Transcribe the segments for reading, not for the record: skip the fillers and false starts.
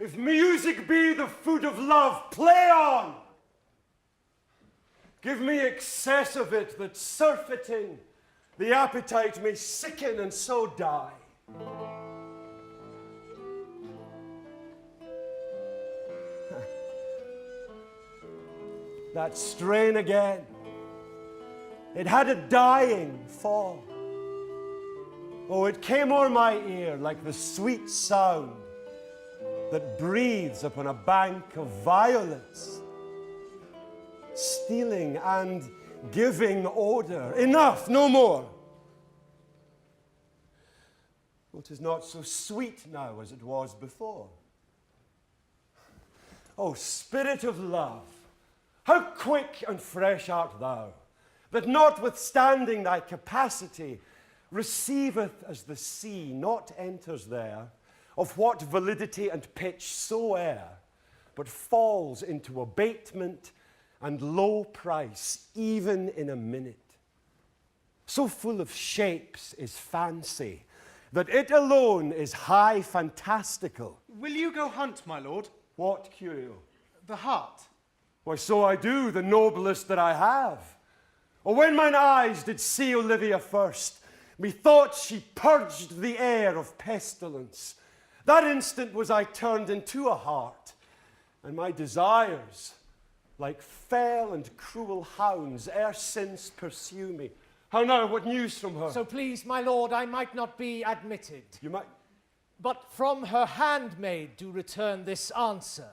If music be the food of love, play on! Give me excess of it, that surfeiting the appetite may sicken and so die. That strain again. It had a dying fall. Oh, it came o'er my ear like the sweet sound that breathes upon a bank of violets, stealing and giving odor. Enough, no more. Well, 'tis not so sweet now as it was before. Oh, Spirit of love, how quick and fresh art thou, that notwithstanding thy capacity, receiveth as the sea, not enters there, of what validity and pitch soe'er, but falls into abatement and low price, even in a minute. So full of shapes is fancy, that it alone is high fantastical. Will you go hunt, my lord? What curio? The hart. Why, so I do, the noblest that I have. Oh, when mine eyes did see Olivia first, methought she purged the air of pestilence. That instant was I turned into a hart, and my desires, like fell and cruel hounds, ere since pursue me. How now, what news from her? So please, my lord, I might not be admitted. You might... But from her handmaid do return this answer.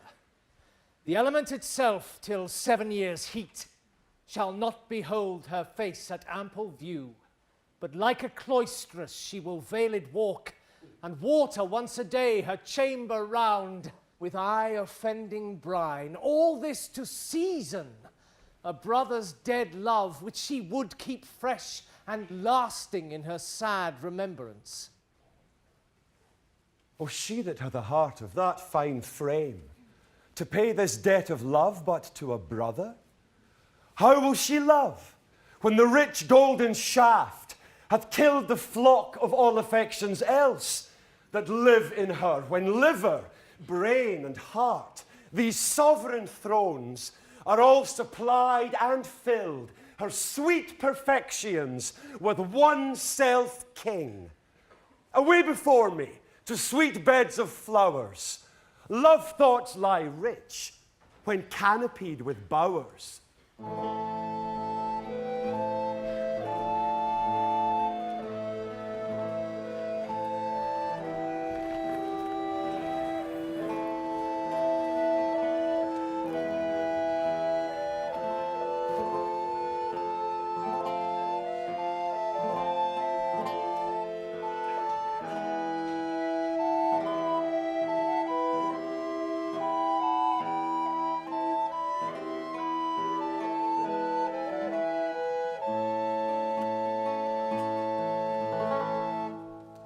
The element itself, till 7 years' heat, shall not behold her face at ample view, but like a cloistress she will veiled walk, and water once a day her chamber round with eye-offending brine. All this to season a brother's dead love, which she would keep fresh and lasting in her sad remembrance. Oh, she that hath a heart of that fine frame, to pay this debt of love but to a brother? How will she love, when the rich golden shaft hath killed the flock of all affections else that live in her, when liver, brain, and heart, these sovereign thrones, are all supplied and filled, her sweet perfections, with one self-king? Away before me, to sweet beds of flowers, love thoughts lie rich, when canopied with bowers.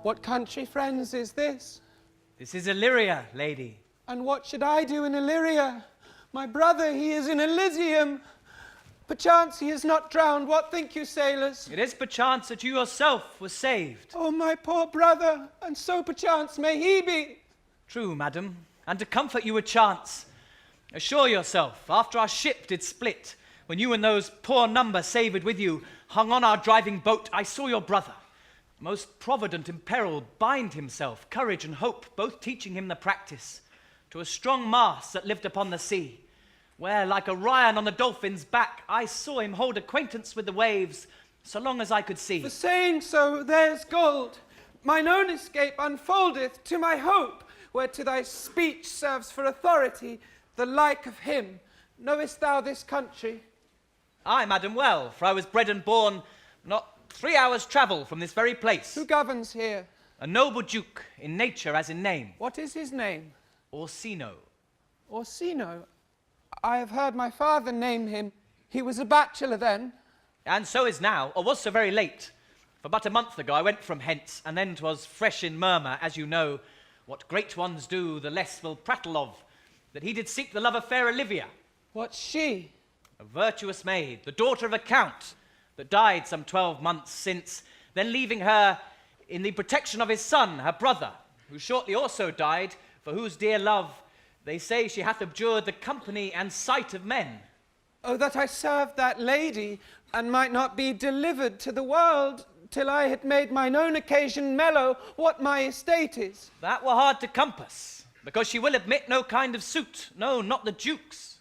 What country, friends, is this? This is Illyria, lady. And what should I do in Illyria? My brother, he is in Elysium. Perchance he is not drowned. What think you, sailors? It is perchance that you yourself were saved. Oh, my poor brother, and so perchance may he be. True, madam, and to comfort you with chance, assure yourself, after our ship did split, when you and those poor number savoured with you hung on our driving boat, I saw your brother, most provident in peril, bind himself, courage and hope, both teaching him the practice, to a strong mast that lived upon the sea, where, like Orion on the dolphin's back, I saw him hold acquaintance with the waves, so long as I could see. For saying so, there's gold. Mine own escape unfoldeth to my hope, whereto thy speech serves for authority, the like of him. Knowest thou this country? Aye, madam, well, for I was bred and born not 3 hours' travel from this very place. Who governs here? A noble duke, in nature as in name. What is his name? Orsino. Orsino. I have heard my father name him. He was a bachelor then. And so is now, or was so very late. For but a month ago I went from hence, and then 'twas fresh in murmur, as you know, what great ones do, the less will prattle of, that he did seek the love of fair Olivia. What's she? A virtuous maid, the daughter of a count, that died some 12 months since, then leaving her in the protection of his son, her brother, who shortly also died, for whose dear love They say she hath abjured the company and sight of men. Oh, that I served that lady, and might not be delivered to the world till I had made mine own occasion mellow what my estate is. That were hard to compass, because she will admit no kind of suit, no, not the Duke's.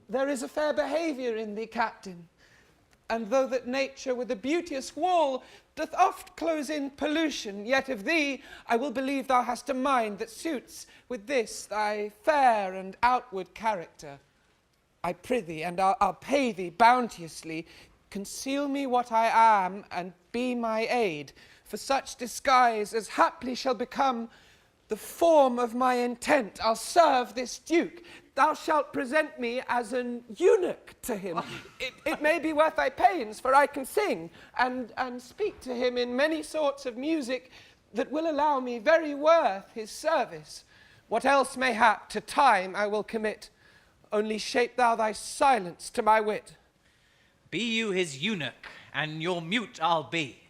There is a fair behaviour in thee, Captain, and though that nature with a beauteous wall doth oft close in pollution, yet of thee I will believe thou hast a mind that suits with this thy fair and outward character. I prithee, and I'll pay thee bounteously, conceal me what I am, and be my aid, for such disguise as haply shall become the form of my intent. I'll serve this Duke. Thou shalt present me as an eunuch to him. It may be worth thy pains, for I can sing, and speak to him in many sorts of music that will allow me very worth his service. What else mayhap to time I will commit, only shape thou thy silence to my wit. Be you his eunuch, and your mute I'll be.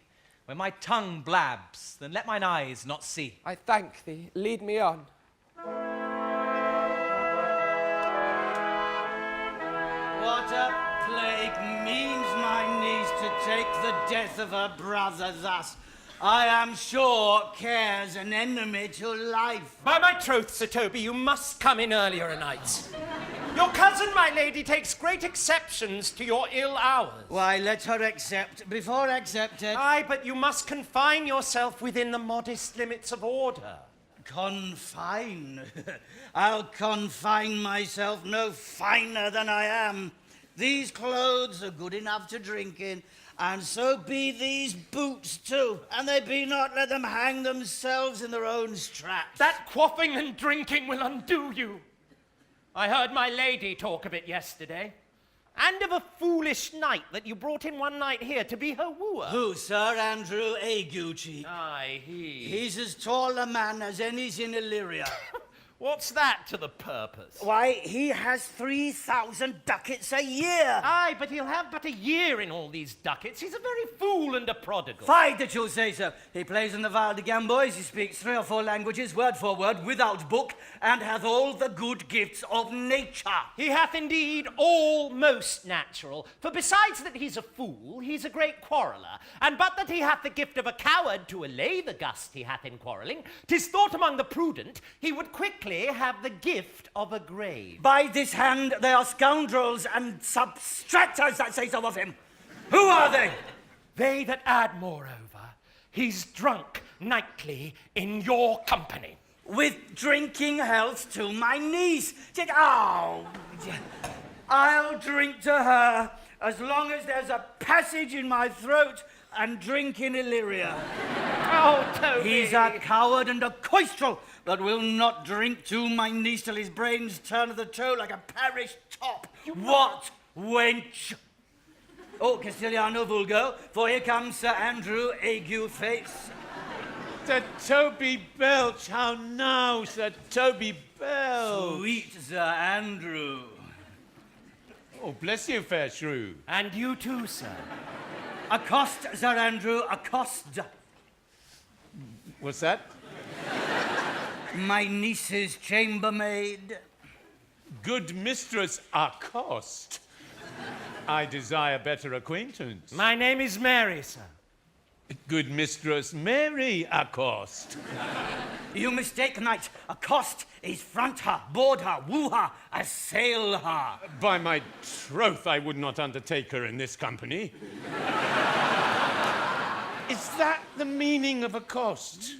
When my tongue blabs, then let mine eyes not see. I thank thee. Lead me on. What a plague means my niece to take the death of her brother thus? I am sure care's an enemy to life. By my troth, Sir Toby, you must come in earlier a night. Your cousin, my lady, takes great exceptions to your ill hours. Why, let her accept before accepted. Aye, but you must confine yourself within the modest limits of order. Confine? I'll confine myself no finer than I am. These clothes are good enough to drink in, and so be these boots too, and they be not, let them hang themselves in their own straps. That quaffing and drinking will undo you. I heard my lady talk of it yesterday, and of a foolish knight that you brought in one night here to be her wooer. Who, Sir Andrew Aguecheek? Aye, he. He's as tall a man as any's in Illyria. What's that to the purpose? Why, he has 3,000 ducats a year. Aye, but he'll have but a year in all these ducats. He's a very fool and a prodigal. Fie that you'll say so. He plays in the Val de Gamboys, he speaks 3 or 4 languages, word for word, without book, and hath all the good gifts of nature. He hath indeed all most natural, for besides that he's a fool, he's a great quarreller, and but that he hath the gift of a coward to allay the gust he hath in quarrelling, 'tis thought among the prudent he would quickly have the gift of a grave. By this hand they are scoundrels and substractors that say so of him. Who are they? They that add moreover, he's drunk nightly in your company. With drinking health to my niece. Oh, I'll drink to her as long as there's a passage in my throat and drink in Illyria. Oh, Toby! He's a coward and a coistrel that will not drink to my niece till his brains turn to the toe like a parish top. What wench? Oh, Castiliano vulgo, for here comes Sir Andrew Agueface. Sir Toby Belch, how now, Sir Toby Belch? Sweet Sir Andrew. Oh, bless you, fair shrew. And you too, sir. Accost, Sir Andrew, accost. What's that? My niece's chambermaid. Good mistress, accost. I desire better acquaintance. My name is Mary, sir. Good mistress, Mary accost. You mistake, knight. Accost is front her, board her, woo her, assail her. By my troth, I would not undertake her in this company. Is that the meaning of accost?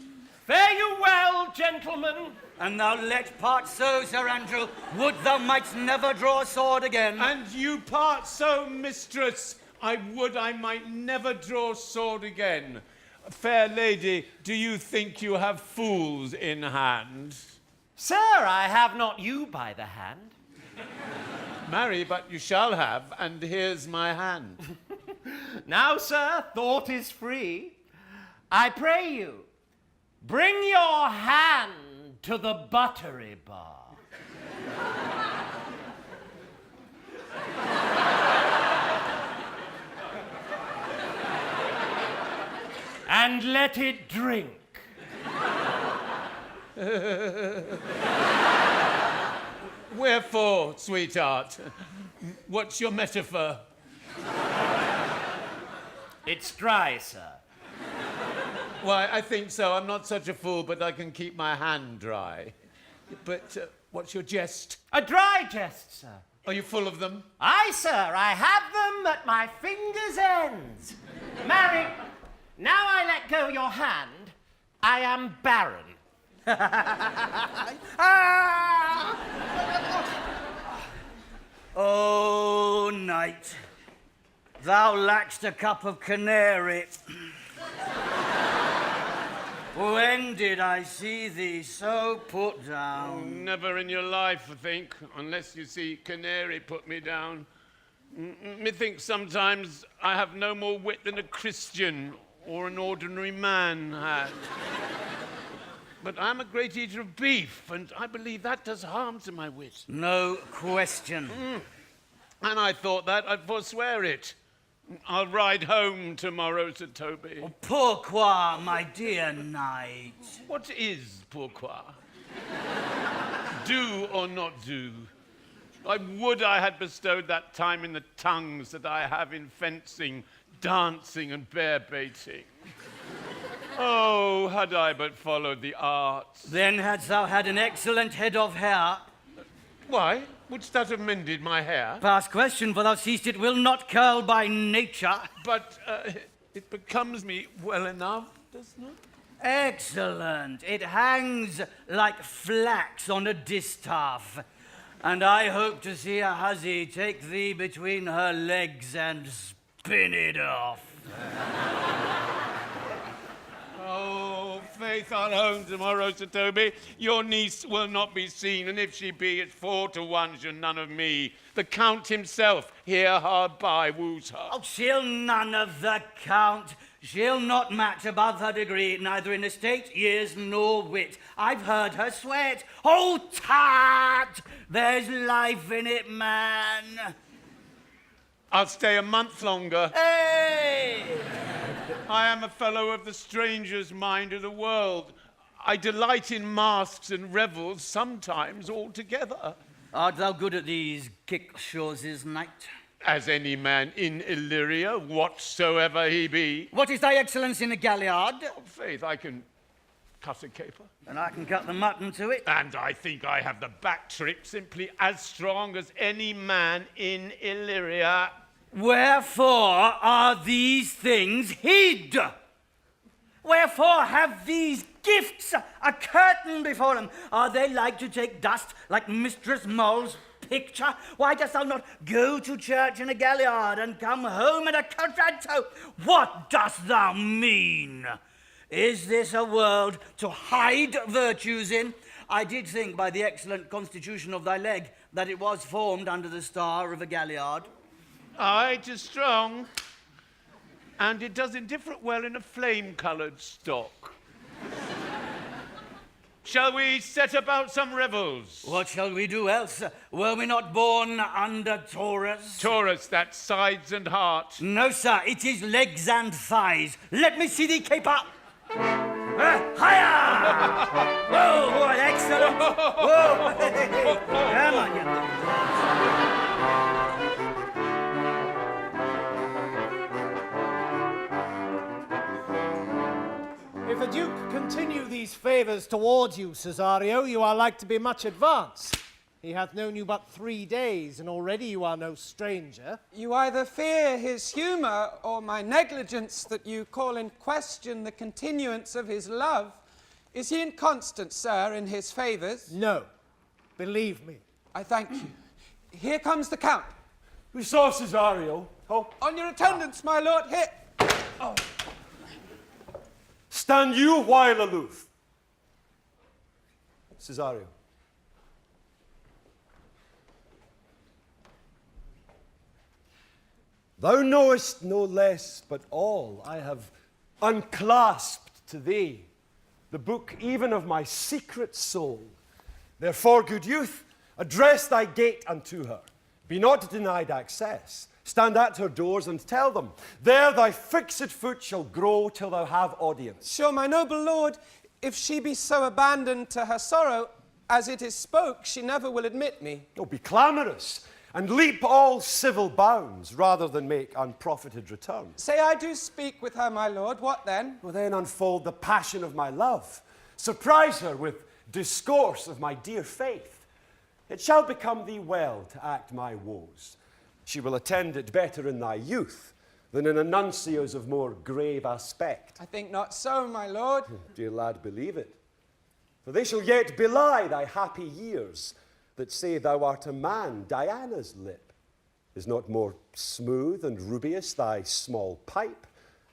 Fare you well, gentlemen. And thou let part so, Sir Andrew. Would thou mightst never draw a sword again. And you part so, mistress. I would I might never draw sword again. Fair lady, do you think you have fools in hand? Sir, I have not you by the hand. Marry, but you shall have, and here's my hand. Now, sir, thought is free. I pray you, bring your hand to the buttery bar. And let it drink. Wherefore, sweetheart? What's your metaphor? It's dry, sir. Why, I think so. I'm not such a fool, but I can keep my hand dry. But what's your jest? A dry jest, sir. Are you full of them? Aye, sir, I have them at my fingers' ends. Marry, now I let go your hand, I am barren. Oh, night, thou lackst a cup of canary. When did I see thee so put down? Never in your life, I think, unless you see canary put me down. Methinks sometimes I have no more wit than a Christian or an ordinary man had. But I'm a great eater of beef, and I believe that does harm to my wit. No question. And I thought that I'd forswear it. I'll ride home tomorrow, Sir Toby. Pourquoi, my dear knight? What is pourquoi? Do or not do? I would I had bestowed that time in the tongues that I have in fencing, dancing, and bear-baiting. Oh, had I but followed the arts. Then hadst thou had an excellent head of hair. Why? Wouldst that have mended my hair? Past question, for thou seest it will not curl by nature. But it becomes me well enough, doesn't it? Excellent. It hangs like flax on a distaff. And I hope to see a hussy take thee between her legs and spin it off. Oh, faith, I'll home tomorrow, Sir Toby. Your niece will not be seen, and if she be, it's 4 to 1 she'll none of me. The Count himself, here hard by, woos her. Oh, she'll none of the Count. She'll not match above her degree, neither in estate, years, nor wit. I've heard her swear it. Oh, tart! There's life in it, man. I'll stay a month longer. Hey! I am a fellow of the stranger's mind of the world. I delight in masks and revels, sometimes altogether. Art thou good at these kickshaws, knight? As any man in Illyria, whatsoever he be. What is thy excellence in a galliard? Oh, faith, I can cut a caper. And I can cut the mutton to it. And I think I have the back trick simply as strong as any man in Illyria. Wherefore are these things hid? Wherefore have these gifts a curtain before them? Are they like to take dust like Mistress Mole's picture? Why dost thou not go to church in a galliard and come home in a contralto? What dost thou mean? Is this a world to hide virtues in? I did think by the excellent constitution of thy leg that it was formed under the star of a galliard. Aye, 'tis strong. And it does indifferent well in a flame-coloured stock. Shall we set about some revels? What shall we do else? Were we not born under Taurus? Taurus, that's sides and heart. No, sir, it is legs and thighs. Let me see thee caper. Higher! Whoa, what excellent! Whoa! Come on, you. If the Duke continue these favours towards you, Cesario, you are like to be much advanced. He hath known you but 3 days, and already you are no stranger. You either fear his humour or my negligence that you call in question the continuance of his love. Is he inconstant, sir, in his favours? No, believe me. I thank you. Here comes the Count. We saw Cesario. Oh, On your attendance, my lord. Here. Oh. stand you while aloof. Cesario. Thou knowest no less, but all I have unclasped to thee, the book even of my secret soul. Therefore, good youth, address thy gate unto her. Be not denied access. Stand at her doors and tell them, there thy fixed foot shall grow till thou have audience. Sure, my noble lord, If she be so abandoned to her sorrow, as it is spoke, she never will admit me. Oh, be clamorous, and leap all civil bounds, rather than make unprofited return. Say I do speak with her, my lord, what then? Well, then unfold the passion of my love. Surprise her with discourse of my dear faith. It shall become thee well to act my woes. She will attend it better in thy youth than in a nuncio's of more grave aspect. I think not so, my lord. Dear lad, believe it. For they shall yet belie thy happy years that say thou art a man. Diana's lip is not more smooth and rubious. Thy small pipe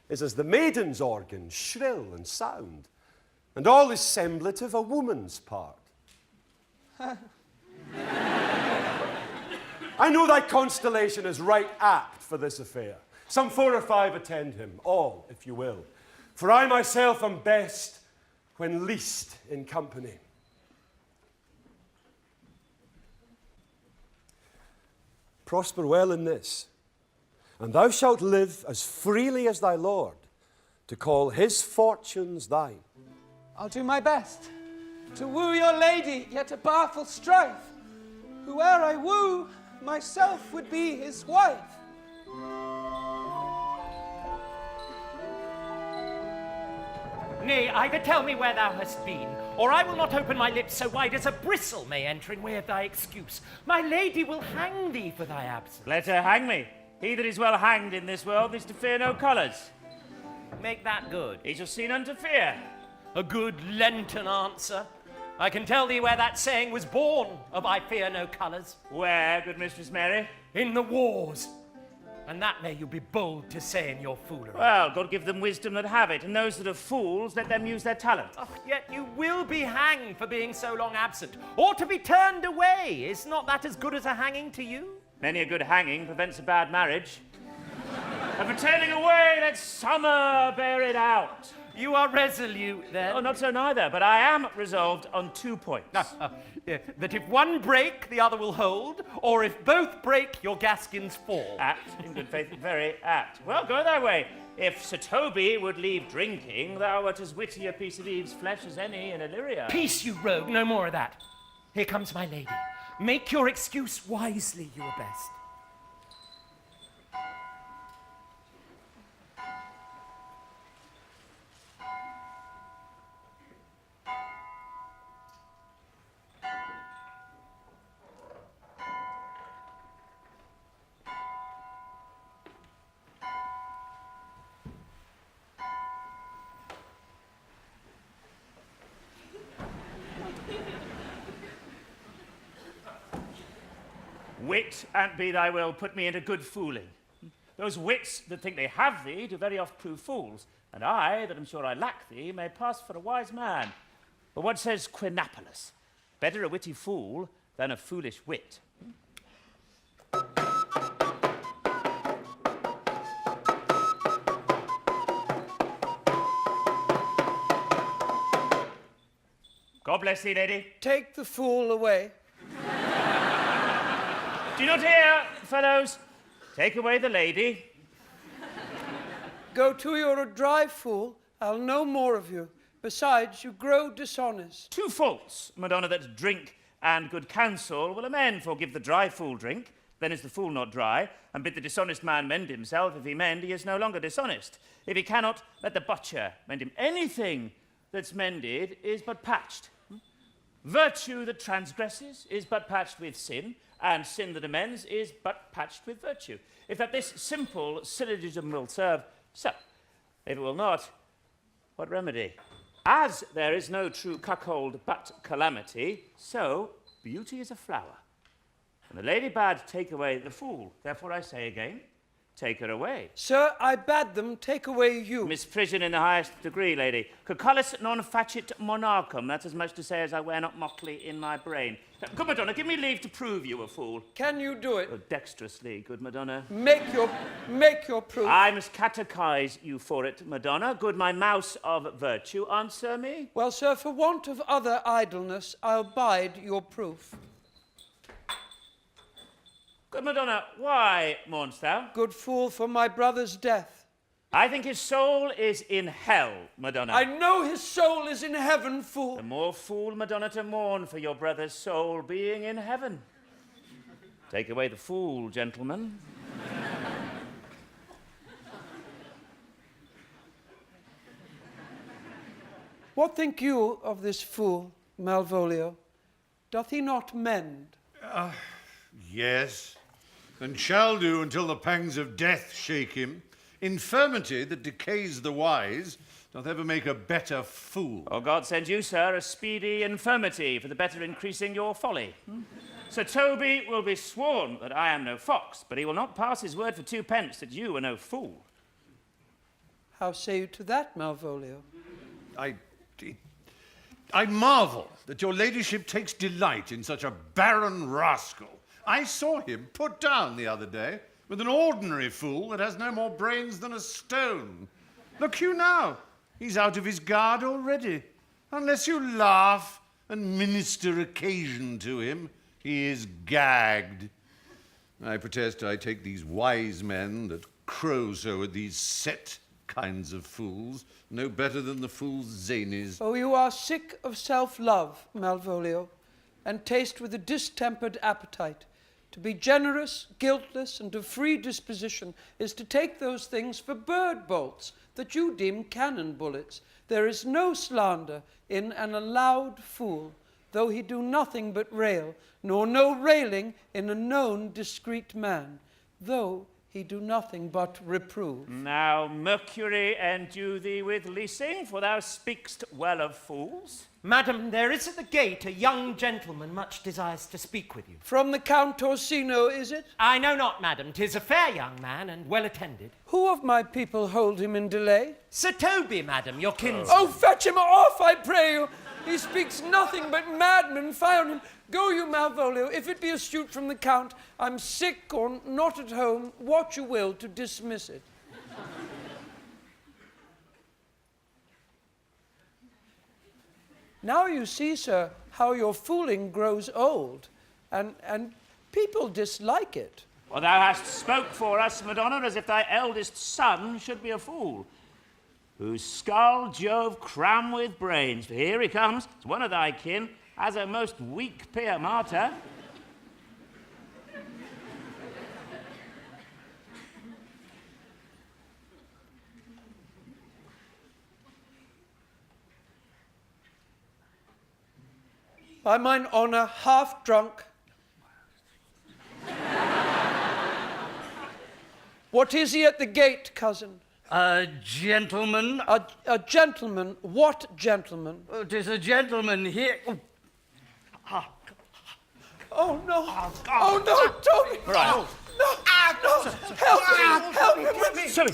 is as the maiden's organ, shrill and sound, and all is semblative a woman's part. I know thy constellation is right apt for this affair. Some 4 or 5 attend him, all, if you will. For I myself am best when least in company. Prosper well in this, and thou shalt live as freely as thy Lord, to call his fortunes thine. I'll do my best to woo your lady, yet a baffle strife. Whoe'er I woo, myself would be his wife. Nay, either tell me where thou hast been, or I will not open my lips so wide as a bristle may enter in way of thy excuse. My lady will hang thee for thy absence. Let her hang me. He that is well hanged in this world is to fear no colours. Make that good. He shall see none to fear. A good Lenten answer. I can tell thee where that saying was born, of I fear no colours. Where, good Mistress Mary? In the wars. And that may you be bold to say in your foolery. Well, God give them wisdom that have it, and those that are fools, let them use their talent. Oh, yet you will be hanged for being so long absent, or to be turned away. Is not that as good as a hanging to you? Many a good hanging prevents a bad marriage. And for turning away, let summer bear it out. You are resolute, then? Oh, not so neither, but I am resolved on 2 points. Yeah, that if one break, the other will hold, or if both break, your Gaskins fall. Apt, in good faith, very apt. Well, go thy way. If Sir Toby would leave drinking, thou art as witty a piece of Eve's flesh as any in Illyria. Peace, you rogue, no more of that. Here comes my lady. Make your excuse wisely, your best. Wit, and be thy will, put me into good fooling. Those wits that think they have thee do very oft prove fools, and I, that am sure I lack thee, may pass for a wise man. But what says Quinapolus? Better a witty fool than a foolish wit. God bless thee, lady. Take the fool away. Do you not hear, fellows? Take away the lady. Go to, you're a dry fool. I'll no more of you. Besides, you grow dishonest. 2 faults, Madonna, that drink and good counsel will amend. For give the dry fool drink, then is the fool not dry, and bid the dishonest man mend himself. If he mend, he is no longer dishonest. If he cannot, let the butcher mend him. Anything that's mended is but patched. Virtue that transgresses is but patched with sin, and sin that amends is but patched with virtue. If that this simple syllogism will serve, so. If it will not, what remedy? As there is no true cuckold but calamity, so beauty is a flower. And the lady bade take away the fool. Therefore I say again, take her away. Sir, I bade them take away you. Misprision in the highest degree, lady. Cucullus non facit monarchum. That's as much to say as I wear not motley in my brain. Good Madonna, give me leave to prove you a fool. Can you do it? Oh, dexterously, good Madonna. Make your proof. I must catechize you for it, Madonna. Good my mouse of virtue, answer me. Well, sir, for want of other idleness, I'll bide your proof. Good Madonna, why mourn'st thou? Good fool, for my brother's death. I think his soul is in hell, Madonna. I know his soul is in heaven, fool. The more fool, Madonna, to mourn for your brother's soul being in heaven. Take away the fool, gentlemen. What think you of this fool, Malvolio? Doth he not mend? Yes, and shall do until the pangs of death shake him. Infirmity that decays the wise doth ever make a better fool. Oh, God send you, sir, a speedy infirmity for the better increasing your folly. Sir Toby will be sworn that I am no fox, but he will not pass his word for 2 pence that you are no fool. How say you to that, Malvolio? I marvel that your ladyship takes delight in such a barren rascal. I saw him put down the other day with an ordinary fool that has no more brains than a stone. Look you now, he's out of his guard already. Unless you laugh and minister occasion to him, he is gagged. I protest I take these wise men that crow so at these set kinds of fools no better than the fool's zanies. Oh, you are sick of self-love, Malvolio, and taste with a distempered appetite. To be generous, guiltless, and of free disposition is to take those things for bird bolts that you deem cannon bullets. There is no slander in an allowed fool, though he do nothing but rail, nor no railing in a known discreet man, though he do nothing but reprove. Now, Mercury endue thee with leasing, for thou speak'st well of fools. Madam, there is at the gate a young gentleman much desires to speak with you. From the Count Orsino, is it? I know not, madam. 'Tis a fair young man and well attended. Who of my people hold him in delay? Sir Toby, madam, your kinsman. Oh, fetch him off, I pray you! He speaks nothing but madmen. Fie on him. Go you, Malvolio. If it be astute from the Count, I'm sick or not at home, what you will to dismiss it. Now you see, sir, how your fooling grows old, and people dislike it. Well, thou hast spoke for us, Madonna, as if thy eldest son should be a fool, whose skull Jove cram with brains. For here he comes, it's one of thy kin, as a most weak peer martyr. By mine honour, half drunk. What is he at the gate, cousin? A gentleman. A gentleman. What gentleman? It is a gentleman here. Oh no! Oh no, Toby! Right. No! No! Help me! Help me! Silly.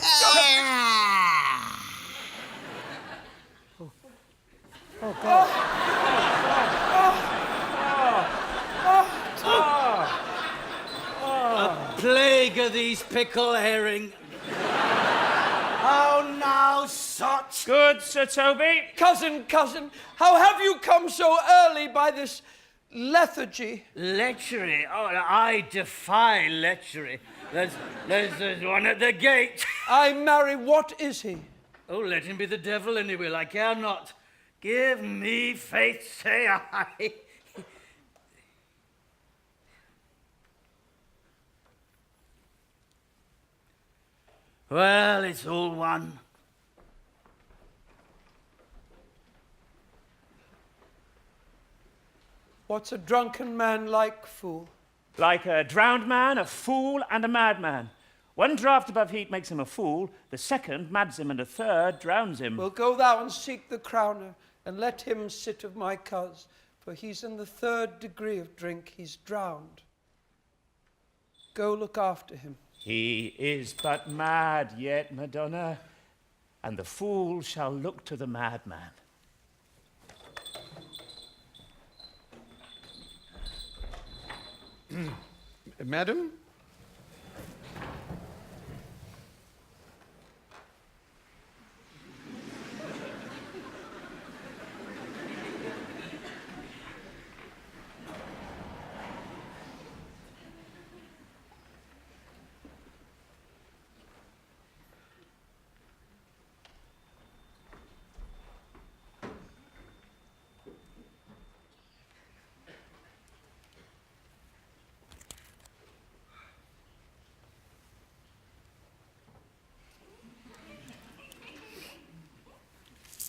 Plague of these pickle herring. How now, sot? Good, Sir Toby. Cousin, how have you come so early by this lethargy? Lechery? Oh, I defy lechery. There's one at the gate. I marry, what is he? Oh, let him be the devil any will, I care not. Give me faith, say I. Well, it's all one. What's a drunken man like, fool? Like a drowned man, a fool, and a madman. One draught above heat makes him a fool, the second mads him, and a third drowns him. Well, go thou and seek the crowner, and let him sit of my cuz, for he's in the 3rd degree of drink, he's drowned. Go look after him. He is but mad yet, Madonna, and the fool shall look to the madman. Madam?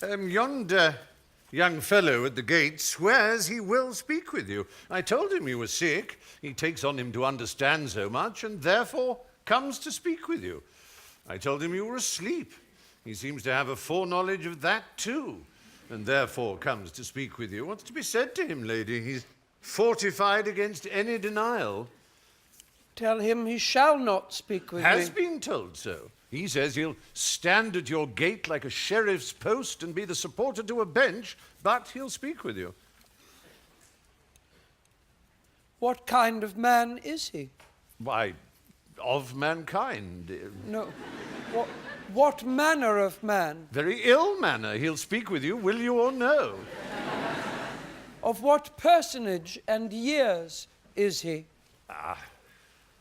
Yonder young fellow at the gate swears he will speak with you. I told him you were sick. He takes on him to understand so much, and therefore comes to speak with you. I told him you were asleep. He seems to have a foreknowledge of that too, and therefore comes to speak with you. What's to be said to him, lady? He's fortified against any denial. Tell him he shall not speak with me. Has been told so. He says he'll stand at your gate like a sheriff's post and be the supporter to a bench, but he'll speak with you. What kind of man is he? Why, of mankind. No. What manner of man? Very ill manner. He'll speak with you, will you or no? Of what personage and years is he?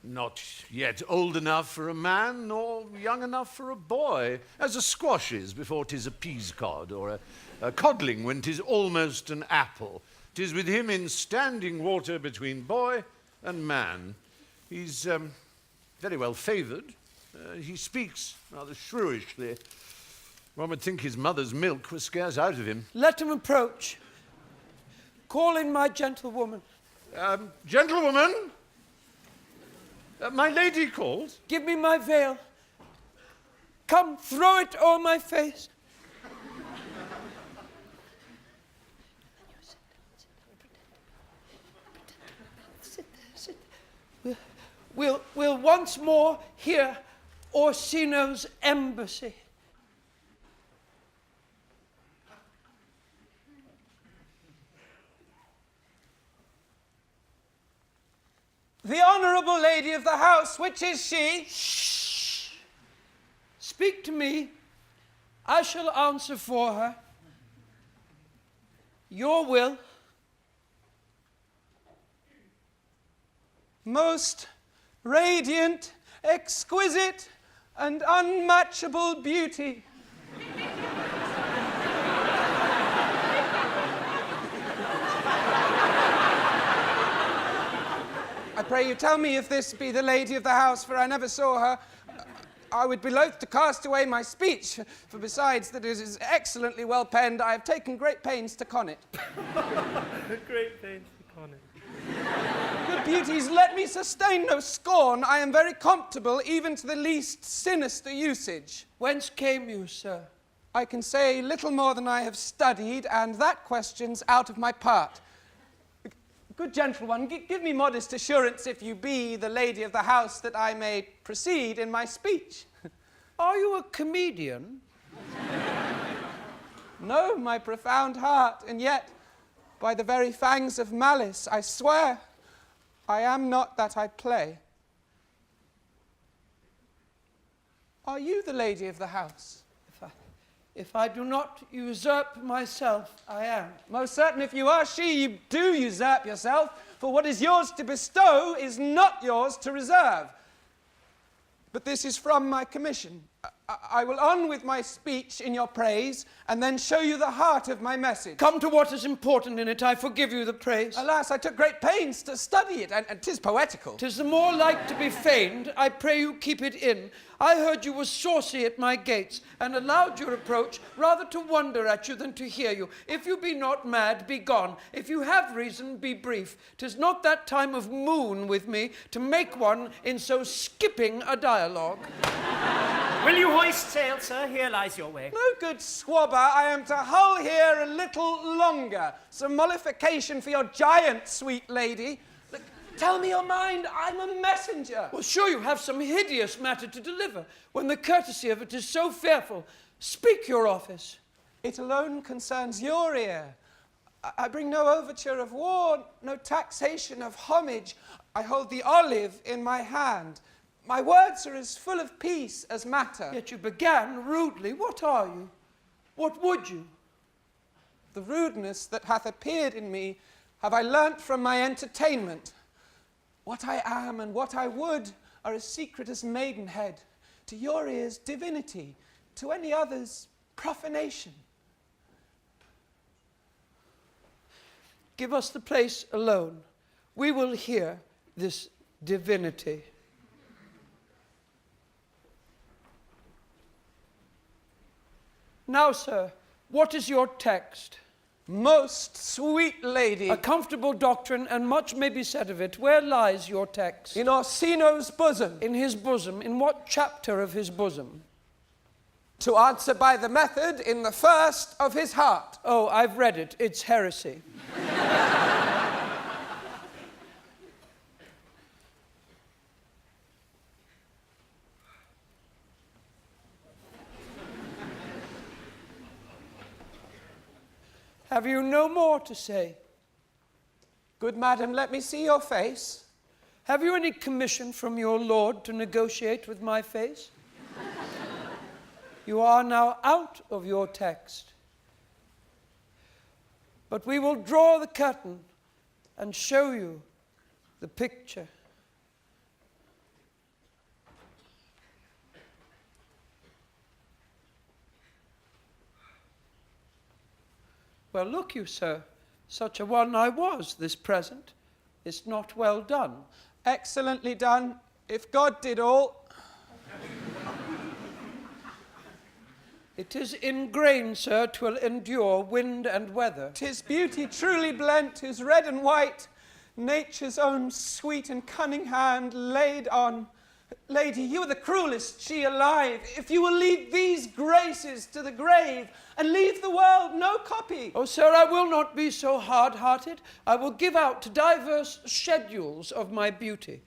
Not yet old enough for a man, nor young enough for a boy, as a squash is before 'tis a peas cod, or a codling when 'tis almost an apple. 'Tis with him in standing water between boy and man. He's very well favoured. He speaks rather shrewishly. One would think his mother's milk was scarce out of him. Let him approach. Call in my gentlewoman. Gentlewoman? My lady calls. Give me my veil. Come, throw it o'er my face. We'll once more hear Orsino's embassy. The honourable lady of the house, which is she? Shh! Speak to me. I shall answer for her. Your will. Most radiant, exquisite, and unmatchable beauty. I pray you tell me if this be the lady of the house, for I never saw her. I would be loath to cast away my speech, for besides that it is excellently well penned, I have taken great pains to con it. Great pains to con it. Good beauties, let me sustain no scorn. I am very comptable, even to the least sinister usage. Whence came you, sir? I can say little more than I have studied, and that question's out of my part. Good gentleman, give me modest assurance if you be the lady of the house, that I may proceed in my speech. Are you a comedian? No, my profound heart, and yet, by the very fangs of malice, I swear, I am not that I play. Are you the lady of the house? If I do not usurp myself, I am. Most certain, if you are she, you do usurp yourself, for what is yours to bestow is not yours to reserve. But this is from my commission. I will on with my speech in your praise, and then show you the heart of my message. Come to what is important in it, I forgive you the praise. Alas, I took great pains to study it, and 'tis poetical. 'Tis the more like to be feigned, I pray you keep it in. I heard you were saucy at my gates, and allowed your approach, rather to wonder at you than to hear you. If you be not mad, be gone. If you have reason, be brief. 'Tis not that time of moon with me, to make one in so skipping a dialogue. Will you hoist sail, sir? Here lies your way. No good swabber, I am to hull here a little longer. Some mollification for your giant, sweet lady. Look, tell me your mind, I'm a messenger. Well, sure you have some hideous matter to deliver, when the courtesy of it is so fearful. Speak your office. It alone concerns your ear. I bring no overture of war, no taxation of homage. I hold the olive in my hand. My words are as full of peace as matter. Yet you began rudely. What are you? What would you? The rudeness that hath appeared in me have I learnt from my entertainment. What I am and what I would are as secret as maidenhead. To your ears, divinity. To any others, profanation. Give us the place alone. We will hear this divinity. Now, sir, What is your text? Most sweet lady. A comfortable doctrine, and much may be said of it. Where lies your text? In Orsino's bosom. In his bosom. In what chapter of his bosom? To answer by the method, in the first of his heart. Oh, I've read it. It's heresy. Have you no more to say? Good madam, let me see your face. Have you any commission from your lord to negotiate with my face? You are now out of your text. But we will draw the curtain and show you the picture. Well, look you, sir, such a one I was, this present. It's not well done. Excellently done, if God did all. It is in grain, sir, 'twill endure wind and weather. 'Tis beauty truly blent, 'tis red and white, nature's own sweet and cunning hand laid on. Lady, you are the cruelest she alive, if you will lead these graces to the grave, and leave the world no copy. Oh, sir, I will not be so hard-hearted. I will give out diverse schedules of my beauty.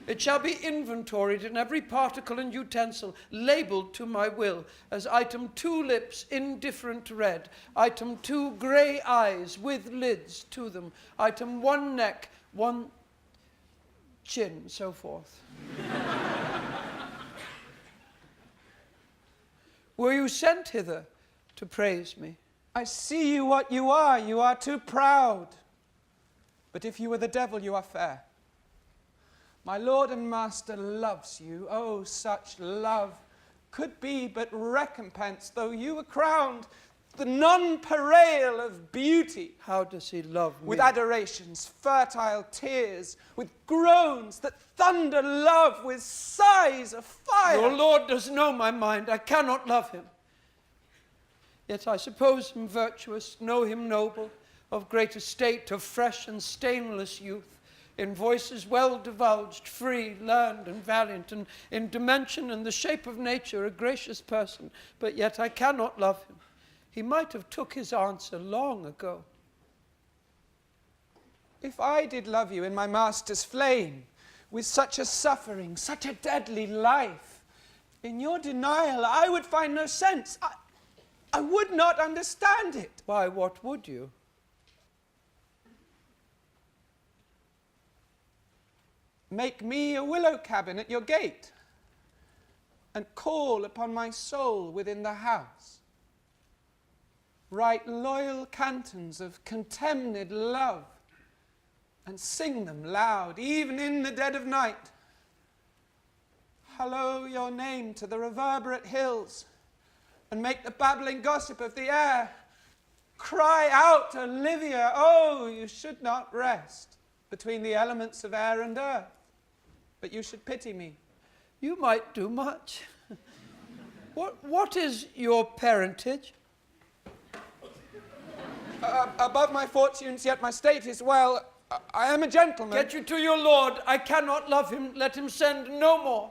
It shall be inventoried in every particle and utensil, labelled to my will, as item 2 lips, indifferent red, item 2 grey eyes with lids to them, item 1 neck, 1 chin, so forth. Were you sent hither to praise me? I see you what you are too proud. But if you were the devil, you are fair. My lord and master loves you, oh, such love could be but recompense, though you were crowned the nonpareil of beauty. How does he love me? With adorations, fertile tears, with groans that thunder love, with sighs of fire. Your lord does know my mind. I cannot love him. Yet I suppose him virtuous, know him noble, of great estate, of fresh and stainless youth, in voices well divulged, free, learned, and valiant, and in dimension and the shape of nature a gracious person, but yet I cannot love him. He might have took his answer long ago. If I did love you in my master's flame, with such a suffering, such a deadly life, in your denial I would find no sense. I would not understand it. Why, what would you? Make me a willow cabin at your gate, and call upon my soul within the house. Write loyal cantons of contemned love, and sing them loud, even in the dead of night. Hallow your name to the reverberate hills, and make the babbling gossip of the air. Cry out, Olivia, oh, you should not rest between the elements of air and earth, but you should pity me. You might do much. What is your parentage? Above my fortunes, yet my state is well. I am a gentleman. Get you to your lord. I cannot love him. Let him send no more.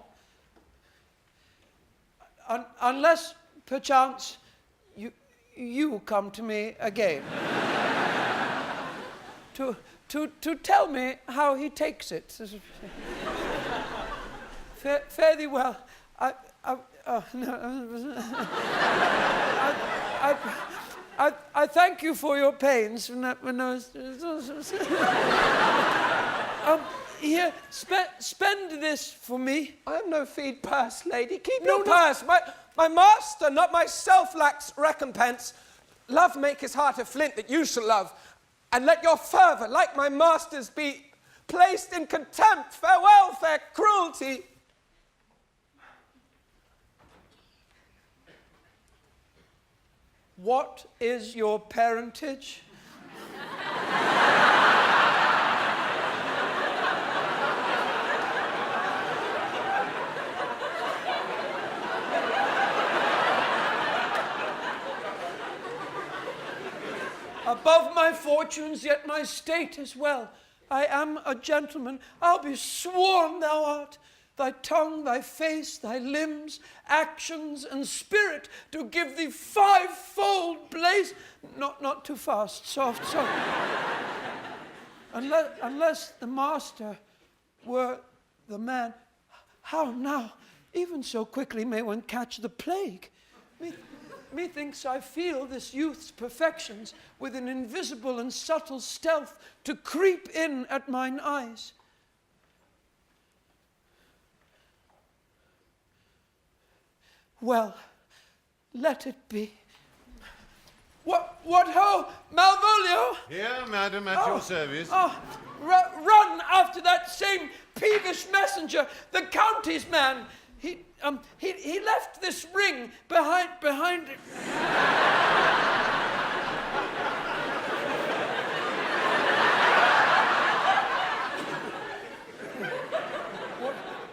Unless, perchance, you come to me again. to tell me how he takes it. Fare thee well. I thank you for your pains. Here, spend this for me. I have no feed purse, lady. Keep your purse. My master, not myself, lacks recompense. Love make his heart a flint that you shall love. And let your fervour, like my master's, be placed in contempt. Farewell, fair cruelty. What is your parentage? Above my fortunes, yet my state is well. I am a gentleman, I'll be sworn thou art. Thy tongue, thy face, thy limbs, actions, and spirit do give thee fivefold blaze. Not too fast, soft. Unless the master were the man. How now? Even so quickly may one catch the plague. Methinks I feel this youth's perfections with an invisible and subtle stealth to creep in at mine eyes. Well, let it be. What ho, Malvolio? Here, madam, at your service. Run after that same peevish messenger, the county's man. He left this ring behind it.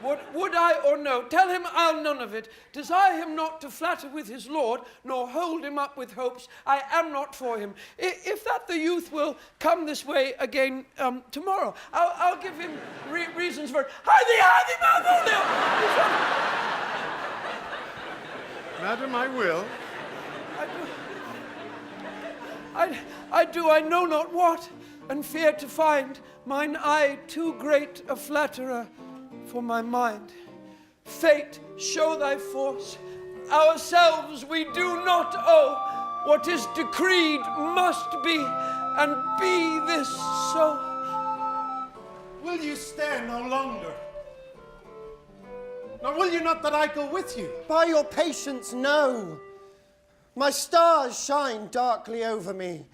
What would I or no? Tell him I'll none of it. Desire him not to flatter with his lord, nor hold him up with hopes. I am not for him. If that the youth will come this way again tomorrow, I'll give him reasons for it. Hide thee, Madam, I will. I know not what, and fear to find mine eye too great a flatterer for my mind. Fate, show thy force. Ourselves we do not owe. What is decreed must be, and be this so. Will you stay no longer? Nor will you not that I go with you? By your patience, no. My stars shine darkly over me.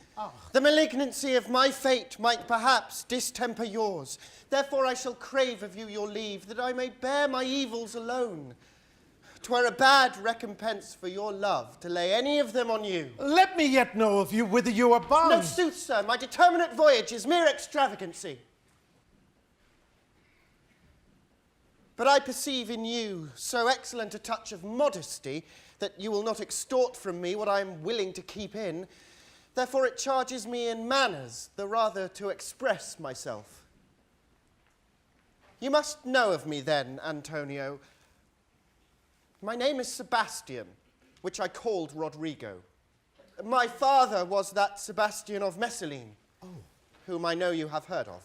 The malignancy of my fate might perhaps distemper yours. Therefore I shall crave of you your leave, that I may bear my evils alone. 'Twere a bad recompense for your love to lay any of them on you. Let me yet know of you whither you are bound. No sooth, sir, my determinate voyage is mere extravagancy. But I perceive in you so excellent a touch of modesty that you will not extort from me what I am willing to keep in. Therefore it charges me in manners, the rather to express myself. You must know of me then, Antonio. My name is Sebastian, which I called Rodrigo. My father was that Sebastian of Messalene, whom I know you have heard of.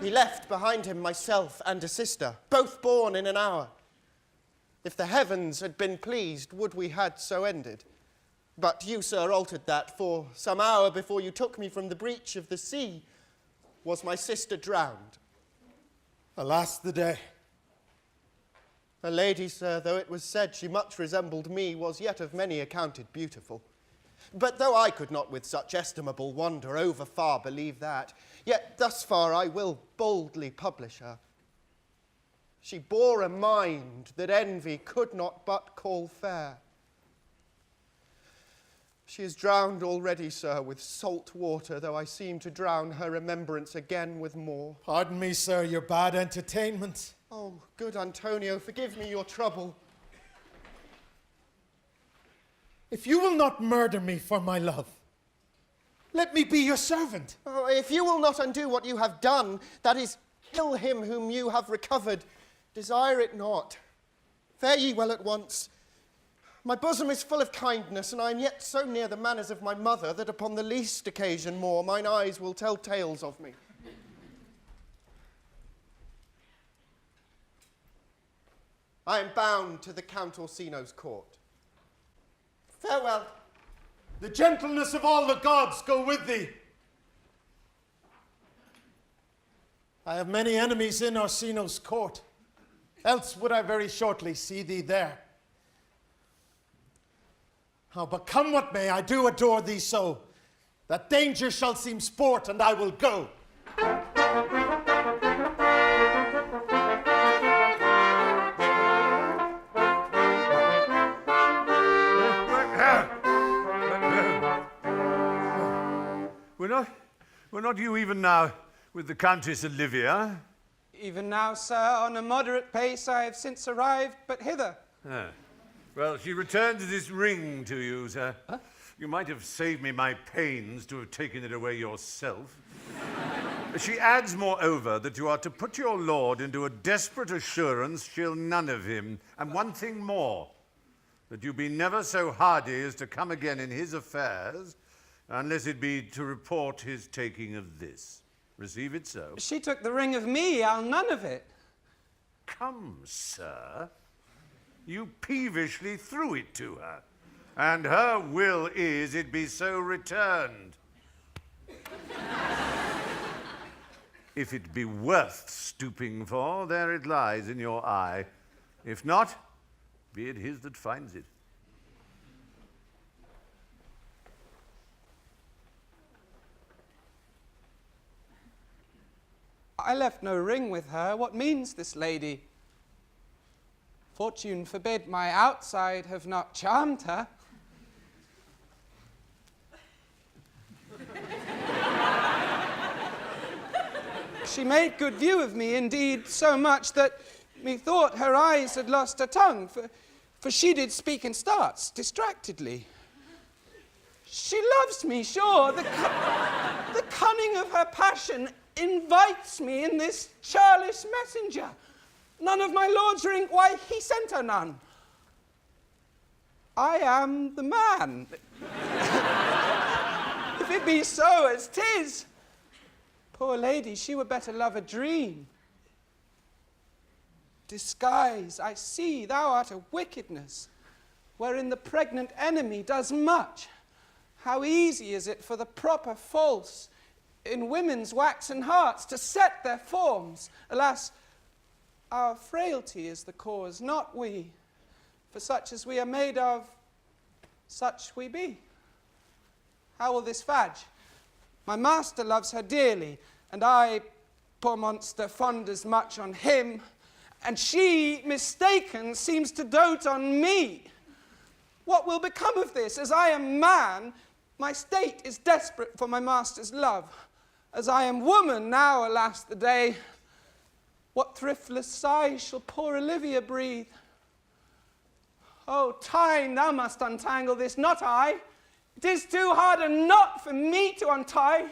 He left behind him myself and a sister, both born in an hour. If the heavens had been pleased, would we had so ended. But you, sir, altered that, for some hour before you took me from the breach of the sea, was my sister drowned. Alas the day. A lady, sir, though it was said she much resembled me, was yet of many accounted beautiful. But though I could not with such estimable wonder over far believe that, yet thus far I will boldly publish her. She bore a mind that envy could not but call fair. She is drowned already, sir, with salt water, though I seem to drown her remembrance again with more. Pardon me, sir, your bad entertainment. Oh, good Antonio, forgive me your trouble. If you will not murder me for my love, let me be your servant. Oh, if you will not undo what you have done, that is, kill him whom you have recovered, desire it not. Fare ye well at once. My bosom is full of kindness, and I am yet so near the manners of my mother that upon the least occasion more mine eyes will tell tales of me. I am bound to the Count Orsino's court. Farewell. The gentleness of all the gods go with thee. I have many enemies in Orsino's court, else would I very shortly see thee there. Oh, but come what may, I do adore thee so, that danger shall seem sport, and I will go. Were not you even now with the Countess Olivia? Even now, sir, on a moderate pace, I have since arrived but hither. Well, she returns this ring to you, sir. Huh? You might have saved me my pains to have taken it away yourself. She adds, moreover, that you are to put your lord into a desperate assurance she'll none of him. And one thing more, that you be never so hardy as to come again in his affairs, unless it be to report his taking of this. Receive it so. She took the ring of me, I'll none of it. Come, sir. You peevishly threw it to her, and her will is it be so returned. If it be worth stooping for, there it lies in your eye. If not, be it his that finds it. I left no ring with her. What means this lady? Fortune forbid my outside have not charmed her. She made good view of me, indeed, so much that methought her eyes had lost her tongue, for she did speak in starts, distractedly. She loves me, sure. The cunning of her passion invites me in this churlish messenger. None of my lord's ring, why, he sent her none. I am the man. If it be so as 'tis, poor lady, she were better love a dream. Disguise, I see, thou art a wickedness, wherein the pregnant enemy does much. How easy is it for the proper false in women's waxen hearts to set their forms. Alas, our frailty is the cause, not we. For such as we are made of, such we be. How will this fadge? My master loves her dearly, and I, poor monster, fond as much on him, and she, mistaken, seems to dote on me. What will become of this? As I am man, my state is desperate for my master's love. As I am woman, now, alas, the day, what thriftless sighs shall poor Olivia breathe? Oh, time, thou must untangle this, not I. It is too hard a knot for me to untie.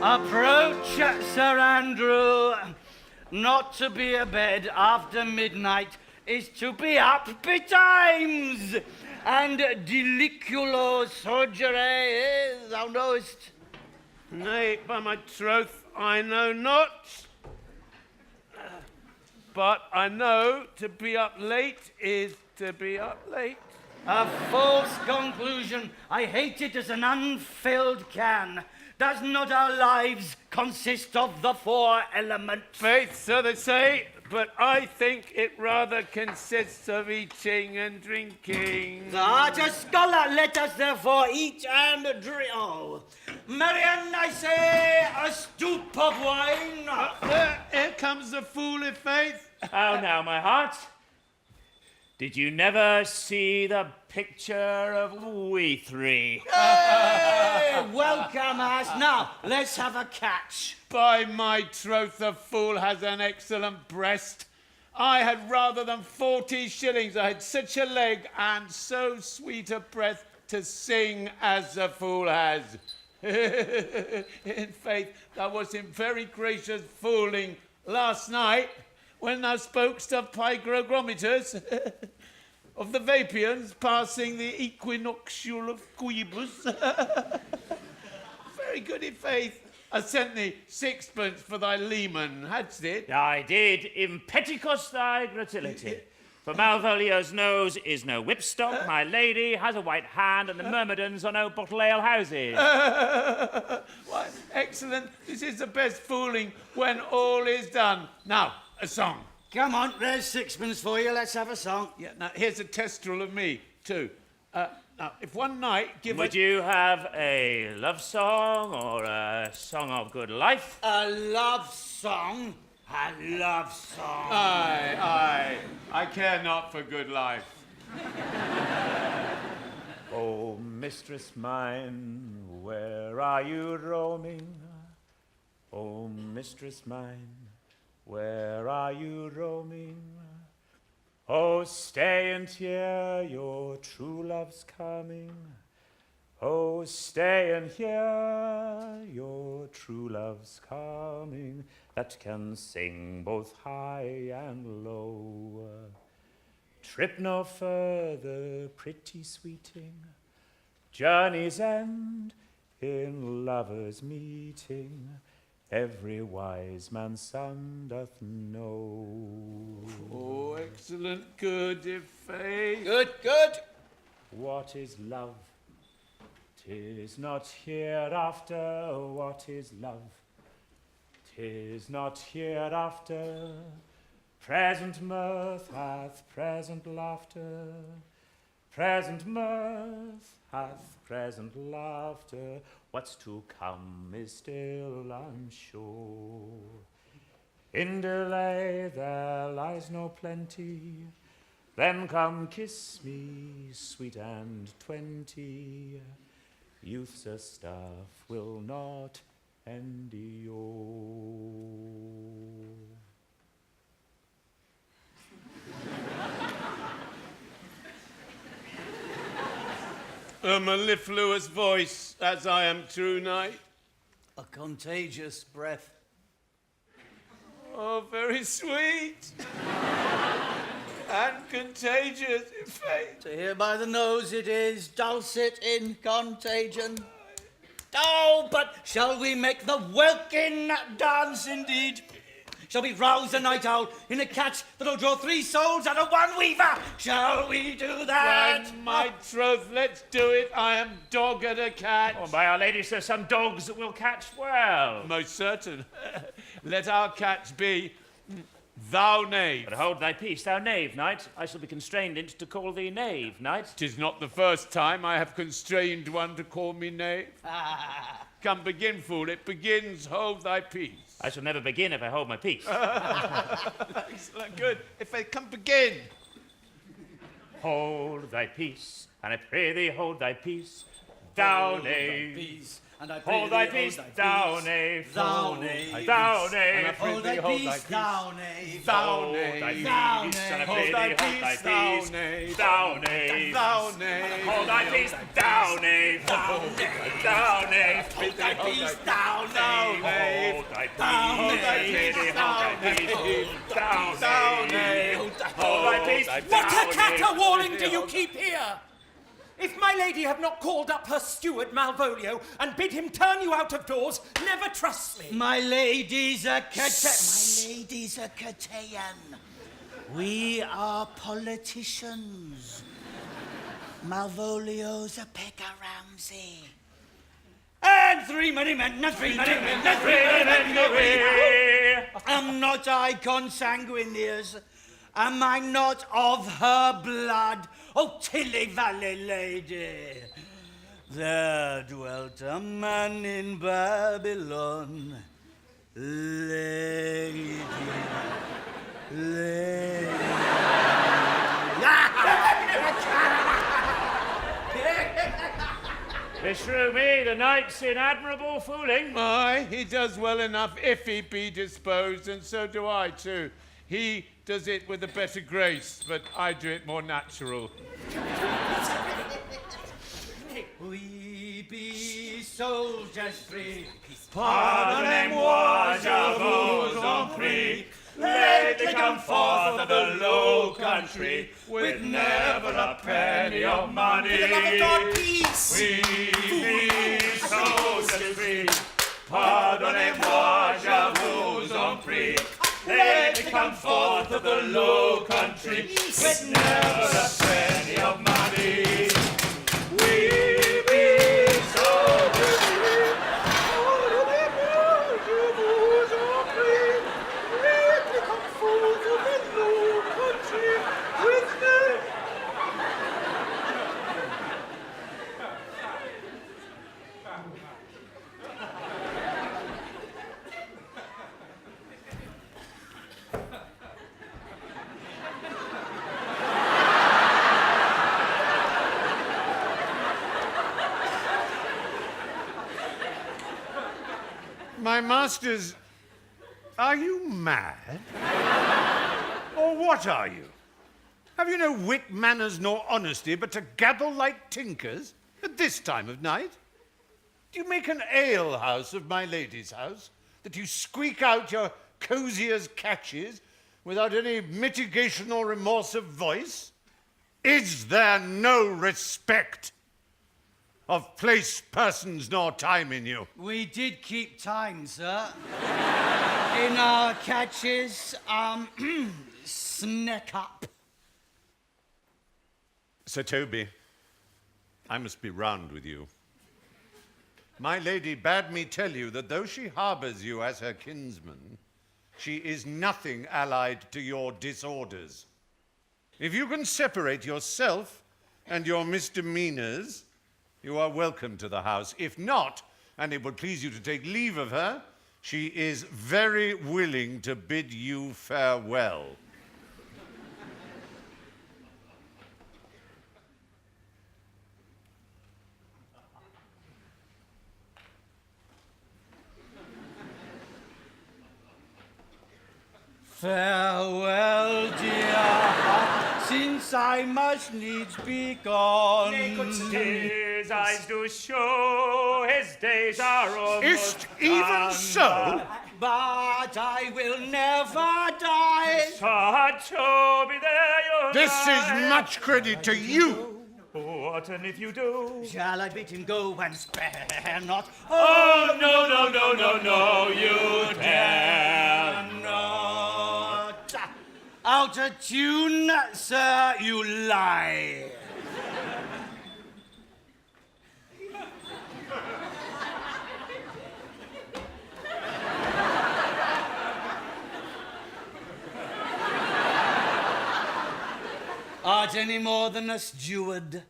Approach, Sir Andrew. Not to be abed after midnight is to be up betimes, and deliculo surgere, thou knowest. Nay, by my troth, I know not. But I know to be up late is to be up late. A false conclusion. I hate it as an unfilled can. Does not our lives consist of the four elements? Faith, so they say, but I think it rather consists of eating and drinking. Thou art a scholar, let us therefore eat and drink. Oh, Marianne, I say, a stoop of wine. Here comes the fool, if faith. How now, my heart? Did you never see the picture of we three? Hey, welcome us. Now, let's have a catch. By my troth, the fool has an excellent breast. I had rather than 40 shillings. I had such a leg and so sweet a breath to sing as the fool has. In faith, thou wast in very gracious fooling last night when thou spokest of pygrogrometers, of the Vapians passing the equinoctial of Quibus. Very good in faith. I sent thee sixpence for thy leman, hadst it? I did, impeticus thy gratility. For Malvolio's nose is no whipstock, my lady has a white hand, and the myrmidons are no bottle ale houses. Why, excellent. This is the best fooling when all is done. Now, a song. Come on, there's sixpence for you. Let's have a song. Yeah, now here's a testrel of me, too. Now, if one night Would you have a love song or a song of good life? A love song? A love song. Aye, I care not for good life. Oh, mistress mine, where are you roaming? Oh, mistress mine, where are you roaming? Oh, stay and hear your true love's coming. Oh, stay and hear your true love's coming, that can sing both high and low. Trip no further, pretty sweeting, journey's end in lovers' meeting, every wise man's son doth know. Oh, excellent, good, if faith. Good, good. What is love? 'Tis not hereafter. What is love? 'Tis not hereafter. Present mirth hath present laughter. Present mirth hath present laughter. What's to come is still unsure. In delay there lies no plenty. Then come kiss me, sweet and 20. Youth's a stuff will not endure. A mellifluous voice, as I am true knight. A contagious breath. Oh, very sweet. And contagious, in faith. To hear by the nose it is dulcet in contagion. Oh, but shall we make the welkin dance indeed? Shall we rouse the night owl in a catch that'll draw 3 souls out of 1 weaver? Shall we do that? By my troth, let's do it. I am dog at a catch. Oh, by Our Lady, sir, some dogs that will catch well. Most certain. Let our catch be thou knave. But hold thy peace, thou knave, knight. I shall be constrained in't to call thee knave, knight. 'Tis not the first time I have constrained one to call me knave. Come, begin, fool. It begins. Hold thy peace. I shall never begin if I hold my peace. Excellent. Good. If I come, begin. Hold thy peace, and I pray thee hold thy peace, thou knave. And I pray Hold thy thee, peace, thou knave. Thou knave. Thou knave. Hold thy peace, thou knave. Thou Hold thy knave. peace, and I pray Hold thy thee hold thy peace, thou peace, knave. thou knave. Thou knave. Hold thy peace, thou knave. Thou knave. Hold thy peace, thou knave. Hold thy peace, Hold thy peace, peace, thou knave. Thou knave. Hold thy peace, What thou a knave. caterwauling do you keep here? If my lady have not called up her steward Malvolio and bid him turn you out of doors, never trust me. My lady's a My lady's a Catayan. We are politicians. Malvolio's a Pekka Ramsey. And 3 many men, and 3 many men, and 3 many men. Am not I consanguineous? Am I not of her blood? O Tilly Valley lady, there dwelt a man in Babylon. Lady. Beshrew me, the knight's in admirable fooling. Aye, he does well enough if he be disposed, and so do I too. He does it with a better grace, but I do it more natural. We be soldiers free. Pardonnez-moi, je vous en prie. Lately come forth of the low country, with never a penny of money. For the love of God, peace. We be soldiers free. Pardonnez-moi, je vous en prie. Lately come forth of the low country, with never a penny of money. We be soldiers free. Pardonnez-moi, je vous en prie. Lately come forth of the low country, with never... My masters, are you mad? Or what are you? Have you no wit, manners, nor honesty, but to gabble like tinkers at this time of night? Do you make an alehouse of my lady's house, that you squeak out your cosy as catches without any mitigation or remorse of voice? Is there no respect of place, persons, nor time in you? We did keep time, sir. In our catches, sneak up. Sir Toby, I must be round with you. My lady bade me tell you that though she harbours you as her kinsman, she is nothing allied to your disorders. If you can separate yourself and your misdemeanors, you are welcome to the house. If not, and it would please you to take leave of her, she is very willing to bid you farewell. Farewell, dear heart, since I must needs be gone. His eyes do show his days are almost Is't even so? But I will never die. Sir Toby, there you This lie. is much credit to you. What and if you do? Shall I bid him go and spare not? Oh, no, no, no, no, no, you dare not. Out of tune, sir, you lie. Art any more than a steward?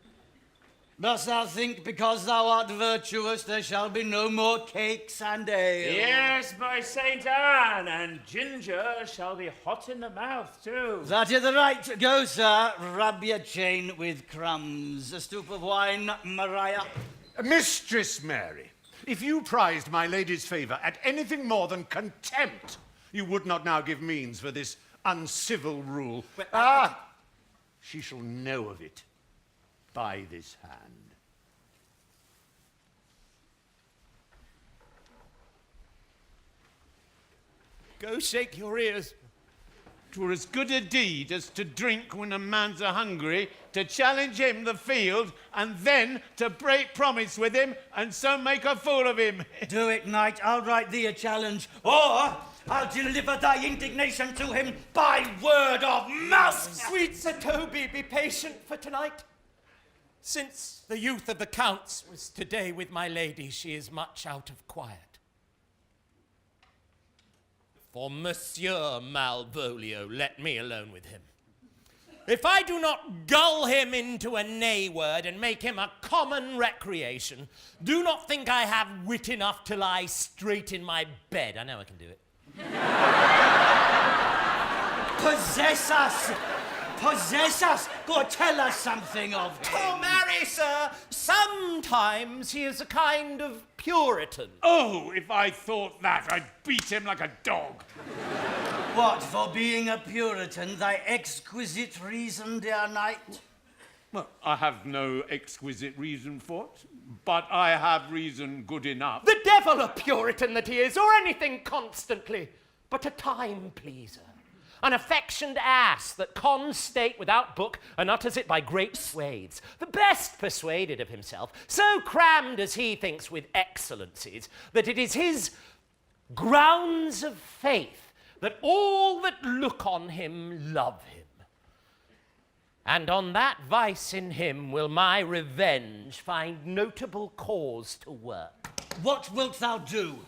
Dost thou think because thou art virtuous there shall be no more cakes and ale? Yes, by Saint Anne, and ginger shall be hot in the mouth too. That is the right. Go, sir, rub your chain with crumbs. A stoup of wine, Maria. Mistress Mary, if you prized my lady's favour at anything more than contempt, you would not now give means for this uncivil rule. She shall know of it by this hand. Go shake your ears. 'Twere as good a deed as to drink when a man's a-hungry, to challenge him the field, and then to break promise with him, and so make a fool of him. Do it, knight. I'll write thee a challenge, or I'll deliver thy indignation to him by word of mouth. Sweet Sir Toby, be patient for tonight. Since the youth of the Count's was today with my lady, she is much out of quiet. For Monsieur Malvolio, let me alone with him. If I do not gull him into a nay word and make him a common recreation, do not think I have wit enough to lie straight in my bed. I know I can do it. Possess us! Possess us! Go tell us something of him. Oh, marry, sir, sometimes he is a kind of Puritan. Oh, if I thought that, I'd beat him like a dog. What, for being a Puritan, thy exquisite reason, dear knight? Well, I have no exquisite reason for it, but I have reason good enough. The devil a Puritan that he is, or anything constantly, but a time pleaser. An affectioned ass that cons state without book and utters it by great swathes. The best persuaded of himself, so crammed as he thinks with excellencies, that it is his grounds of faith that all that look on him love him. And on that vice in him will my revenge find notable cause to work. What wilt thou do?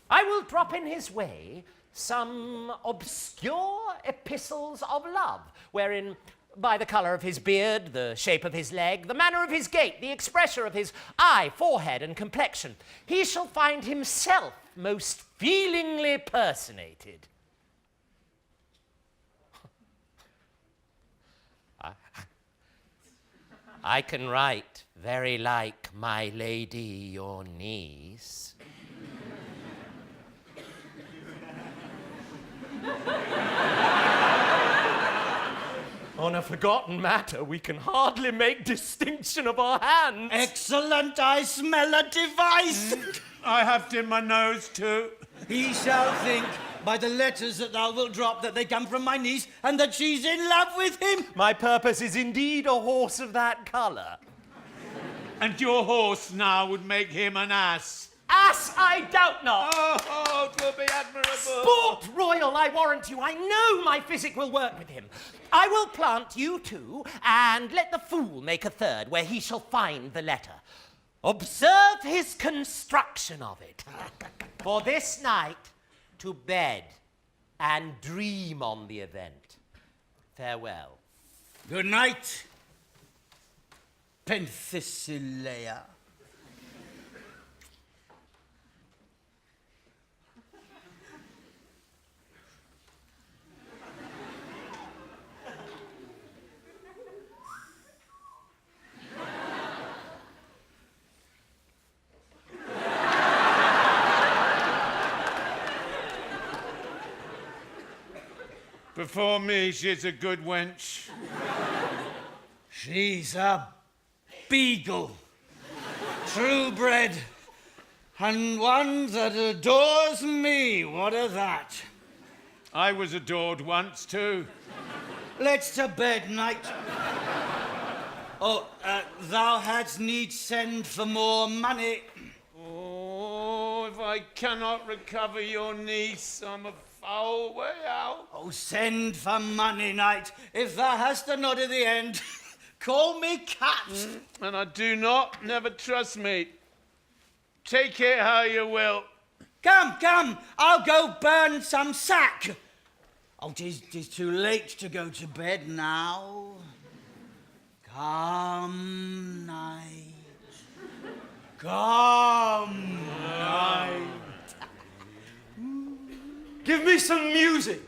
I will drop in his way some obscure epistles of love, wherein, by the colour of his beard, the shape of his leg, the manner of his gait, the expression of his eye, forehead, and complexion, he shall find himself most feelingly personated. I can write very like my lady, your niece. On a forgotten matter, we can hardly make distinction of our hands. Excellent, I smell a device. I have it in my nose too. He shall think by the letters that thou wilt drop that they come from my niece and that she's in love with him. My purpose is indeed a horse of that colour. And your horse now would make him an ass. Ass, I doubt not. Oh, 'twill be admirable. Sport royal, I warrant you. I know my physic will work with him. I will plant you two, and let the fool make a third, where he shall find the letter. Observe his construction of it. For this night, to bed, and dream on the event. Farewell. Good night, Penthesilea. Before me, she's a good wench. She's a beagle, true bred, and one that adores me. What of that? I was adored once too. Let's to bed, knight. Oh, thou hadst need send for more money. Oh, if I cannot recover your niece, I'm a foul way out. Oh, send for money, knight. If thou hast a nod at the end, call me cat. And I do not, never trust me. Take it how you will. Come, I'll go burn some sack. Oh, 'tis too late to go to bed now. Come, night. Come, night. Give me some music.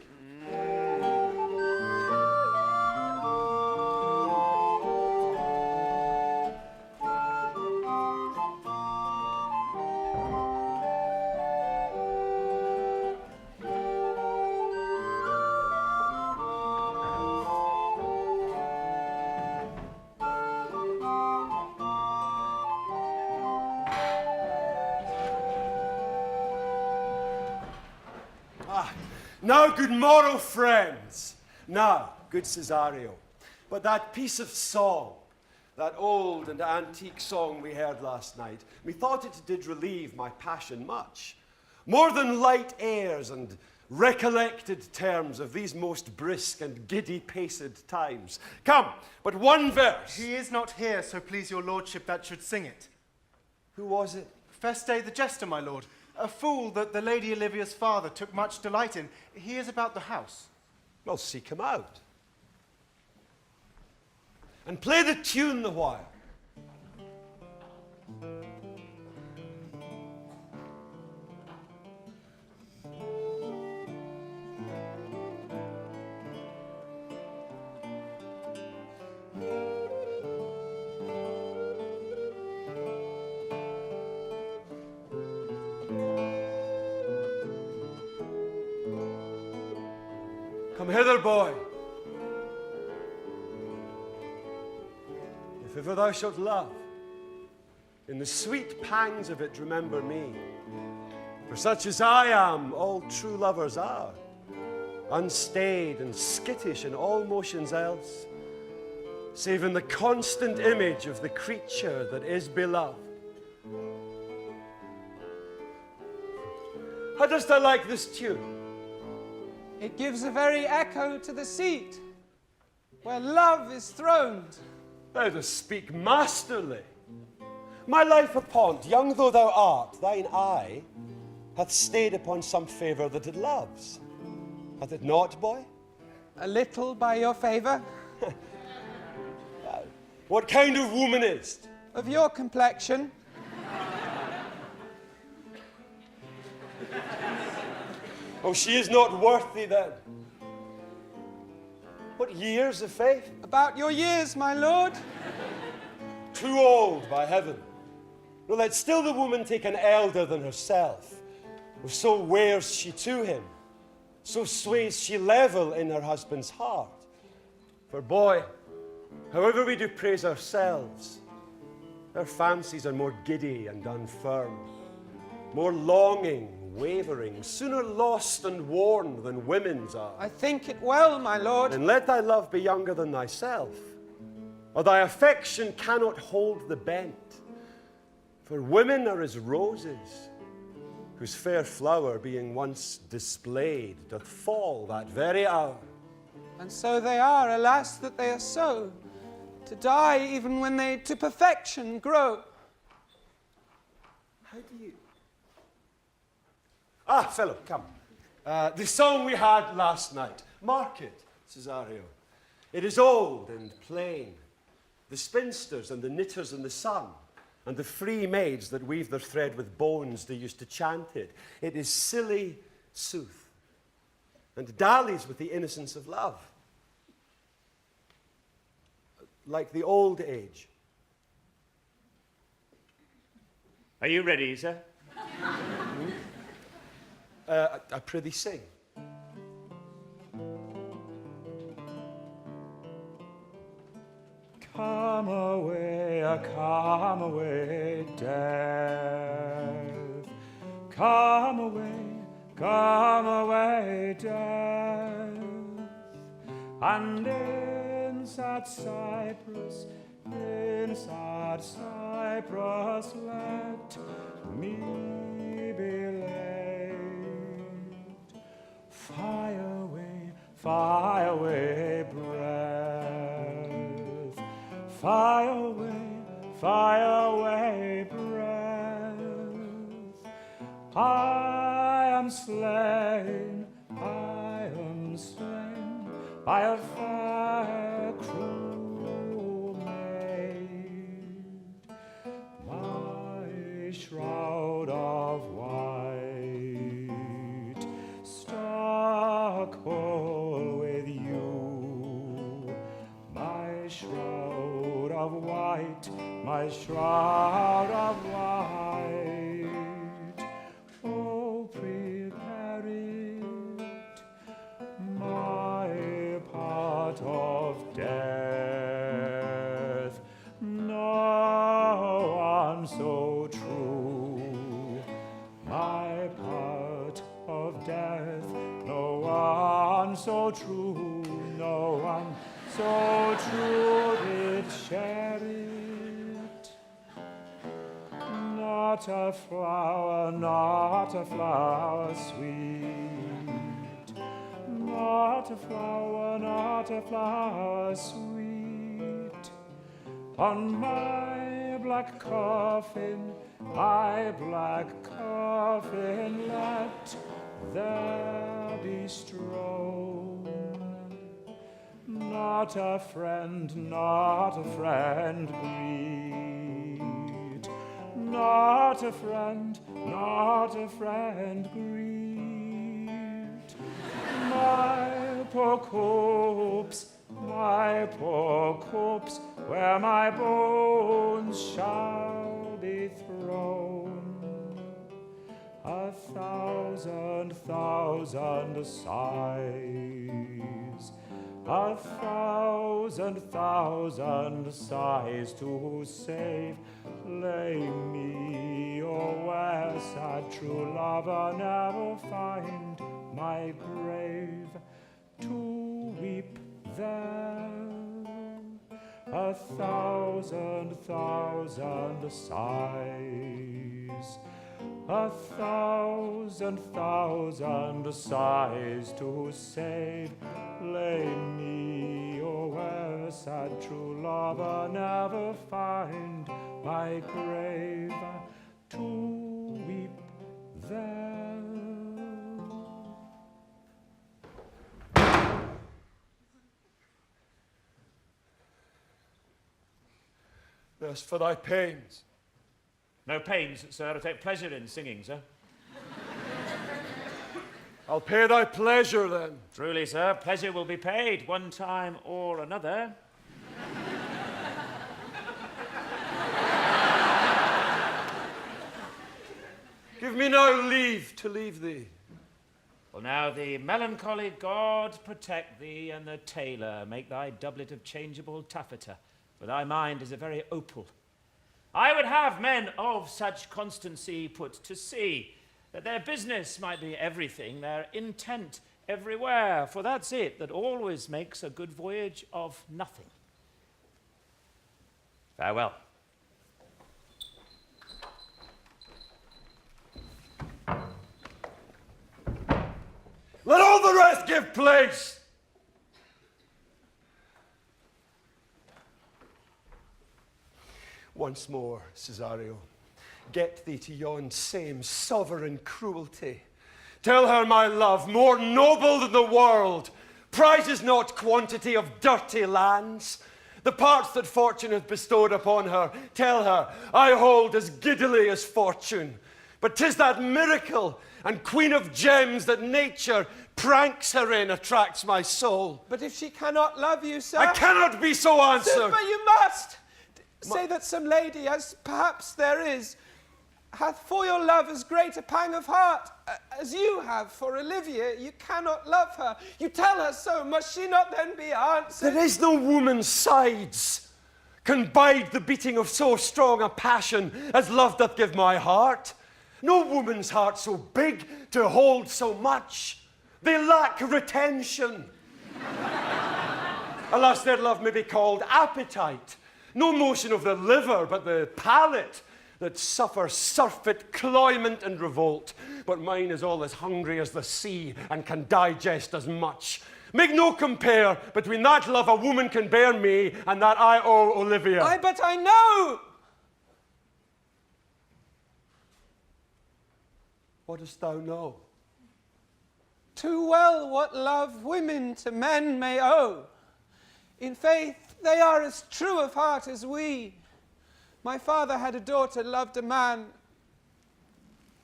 Now, good morrow, friends. Now, good Cesario. But that piece of song, that old and antique song we heard last night, methought it did relieve my passion much. More than light airs and recollected terms of these most brisk and giddy-paced times. Come, but one verse. He is not here, so please your lordship that should sing it. Who was it? Feste the jester, my lord. A fool that the Lady Olivia's father took much delight in. He is about the house. Well, seek him out. And play the tune the while. Come hither, boy. If ever thou shalt love, in the sweet pangs of it remember me. For such as I am, all true lovers are, unstayed and skittish in all motions else, save in the constant image of the creature that is beloved. How dost thou like this tune? It gives a very echo to the seat where love is throned. Thou dost speak masterly. My life upon't, young though thou art, thine eye hath stayed upon some favour that it loves. Hath it not, boy? A little by your favour. What kind of woman is't? Of your complexion. Oh, she is not worth thee then. What years of faith? About your years, my lord. Too old, by heaven. No, let still the woman take an elder than herself. For so wears she to him, so sways she level in her husband's heart. For boy, however we do praise ourselves, our fancies are more giddy and unfirm, more longing, wavering, sooner lost and worn than women's are. I think it well, my lord. Then let thy love be younger than thyself, or thy affection cannot hold the bent. For women are as roses, whose fair flower being once displayed doth fall that very hour. And so they are, alas, that they are so, to die even when they to perfection grow. How do you... Ah, Philip, come. The song we had last night. Mark it, Cesario. It is old and plain. The spinsters and the knitters in the sun, and the free maids that weave their thread with bones, they used to chant it. It is silly sooth, and dallies with the innocence of love. Like the old age. Are you ready, sir? I prithee sing. Come away, death. Come away, death. And inside Cyprus, let me be laid. Fire away, breath. Fire away, breath. I am slain by a fair cruel maid. My shroud of white stuck whole with you. My shroud of white, my shroud of white. Oh, prepare it, my part of death. No one so true, my part of death. No one so true, no one so true did share it. Not a flower sweet. Not a flower sweet. On my black coffin, let there be strown. Not a friend greet. Not a friend greet. My poor corpse, where my bones shall be thrown. 1,000 sighs, 1,000 sighs to save. Lay me, or where sad true lover never find my grave to weep there. 1,000 sighs, 1,000 sighs to save. Lay me, or where sad true lover never find my grave to weep there. As for thy pains. No pains, sir. I take pleasure in singing, sir. I'll pay thy pleasure then. Truly, sir, pleasure will be paid one time or another. Give me now leave to leave thee. Well, now the melancholy God protect thee, and the tailor make thy doublet of changeable taffeta, for thy mind is a very opal. I would have men of such constancy put to sea, that their business might be everything, their intent everywhere, for that's it that always makes a good voyage of nothing. Farewell. Let all the rest give place. Once more, Cesario, get thee to yon same sovereign cruelty. Tell her my love, more noble than the world, prizes not quantity of dirty lands. The parts that fortune hath bestowed upon her, tell her, I hold as giddily as fortune. But 'tis that miracle and queen of gems that nature pranks her in attracts my soul. But if she cannot love you, sir... I cannot be so answered. Sir, but you must! Say that some lady, as perhaps there is, hath for your love as great a pang of heart as you have for Olivia. You cannot love her. You tell her so. Must she not then be answered? There is no woman's sides can bide the beating of so strong a passion as love doth give my heart. No woman's heart so big to hold so much. They lack retention. Alas, their love may be called appetite. No motion of the liver, but the palate that suffers surfeit, cloyment, and revolt. But mine is all as hungry as the sea and can digest as much. Make no compare between that love a woman can bear me and that I owe Olivia. Aye, but I know. What dost thou know? Too well what love women to men may owe. In faith, they are as true of heart as we. My father had a daughter, loved a man,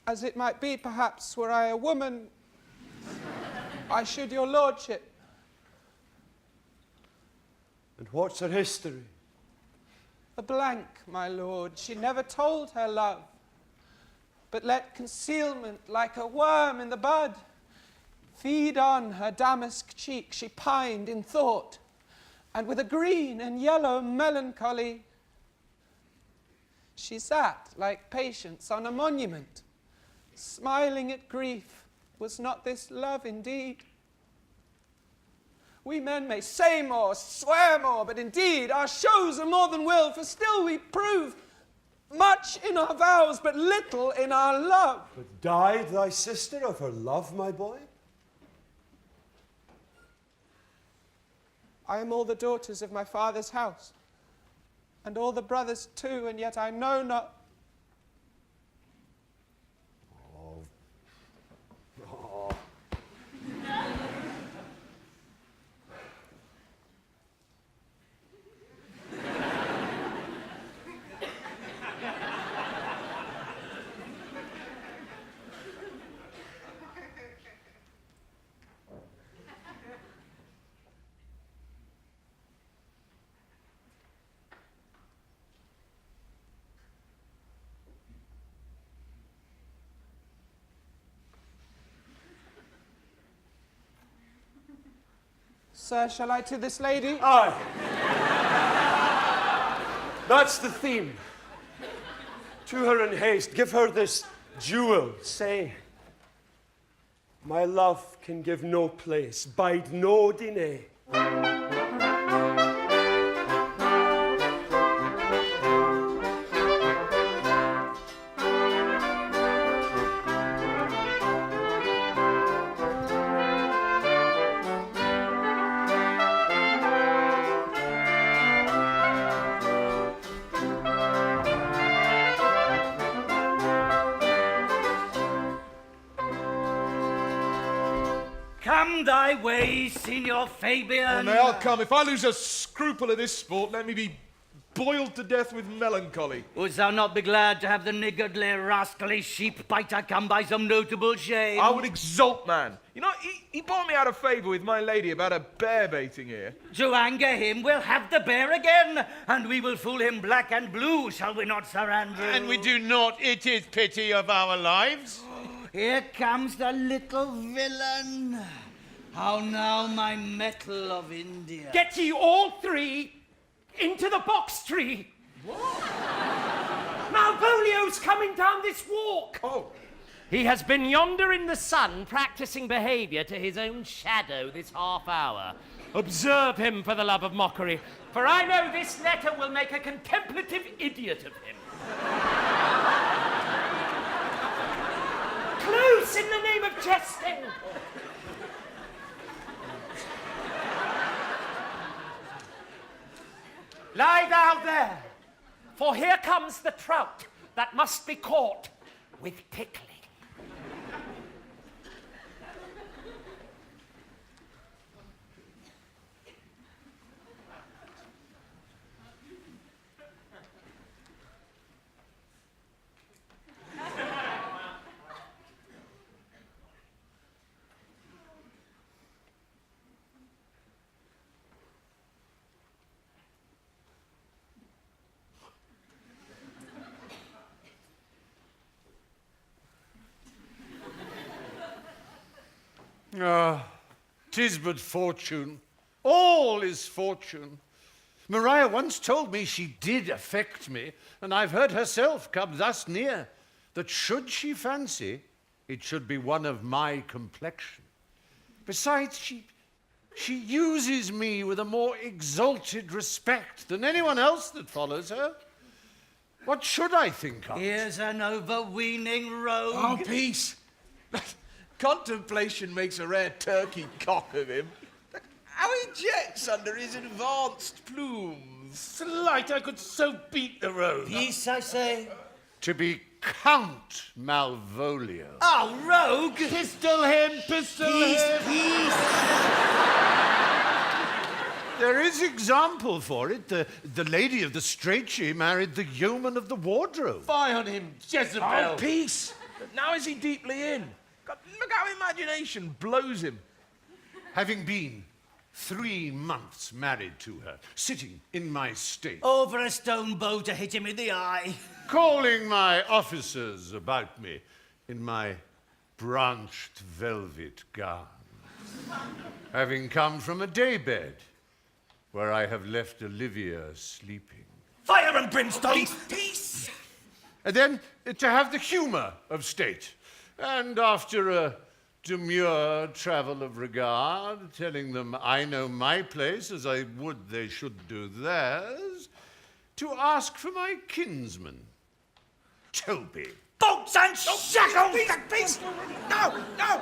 as it might be, perhaps, were I a woman, I should your lordship. And what's her history? A blank, my lord. She never told her love, but let concealment, like a worm in the bud, feed on her damask cheek. She pined in thought, and with a green and yellow melancholy, she sat like Patience on a monument, smiling at grief. Was not this love indeed? We men may say more, swear more, but indeed our shows are more than will, for still we prove much in our vows, but little in our love. But died thy sister of her love, my boy? I am all the daughters of my father's house, and all the brothers too, and yet I know not. Sir, shall I to this lady? Aye. That's the theme. To her in haste, give her this jewel. Say, my love can give no place, bide no denay. Come thy way, Signor Fabian. Nay, I'll come. If I lose a scruple of this sport, let me be boiled to death with melancholy. Wouldst thou not be glad to have the niggardly, rascally sheep-biter come by some notable shame? I would exult, man. You know, he brought me out of favour with my lady about a bear baiting here. To anger him, we'll have the bear again, and we will fool him black and blue, shall we not, Sir Andrew? And we do not. It is pity of our lives. Here comes the little villain. How now, my metal of India? Get ye all three into the box tree. What? Malvolio's coming down this walk. Oh. He has been yonder in the sun practicing behaviour to his own shadow this half hour. Observe him for the love of mockery, for I know this letter will make a contemplative idiot of him. Close in the name of jesting! Lie thou there, for here comes the trout that must be caught with tickling. Ah, 'tis but fortune. All is fortune. Maria once told me she did affect me, and I've heard herself come thus near, that should she fancy, it should be one of my complexion. Besides, she uses me with a more exalted respect than anyone else that follows her. What should I think of? Here's an overweening rogue. Oh, peace. Contemplation makes a rare turkey cock of him. How he jets under his advanced plumes. Slight, I could so beat the rogue. Peace, I say. To be Count Malvolio. Oh, rogue! Pistol him, pistol Peace, him. peace! There is example for it. The lady of the straight-she married the yeoman of the wardrobe. Fie on him, Jezebel. Oh, peace! Now is he deeply in? God, look how imagination blows him. Having been 3 months married to her, sitting in my state, Over a stone bow to hit him in the eye. calling my officers about me in my branched velvet gown, having come from a daybed where I have left Olivia sleeping. Fire and brimstone! Peace! And then to have the humour of state, and after a demure travel of regard, telling them I know my place as I would they should do theirs, to ask for my kinsman, Toby. Bolts and shackles! Peace! No, no!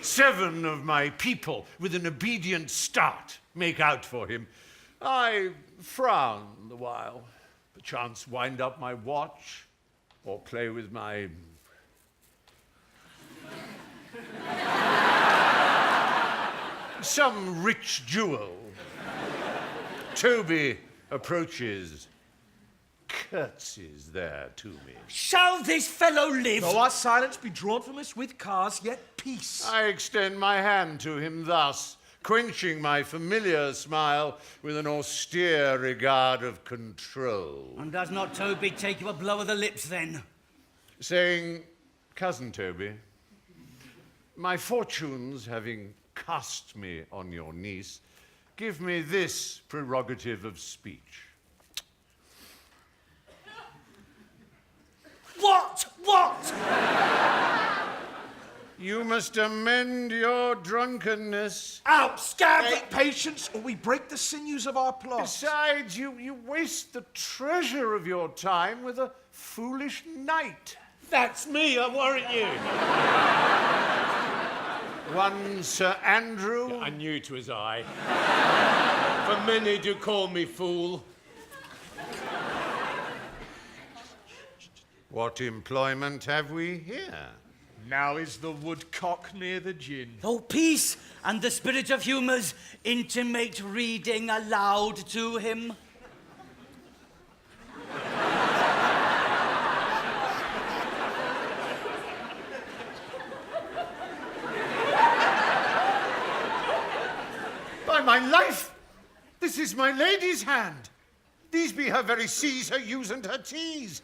Seven of my people, with an obedient start, make out for him. I frown the while, perchance wind up my watch, or play with my... some rich jewel. Toby approaches, curtsies there to me. Shall this fellow live? Though our silence be drawn from us with cars, yet peace. I extend my hand to him thus, quenching my familiar smile with an austere regard of control. And does not Toby take you a blow of the lips then? Saying, Cousin Toby, my fortunes having cast me on your niece, give me this prerogative of speech. What? You must amend your drunkenness. Out, scab! Take patience, or we break the sinews of our plot. Besides, you waste the treasure of your time with a foolish knight. That's me, I warrant you. One Sir Andrew. I knew it was I. For many do call me fool. What employment have we here? Now is the woodcock near the gin. Oh, peace and the spirit of humours intimate reading aloud to him. By By my life, this is my lady's hand. These be her very C's, her U's, and her T's.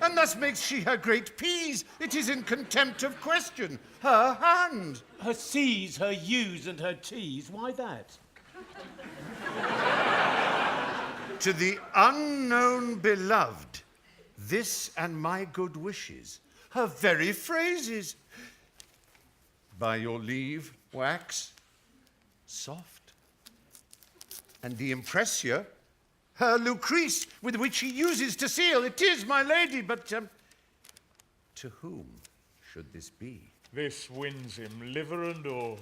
And thus makes she her great P's. It is in contempt of question, her hand. Her C's, her U's, and her T's. Why that? To the unknown beloved, this and my good wishes, her very phrases. By your leave, wax, soft. And the impressio, her Lucrece, with which he uses to seal. It is my lady, but to whom should this be? This wins him, liver and all.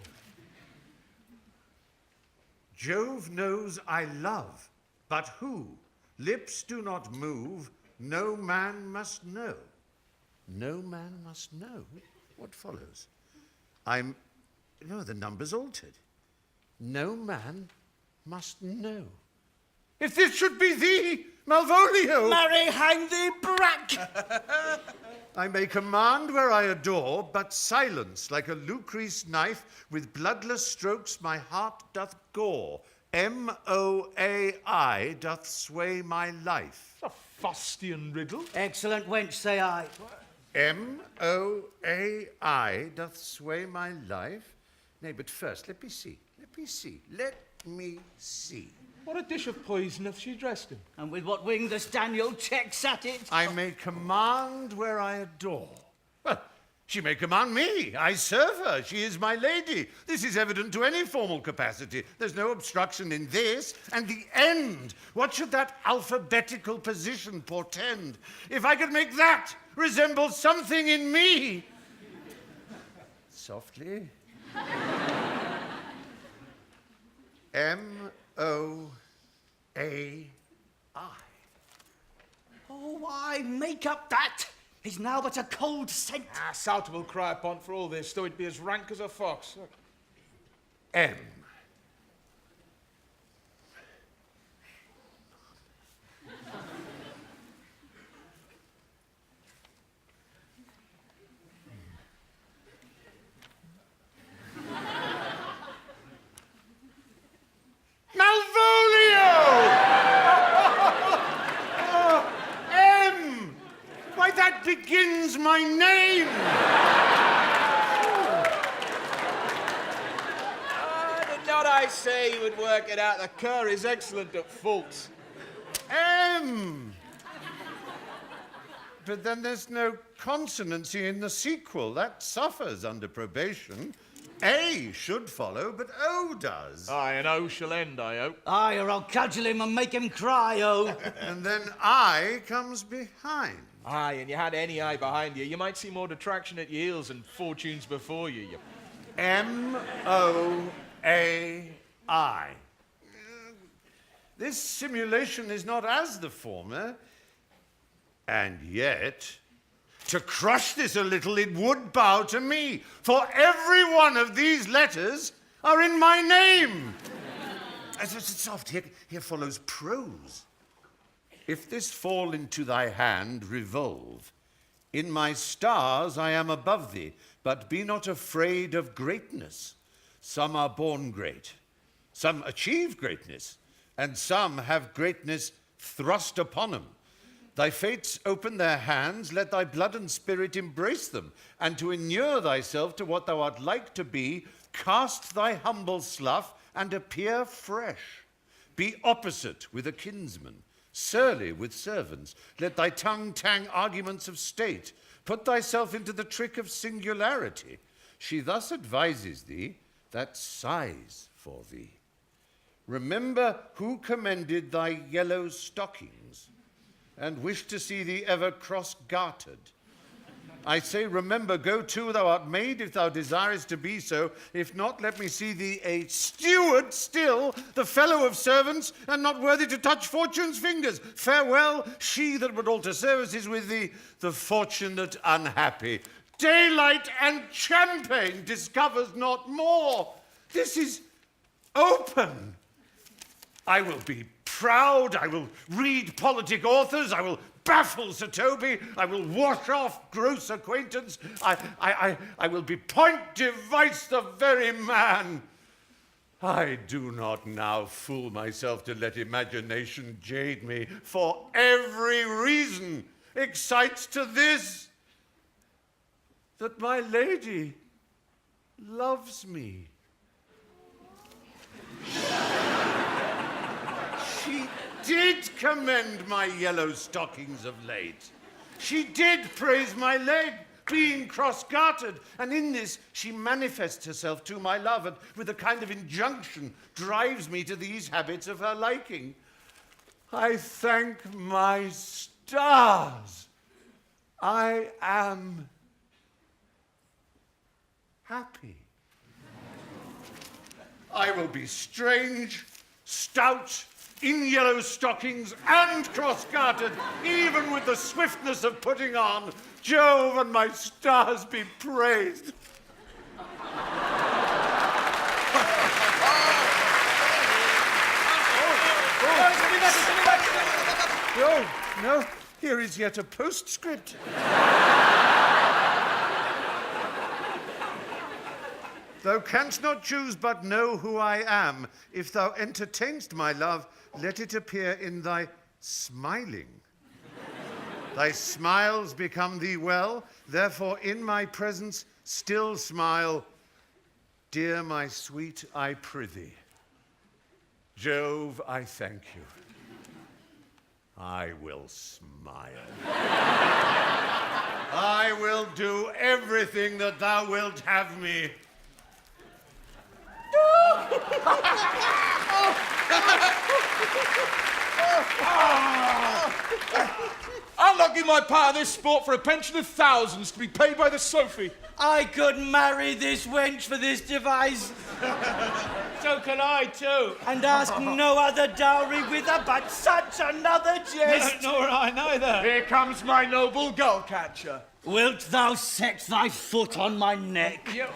Jove knows I love, but who? Lips do not move, no man must know. No man must know? What follows? No, the number's altered. No man must know. If this should be thee, Malvolio! Marry, hang thee, brack! I may command where I adore, but silence, like a Lucrece knife, with bloodless strokes my heart doth gore. M-O-A-I doth sway my life. It's a fustian riddle. Excellent wench, say I. M-O-A-I doth sway my life? Nay, but first, let me see. Let me see. What a dish of poison hath she dressed him? And with what wing does Daniel checks at it? I may command where I adore. Well, she may command me. I serve her. She is my lady. This is evident to any formal capacity. There's no obstruction in this. And the end. What should that alphabetical position portend? If I could make that resemble something in me. Softly. M-O-A-I. Oh, why make up that? He's now but a cold scent. Souter will cry upon for all this, though it be as rank as a fox. M. Malvolio! M! Why, that begins my name! Did not I say you would work it out? The cur is excellent at faults. M! But then there's no consonancy in the sequel. That suffers under probation. A should follow, but O does. Aye, and O shall end, I hope. Aye, or I'll cudgel him and make him cry, oh. And then I comes behind. Aye, and you had any eye behind you, you might see more detraction at your heels and fortunes before you. M-O-A-I. This simulation is not as the former, and yet, to crush this a little, it would bow to me, for every one of these letters are in my name. Soft, here follows prose. If this fall into thy hand, revolve. In my stars I am above thee, but be not afraid of greatness. Some are born great, some achieve greatness, and some have greatness thrust upon them. Thy fates open their hands, let thy blood and spirit embrace them, and to inure thyself to what thou art like to be, cast thy humble slough and appear fresh. Be opposite with a kinsman, surly with servants. Let thy tongue tang arguments of state. Put thyself into the trick of singularity. She thus advises thee that sighs for thee. Remember who commended thy yellow stockings, and wish to see thee ever cross-gartered. I say, remember, go to, thou art made if thou desirest to be so. If not, let me see thee a steward still, the fellow of servants, and not worthy to touch fortune's fingers. Farewell, she that would alter services with thee, the fortunate unhappy. Daylight and champagne discovers not more. This is open. I will be proud, I will read politic authors, I will baffle Sir Toby, I will wash off gross acquaintance, I will be point device the very man. I do not now fool myself to let imagination jade me, for every reason excites to this, that my lady loves me. She did commend my yellow stockings of late. She did praise my leg, being cross-gartered, and in this she manifests herself to my love, and with a kind of injunction drives me to these habits of her liking. I thank my stars. I am happy. I will be strange, stout, in yellow stockings and cross-gartered, even with the swiftness of putting on. Jove and my stars be praised. No, here is yet a postscript. Thou canst not choose but know who I am. If thou entertainst my love, let it appear in thy smiling. Thy smiles become thee well, therefore in my presence still smile. Dear my sweet, I prithee. Jove, I thank you. I will smile. I will do everything that thou wilt have me. I'll not give my part of this sport for a pension of thousands to be paid by the Sophie. I could marry this wench for this device. So can I too. And ask no other dowry with her but such another jest. Nor I neither. Here comes my noble gull catcher. Wilt thou set thy foot on my neck? Yeah,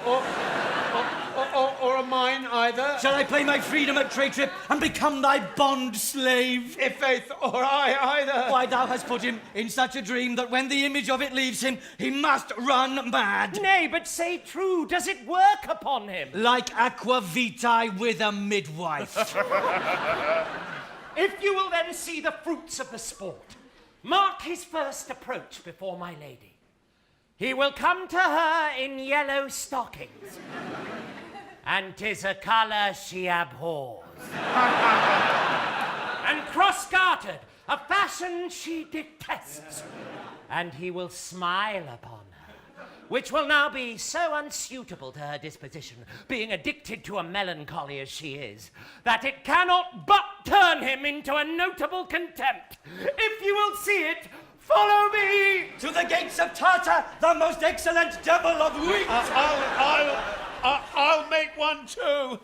or a mine either. Shall I play my freedom at trade trip and become thy bond slave? If faith or I either. Why, thou hast put him in such a dream that when the image of it leaves him, he must run mad. Nay, but say true, does it work upon him? Like aqua vitae with a midwife. If you will then see the fruits of the sport, mark his first approach before my lady. He will come to her in yellow stockings, and 'tis a colour she abhors. And cross-gartered, a fashion she detests, and he will smile upon her, which will now be so unsuitable to her disposition, being addicted to a melancholy as she is, that it cannot but turn him into a notable contempt. If you will see it, follow me! To the gates of Tartar, the most excellent devil of wheat! I'll make one too.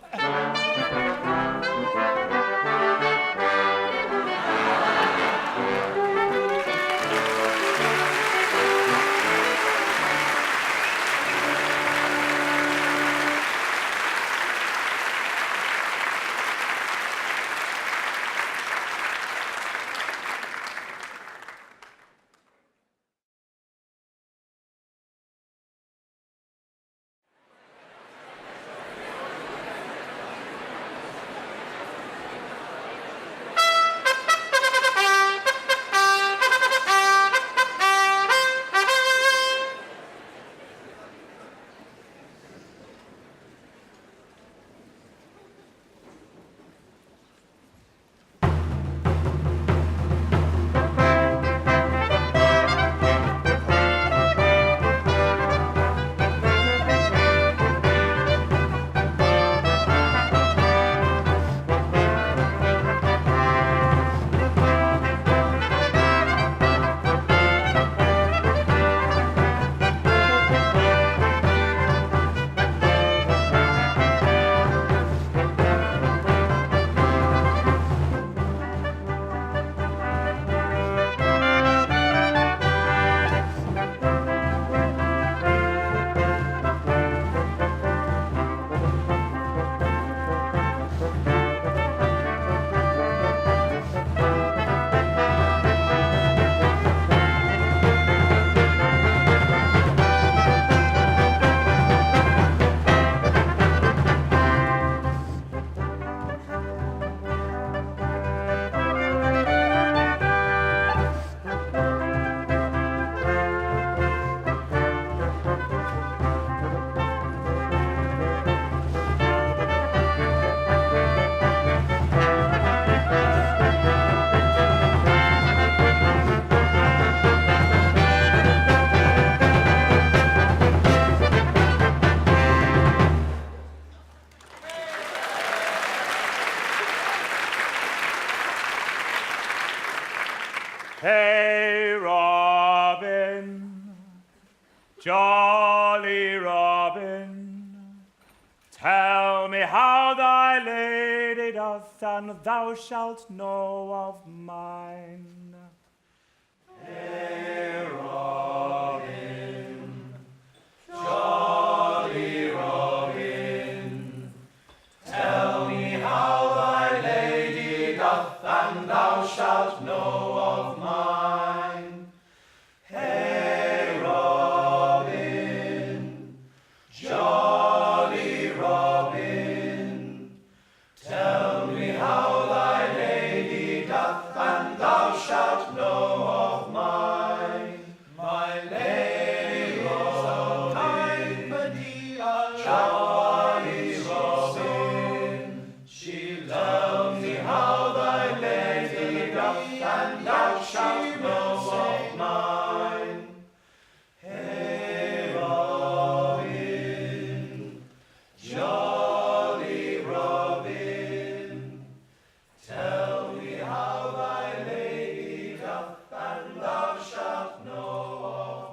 Hey, Robin, jolly Robin, tell me how thy lady doth, and thou shalt know of mine. Hey, Robin, jolly Robin, tell me how thy lady doth, and thou shalt know of mine. Hey, Robin, jolly Robin, tell me how thy lady doth, and thou shalt know of mine. My lady is a company, a jolly Robin. She tells me how thy lady doth, and thou shalt know of mine. Hey, Robin, jolly Robin, tell me how thy lady doth, and thou shalt know of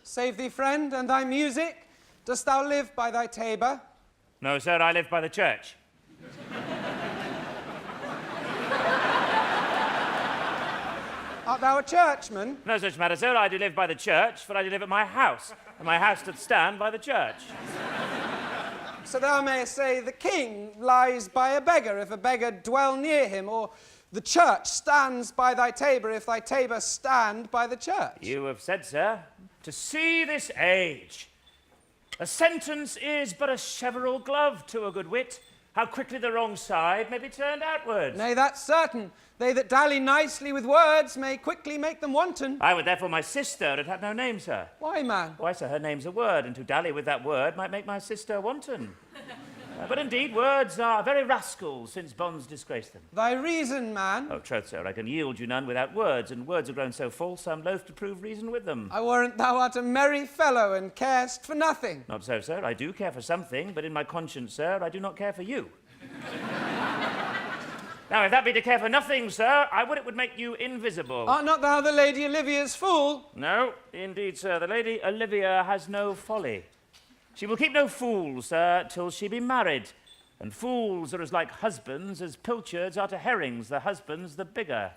Save thee, friend, and thy music. Dost thou live by thy tabor? No, sir, I live by the church. Art thou a churchman? No such matter, sir. I do live by the church, for I do live at my house, and my house doth stand by the church. So thou mayest say the king lies by a beggar if a beggar dwell near him, or the church stands by thy tabor if thy tabor stand by the church. You have said, sir, to see this age. A sentence is but a cheverel glove to a good wit. How quickly the wrong side may be turned outwards. Nay, that's certain. They that dally nicely with words may quickly make them wanton. I would therefore my sister had had no name, sir. Why, man? Why, sir, her name's a word, and to dally with that word might make my sister wanton. But indeed, words are very rascals since bonds disgrace them. Thy reason, man. Oh, troth, sir, I can yield you none without words, and words are grown so false, I'm loath to prove reason with them. I warrant thou art a merry fellow and carest for nothing. Not so, sir. I do care for something, but in my conscience, sir, I do not care for you. Now, if that be to care for nothing, sir, I would it would make you invisible. Art not thou the Lady Olivia's fool? No, indeed, sir. The Lady Olivia has no folly. She will keep no fool, sir, till she be married. And fools are as like husbands as pilchards are to herrings, the husband's the bigger.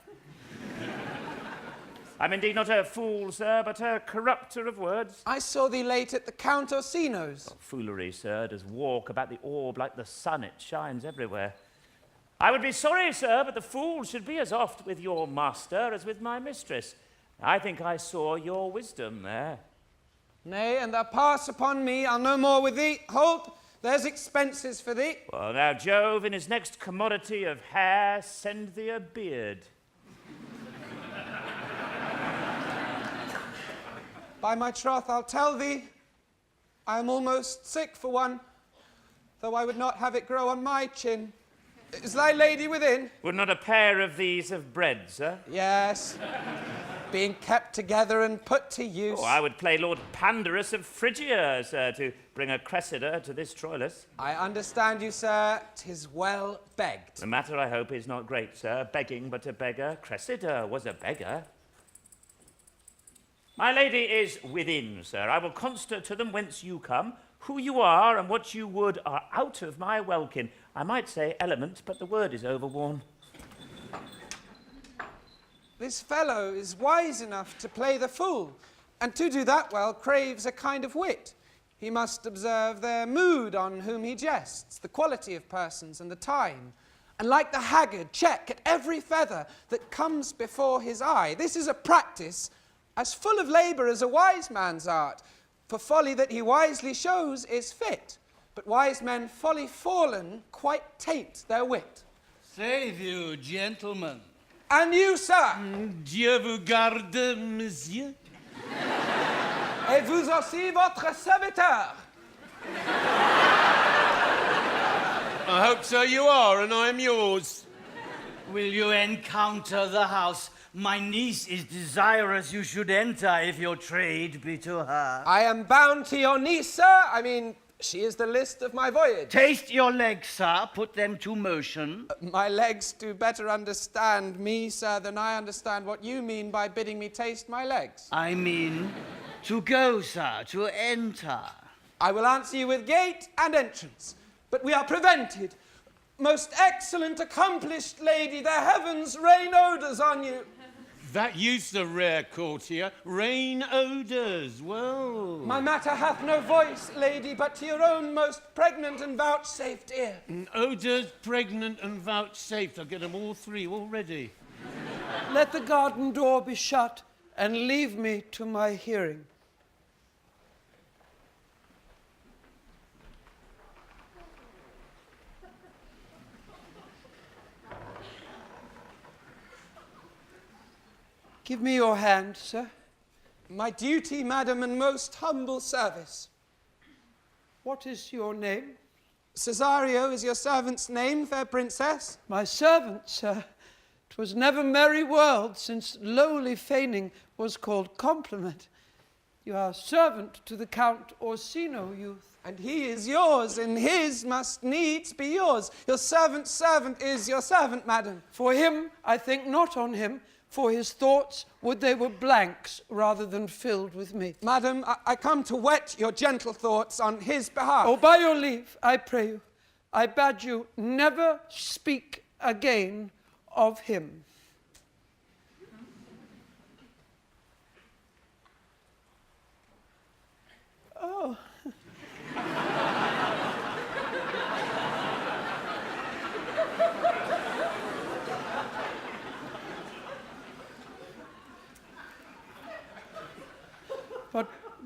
I'm indeed not a fool, sir, but a corrupter of words. I saw thee late at the Count Orsino's. Oh, foolery, sir, does walk about the orb like the sun, it shines everywhere. I would be sorry, sir, but the fool should be as oft with your master as with my mistress. I think I saw your wisdom there. Nay, and thou pass upon me, I'll no more with thee. Hold, there's expenses for thee. Well, now, Jove, in his next commodity of hair, send thee a beard. By my troth, I'll tell thee, I am almost sick for one, though I would not have it grow on my chin. Is thy lady within? Would not a pair of these have bred, sir? Yes. Being kept together and put to use. Oh, I would play Lord Pandarus of Phrygia, sir, to bring a Cressida to this Troilus. I understand you, sir. 'Tis well begged. The matter, I hope, is not great, sir. Begging but a beggar. Cressida was a beggar. My lady is within, sir. I will conster to them whence you come, who you are, and what you would are out of my welkin. I might say element, but the word is overworn. This fellow is wise enough to play the fool, and to do that well craves a kind of wit. He must observe their mood on whom he jests, the quality of persons and the time, and like the haggard check at every feather that comes before his eye. This is a practice as full of labour as a wise man's art, for folly that he wisely shows is fit, but wise men folly fallen quite taint their wit. Save you, gentlemen. And you, sir. Dieu vous garde, monsieur. Et vous aussi, votre serviteur. I hope so you are, and I am yours. Will you encounter the house? My niece is desirous you should enter if your trade be to her. I am bound to your niece, sir. I mean, she is the list of my voyage. Taste your legs, sir. Put them to motion. My legs do better understand me, sir, than I understand what you mean by bidding me taste my legs. I mean, to go, sir, to enter. I will answer you with gate and entrance, but we are prevented. Most excellent, accomplished lady, the heavens rain odours on you. That youth's a rare courtier. Rain odours, well. My matter hath no voice, lady, but to your own most pregnant and vouchsafed ear. Odours, pregnant and vouchsafed. I'll get them all three already. Let the garden door be shut and leave me to my hearing. Give me your hand, sir. My duty, madam, and most humble service. What is your name? Cesario is your servant's name, fair princess. My servant, sir. 'Twas never merry world since lowly feigning was called compliment. You are servant to the Count Orsino, youth. And he is yours, and his must needs be yours. Your servant's servant is your servant, madam. For him, I think not on him, for his thoughts would they were blanks rather than filled with me. Madam, I come to whet your gentle thoughts on his behalf. Oh, by your leave, I pray you, I bade you never speak again of him. Oh.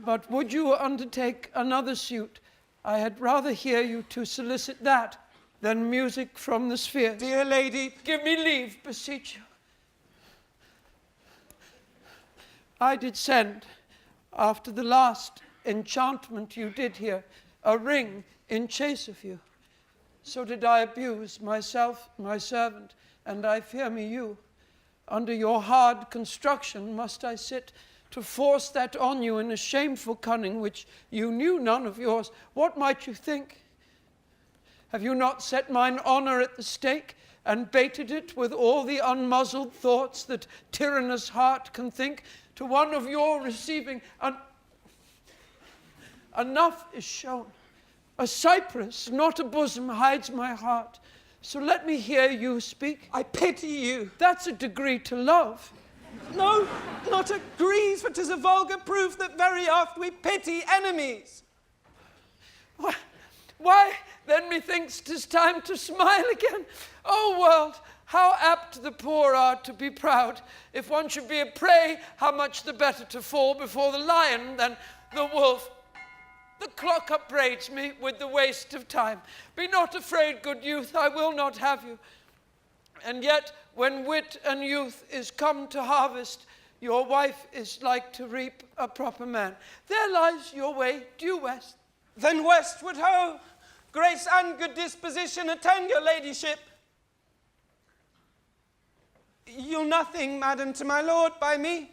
But would you undertake another suit? I had rather hear you to solicit that than music from the spheres. Dear lady, give me leave, beseech you. I did send, after the last enchantment you did here, a ring in chase of you. So did I abuse myself, my servant, and I fear me you. Under your hard construction must I sit to force that on you in a shameful cunning which you knew none of yours. What might you think? Have you not set mine honour at the stake and baited it with all the unmuzzled thoughts that tyrannous heart can think? To one of your receiving, enough is shown. A cypress, not a bosom, hides my heart. So let me hear you speak. I pity you. That's a degree to love. No, not agrees, for 'tis a vulgar proof that very oft we pity enemies. Why, then methinks 'tis time to smile again. O world, how apt the poor are to be proud. If one should be a prey, how much the better to fall before the lion than the wolf. The clock upbraids me with the waste of time. Be not afraid, good youth, I will not have you. And yet, when wit and youth is come to harvest, your wife is like to reap a proper man. There lies your way, due west. Then westward ho! Grace and good disposition attend your ladyship. You'll nothing, madam, to my lord by me.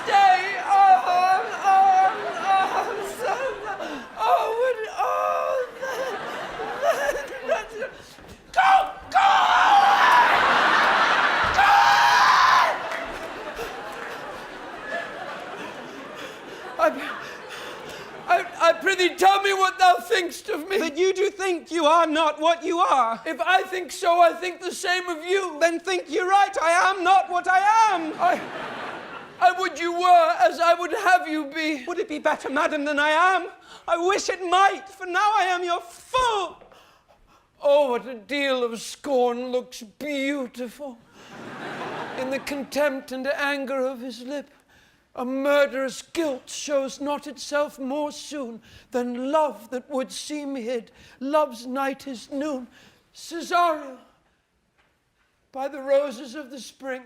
Stay on, go! I prithee tell me what thou thinkst of me. That you do think you are not what you are. If I think so, I think the same of you. Then think you right, I am not what I am. I would you were as I would have you be. Would it be better, madam, than I am? I wish it might, for now I am your fool. Oh, what a deal of scorn looks beautiful in the contempt and anger of his lip. A murderous guilt shows not itself more soon than love that would seem hid. Love's night is noon. Cesario, by the roses of the spring,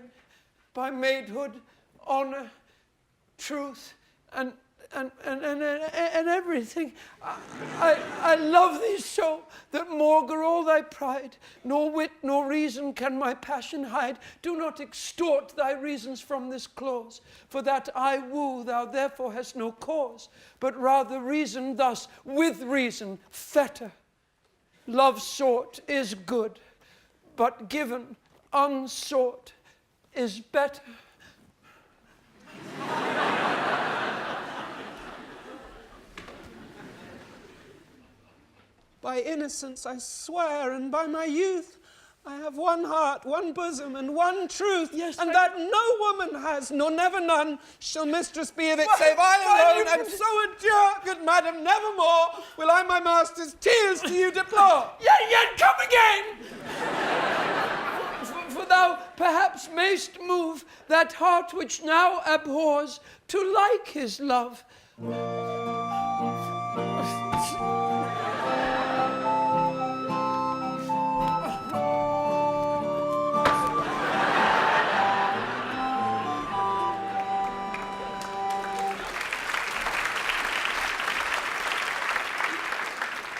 by maidhood, honor, truth, and and everything. I love thee so that maugre all thy pride, nor wit nor reason can my passion hide. Do not extort thy reasons from this clause, for that I woo thou therefore hast no cause, but rather reason thus with reason fetter. Love sought is good, but given unsought is better. By innocence I swear, and by my youth, I have one heart, one bosom, and one truth, and that no woman has, nor never none, shall mistress be of it, save I alone, and so adieu, good madam, nevermore will I my master's tears to you deplore. Yet come again! For thou perhaps mayst move that heart which now abhors to like his love.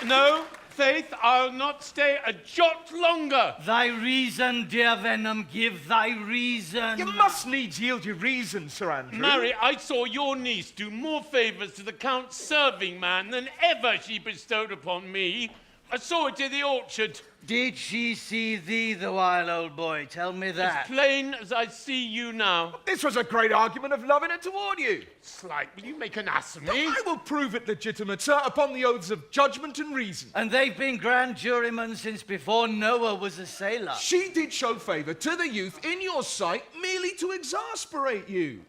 No, Faith, I'll not stay a jot longer. Thy reason, dear Venom, give thy reason. You must needs yield your reason, Sir Andrew. Mary, I saw your niece do more favours to the Count's serving man than ever she bestowed upon me. I saw it in the orchard. Did she see thee the while, old boy? Tell me that. As plain as I see you now. This was a great argument of loving her toward you. Slight, will you make an ass of me? I will prove it legitimate, sir, upon the oaths of judgment and reason. And they've been grand jurymen since before Noah was a sailor. She did show favour to the youth in your sight merely to exasperate you,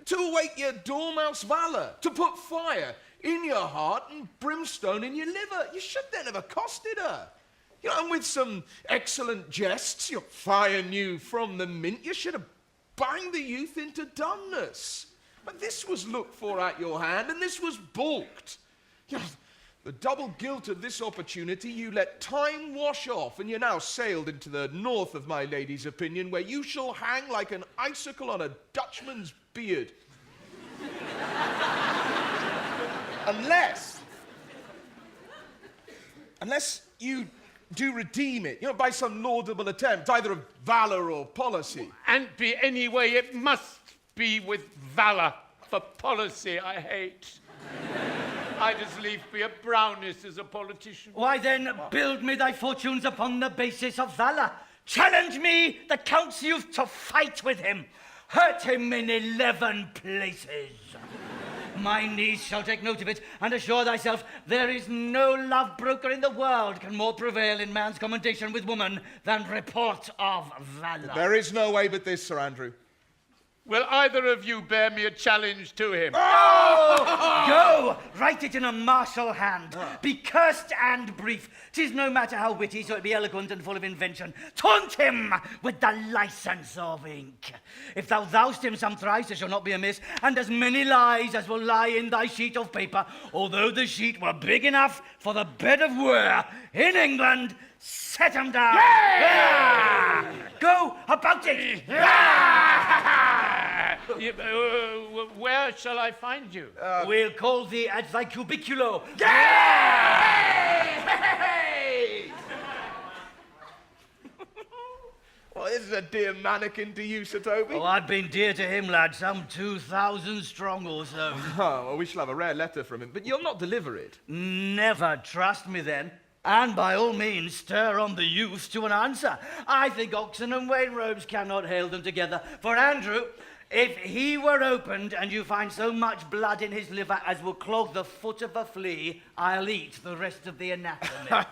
to awake your dormouse valour, to put fire in your heart and brimstone in your liver. You should then have accosted her. You know, and with some excellent jests, fire new from the mint, you should have banged the youth into dumbness. But this was looked for at your hand, and this was balked. You know, the double guilt of this opportunity you let time wash off, and you're now sailed into the north of my lady's opinion, where you shall hang like an icicle on a Dutchman's beard. Unless you do redeem it, by some laudable attempt, either of valour or policy. And be any way, it must be with valour. For policy I hate. I'd as lief be a brownist as a politician. Why then, build me thy fortunes upon the basis of valour. Challenge me, the Count's youth, to fight with him. Hurt him in 11 places. My niece shall take note of it, and assure thyself there is no love broker in the world can more prevail in man's commendation with woman than report of valour. There is no way but this, Sir Andrew. Will either of you bear me a challenge to him? Oh! Go! Write it in a martial hand. Be cursed and brief. 'Tis no matter how witty, so it be eloquent and full of invention. Taunt him with the license of ink. If thou thou'st him some thrice, it shall not be amiss, and as many lies as will lie in thy sheet of paper, although the sheet were big enough for the bed of Wer in England, set 'em down. Yeah! Go about it. Where shall I find you? We'll call thee at thy cubiculo. Well, this is a dear mannequin to you, Sir Toby. Oh, I've been dear to him, lad, some 2,000 strong or so. Oh, well, we shall have a rare letter from him, but you'll not deliver it. Never trust me then. And by all means, stir on the youth to an answer. I think oxen and wain robes cannot hail them together. For Andrew, if he were opened and you find so much blood in his liver as will clog the foot of a flea, I'll eat the rest of the anatomy.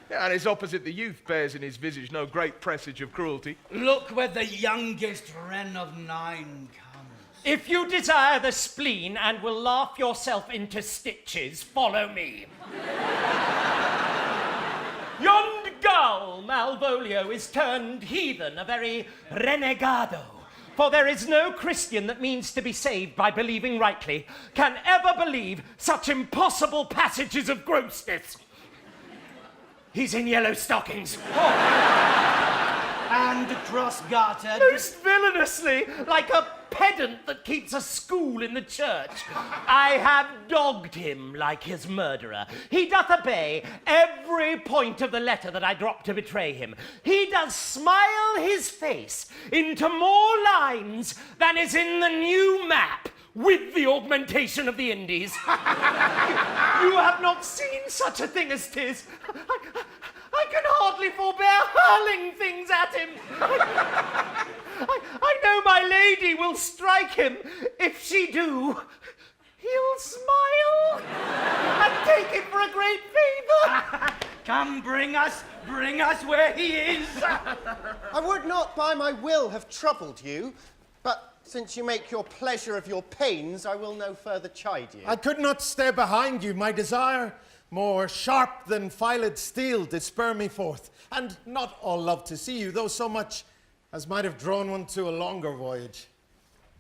And his opposite, the youth, bears in his visage no great presage of cruelty. Look where the youngest wren of 9 comes. If you desire the spleen and will laugh yourself into stitches, follow me. Yond gull, Malvolio, is turned heathen, a very renegado. For there is no Christian that means to be saved by believing rightly can ever believe such impossible passages of grossness. He's in yellow stockings. And cross-gartered. Most villainously, like a pedant that keeps a school in the church. I have dogged him like his murderer. He doth obey every point of the letter that I dropped to betray him. He does smile his face into more lines than is in the new map with the augmentation of the Indies. You have not seen such a thing as 'tis. I can hardly forbear hurling things at him. I know my lady will strike him. If she do, he'll smile and take it for a great favour. Come, bring us where he is. I would not by my will have troubled you, but since you make your pleasure of your pains, I will no further chide you. I could not stay behind you. My desire, more sharp than filed steel, did spur me forth. And not all love to see you, though so much as might have drawn one to a longer voyage.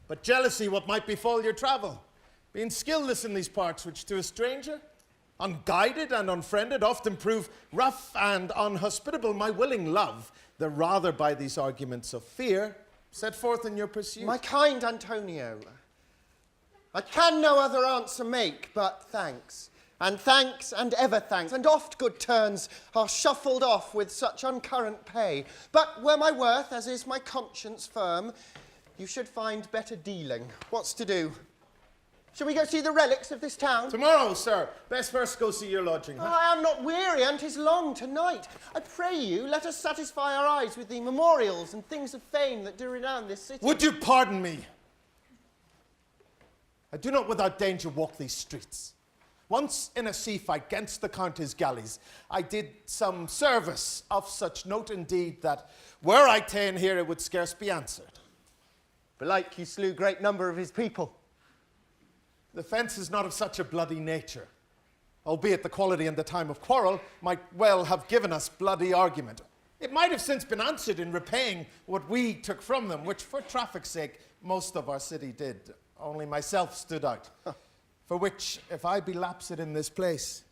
But jealousy what might befall your travel, being skillless in these parts, which to a stranger, unguided and unfriended, often prove rough and unhospitable. My willing love, the rather by these arguments of fear, set forth in your pursuit. My kind Antonio, I can no other answer make, but thanks. And thanks and ever thanks, and oft good turns are shuffled off with such uncurrent pay. But were my worth, as is my conscience firm, you should find better dealing. What's to do? Shall we go see the relics of this town? Tomorrow, sir. Best first go see your lodging. Oh, I am not weary, and 'tis long tonight. I pray you, let us satisfy our eyes with the memorials and things of fame that do renown this city. Would you pardon me? I do not without danger walk these streets. Once in a sea fight gainst the Count's galleys, I did some service of such note indeed that were I ta'en here it would scarce be answered. Belike you slew great number of his people. The fence is not of such a bloody nature, albeit the quality and the time of quarrel might well have given us bloody argument. It might have since been answered in repaying what we took from them, which for traffic's sake most of our city did. Only myself stood out, for which if I be lapsed in this place,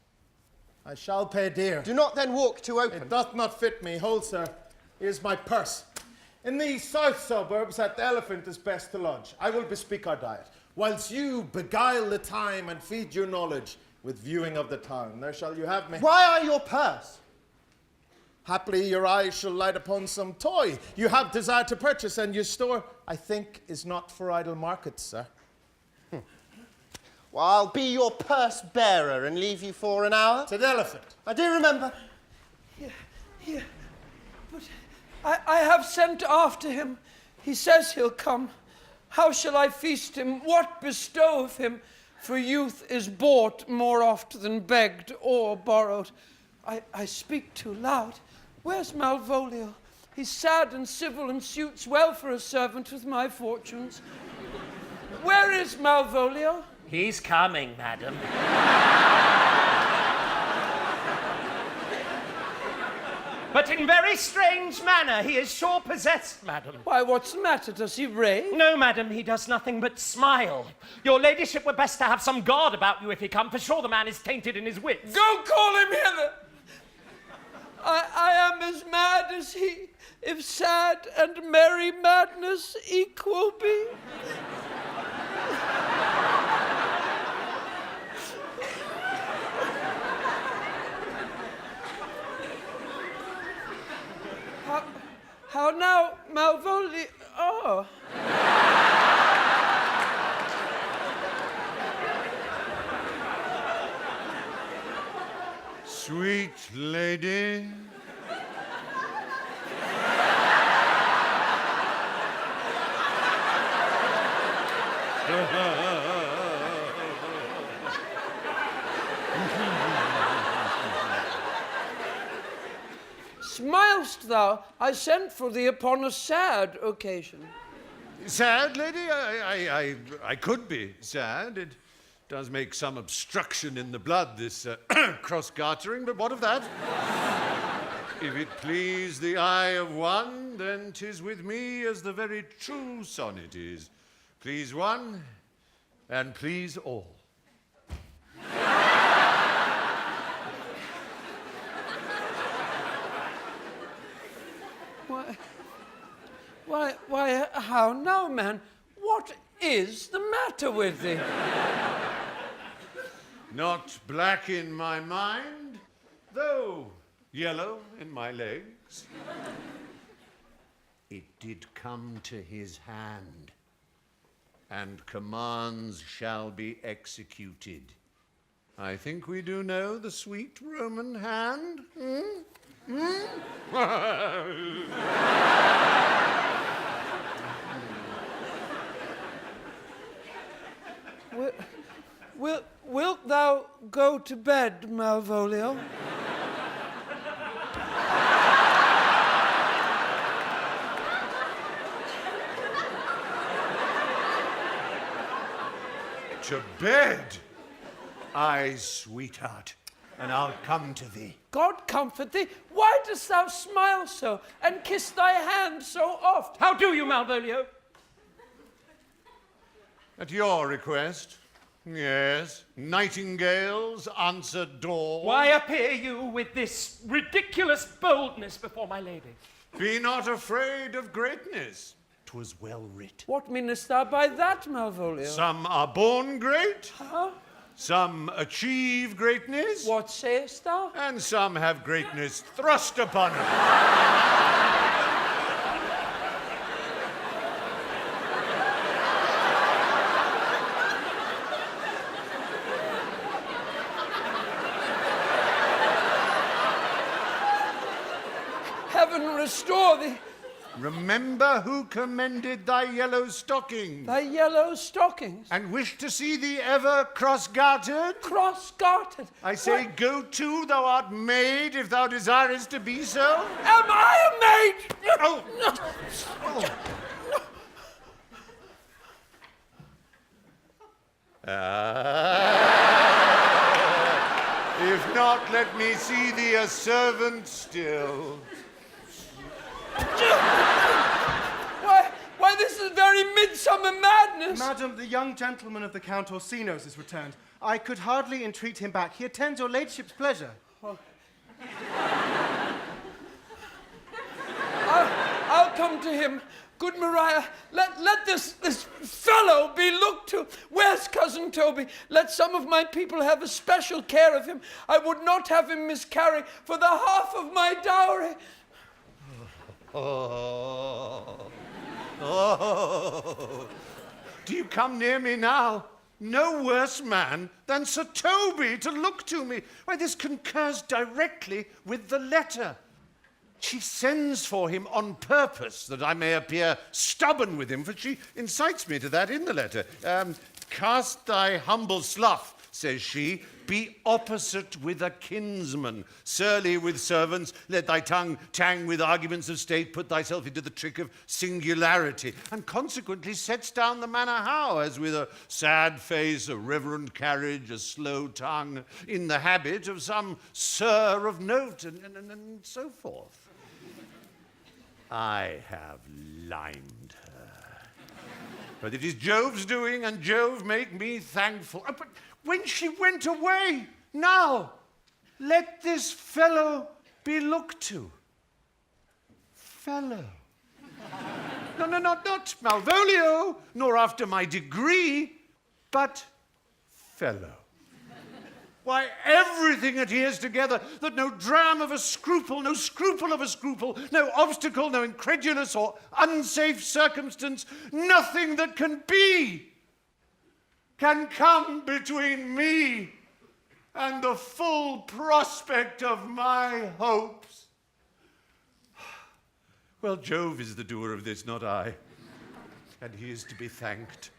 I shall pay dear. Do not then walk too open. It doth not fit me. Hold, sir. Here's my purse. In the south suburbs at the Elephant is best to lodge. I will bespeak our diet, whilst you beguile the time and feed your knowledge with viewing of the town. There shall you have me. Why are your purse? Haply your eyes shall light upon some toy you have desire to purchase, and your store, I think, is not for idle markets, sir. Well, I'll be your purse bearer and leave you for an hour. To the Elephant. I do remember. Here. But I have sent after him. He says he'll come. How shall I feast him? What bestow of him? For youth is bought more oft than begged or borrowed. I speak too loud. Where's Malvolio? He's sad and civil and suits well for a servant with my fortunes. Where is Malvolio? He's coming, madam. But in very strange manner, he is sure possessed, madam. Why, what's the matter? Does he rave? No, madam, he does nothing but smile. Your ladyship were best to have some guard about you if he come, for sure the man is tainted in his wits. Go call him hither. I am as mad as he, if sad and merry madness equal be. How now, Malvolio? Oh. Sweet lady. Smilest thou? I sent for thee upon a sad occasion. Sad, lady? I could be sad. It does make some obstruction in the blood, this cross-gartering, but what of that? If it please the eye of one, then 'tis with me as the very true sonnet is. Please one, and please all. Why, how now, man? What is the matter with thee? Not black in my mind, though yellow in my legs. It did come to his hand, and commands shall be executed. I think we do know the sweet Roman hand. Wilt thou go to bed, Malvolio? To bed, aye, sweetheart, and I'll come to thee. God comfort thee. Why dost thou smile so, and kiss thy hand so oft? How do you, Malvolio? At your request, yes. Nightingales answer doors. Why appear you with this ridiculous boldness before my lady? Be not afraid of greatness. 'Twas well writ. What meanest thou by that, Malvolio? Some are born great. Huh? Some achieve greatness. What sayest thou? And some have greatness thrust upon them. Heaven restore thee. Remember who commended thy yellow stockings. Thy yellow stockings? And wished to see thee ever cross-gartered. Cross-gartered? I say, go to, thou art made, if thou desirest to be so. Am I a maid? Oh. Oh. If not, let me see thee a servant still. Why, this is very midsummer madness. Madam, the young gentleman of the Count Orsino's is returned. I could hardly entreat him back. He attends your ladyship's pleasure. Oh. I'll come to him. Good Maria, let this fellow be looked to. Where's Cousin Toby? Let some of my people have a special care of him. I would not have him miscarry for the half of my dowry. Oh. Do you come near me now? No worse man than Sir Toby to look to me. Why, this concurs directly with the letter. She sends for him on purpose that I may appear stubborn with him, for she incites me to that in the letter. Cast thy humble slough, says she, be opposite with a kinsman. Surly with servants, let thy tongue tang with arguments of state, put thyself into the trick of singularity, and consequently sets down the manner how, as with a sad face, a reverent carriage, a slow tongue, in the habit of some sir of note, and so forth. I have limed her. But it is Jove's doing, and Jove make me thankful. But when she went away, now, let this fellow be looked to. Fellow. No, not Malvolio, nor after my degree, but fellow. Why, everything adheres together, that no dram of a scruple, no scruple of a scruple, no obstacle, no incredulous or unsafe circumstance, nothing that can be, can come between me and the full prospect of my hopes. Well, Jove is the doer of this, not I, and he is to be thanked.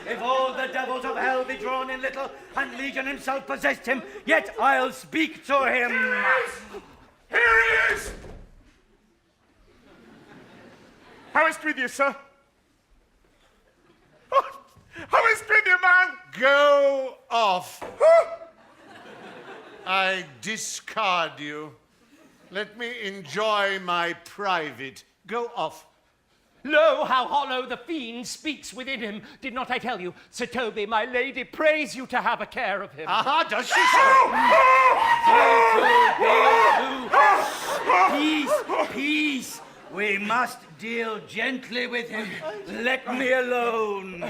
If all the devils of hell be drawn in little, and Legion himself possessed him, yet I'll speak to him. Here he is! How is it with you, sir? Oh, how is it with you, man? Go off. I discard you. Let me enjoy my private. Go off. Lo, how hollow the fiend speaks within him. Did not I tell you, Sir Toby, my lady prays you to have a care of him? Aha, does she so? Peace, peace. We must deal gently with him. Let me alone.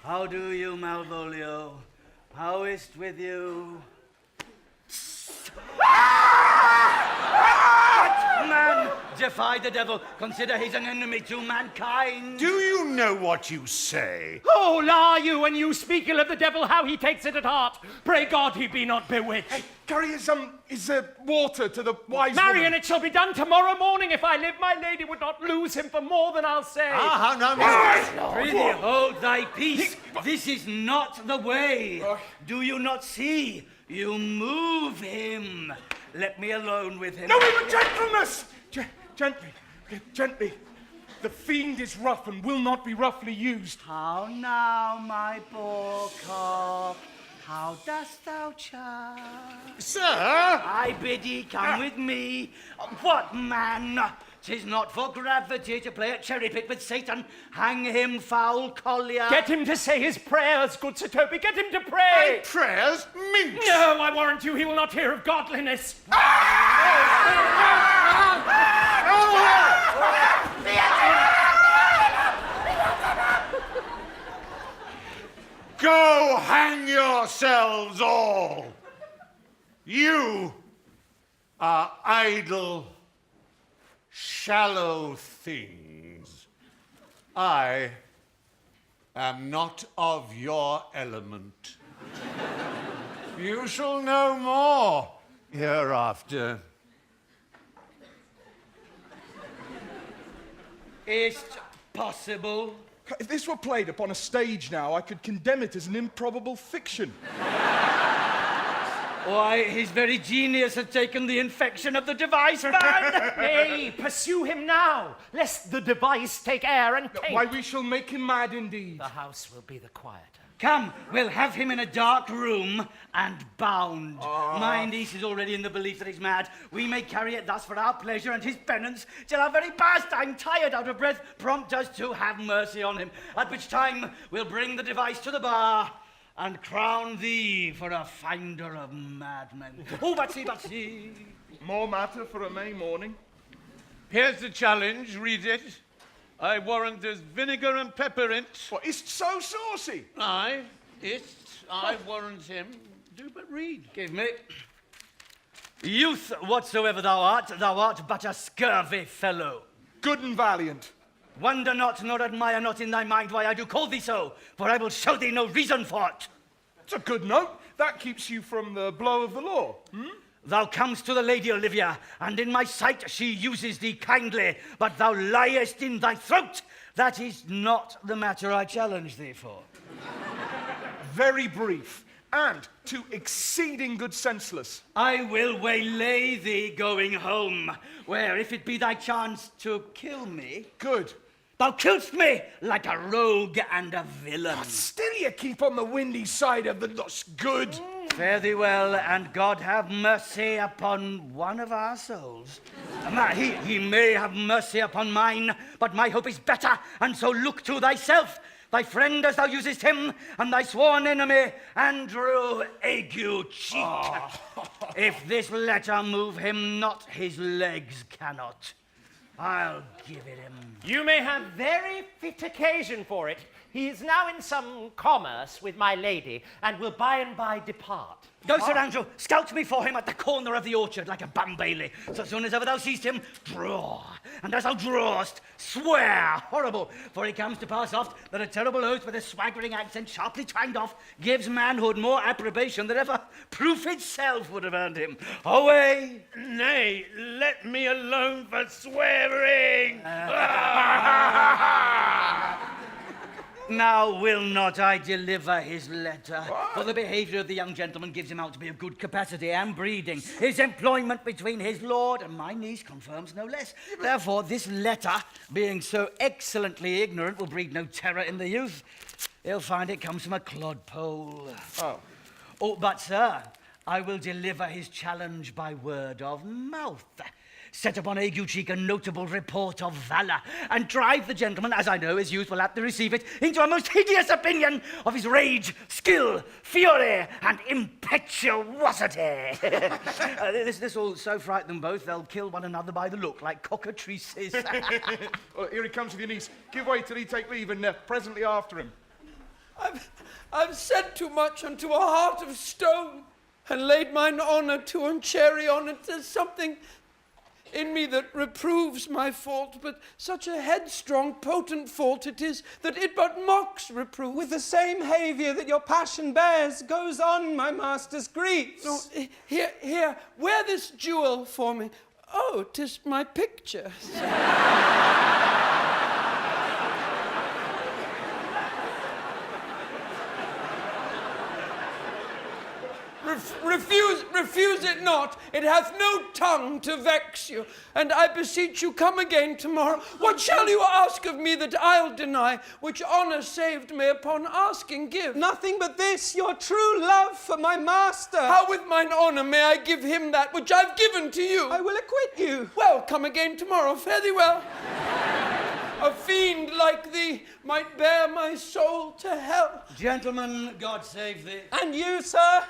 How do you, Malvolio? How is't with you? Man, defy the devil. Consider he's an enemy to mankind. Do you know what you say? Oh, lie you when you speak ill of the devil, how he takes it at heart. Pray God he be not bewitched. Hey, carry his water to the wise Marion, woman. it shall be done tomorrow morning. If I live, my lady would not lose him for more than I'll say. Prithee, hold thy peace. This is not the way. Do you not see? You move him. Let me alone with him. No, even gentleness! Gently. The fiend is rough and will not be roughly used. How now, my poor cock? How dost thou charge? Sir! I bid ye come with me. What, man? 'Tis not for gravity to play at cherry pick with Satan. Hang him, foul collier. Get him to say his prayers, good Sir Toby. Get him to pray. My prayers? Minx! No, I warrant you he will not hear of godliness. Go hang yourselves all! You are idle, shallow things. I am not of your element. You shall know more hereafter. Is't possible? If this were played upon a stage now, I could condemn it as an improbable fiction. Why, his very genius had taken the infection of the device, man! Nay, pursue him now, lest the device take air and taint. Why, we shall make him mad indeed. The house will be the quieter. Come, we'll have him in a dark room and bound. My niece is already in the belief that he's mad. We may carry it thus for our pleasure and his penance, till our very pastime, tired out of breath, prompt us to have mercy on him, at which time we'll bring the device to the bar and crown thee for a finder of madmen. Oh, Batsy. More matter for a May morning. Here's the challenge, read it. I warrant there's vinegar and pepper in't. What, is't so saucy? I warrant him. Do but read. Give me. Youth whatsoever thou art but a scurvy fellow. Good and valiant. Wonder not, nor admire not in thy mind why I do call thee so, for I will show thee no reason for it. It's a good note. That keeps you from the blow of the law. Thou comest to the Lady Olivia, and in my sight she uses thee kindly, but thou liest in thy throat. That is not the matter I challenge thee for. Very brief, and to exceeding good senseless. I will waylay thee going home, where if it be thy chance to kill me... Good. Thou kill'st me like a rogue and a villain. But still you keep on the windy side of the good. Fare thee well, and God have mercy upon one of our souls. He may have mercy upon mine, but my hope is better, and so look to thyself, thy friend as thou usest him, and thy sworn enemy, Andrew Ague Cheek. If this letter move him not, his legs cannot. I'll give it him. You may have very fit occasion for it. He is now in some commerce with my lady, and will by and by depart. Go, Sir Andrew, scout me for him at the corner of the orchard like a bambaily. So soon as ever thou seest him, draw. And as thou drawest, swear horrible. For it comes to pass oft that a terrible oath with a swaggering accent sharply twanged off gives manhood more approbation than ever proof itself would have earned him. Away! Nay, let me alone for swearing. Now will not I deliver his letter, for the behaviour of the young gentleman gives him out to be of good capacity and breeding. His employment between his lord and my niece confirms no less. Therefore, this letter, being so excellently ignorant, will breed no terror in the youth. He'll find it comes from a clodpole. Oh, but, sir, I will deliver his challenge by word of mouth. Set upon ague cheek a notable report of valour, and drive the gentleman, as I know his youth will aptly receive it, into a most hideous opinion of his rage, skill, fury, and impetuosity. This will so frighten them both, they'll kill one another by the look, like cockatrices. Well, here he comes with your niece. Give way till he take leave, and presently after him. I've said too much unto a heart of stone, and laid mine honour to uncherry on it. There's something in me that reproves my fault, but such a headstrong, potent fault it is, that it but mocks reproof. With the same behaviour that your passion bears, goes on my master's griefs. No, here, wear this jewel for me. Oh, 'tis my picture. Refuse it not. It hath no tongue to vex you. And I beseech you, come again tomorrow. What shall you ask of me that I'll deny, which honour saved me upon asking give? Nothing but this, your true love for my master. How with mine honour may I give him that which I've given to you? I will acquit you. Well, come again tomorrow. Fare thee well. A fiend like thee might bear my soul to hell. Gentlemen, God save thee. And you, sir?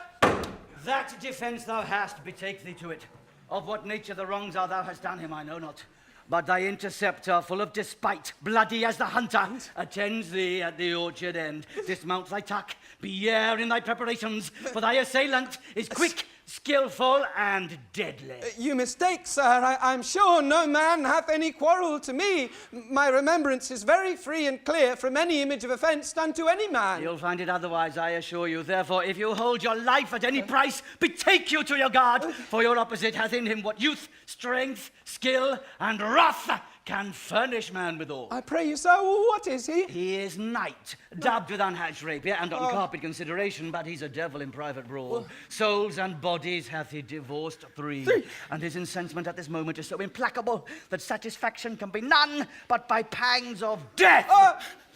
That defence thou hast, betake thee to it. Of what nature the wrongs are thou hast done him, I know not. But thy interceptor, full of despite, bloody as the hunter, attends thee at the orchard end. Dismount thy tuck, be ere in thy preparations, for thy assailant is quick, skillful, and deadly. You mistake, sir. I'm sure no man hath any quarrel to me. My remembrance is very free and clear from any image of offence done to any man. You'll find it otherwise, I assure you. Therefore, if you hold your life at any price, betake you to your guard, for your opposite hath in him what youth, strength, skill, and wrath can furnish man withal. I pray you, sir, what is he? He is knight, dubbed with unhatched rapier and on carpet consideration, but he's a devil in private brawl. Souls and bodies hath he divorced three, and his incensement at this moment is so implacable that satisfaction can be none but by pangs of death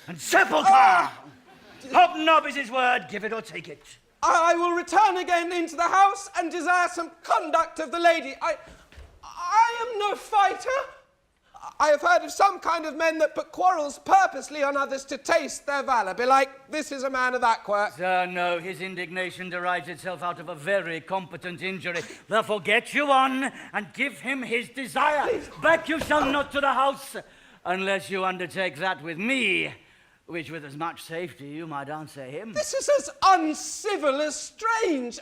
and sepulchre. Hobnob is his word, give it or take it. I will return again into the house and desire some conduct of the lady. I am no fighter. I have heard of some kind of men that put quarrels purposely on others to taste their valour. Belike, this is a man of that quirk. Sir, no, his indignation derives itself out of a very competent injury. Therefore, get you on and give him his desire. Please. Back you shall not to the house, unless you undertake that with me, which with as much safety you might answer him. This is as uncivil as strange.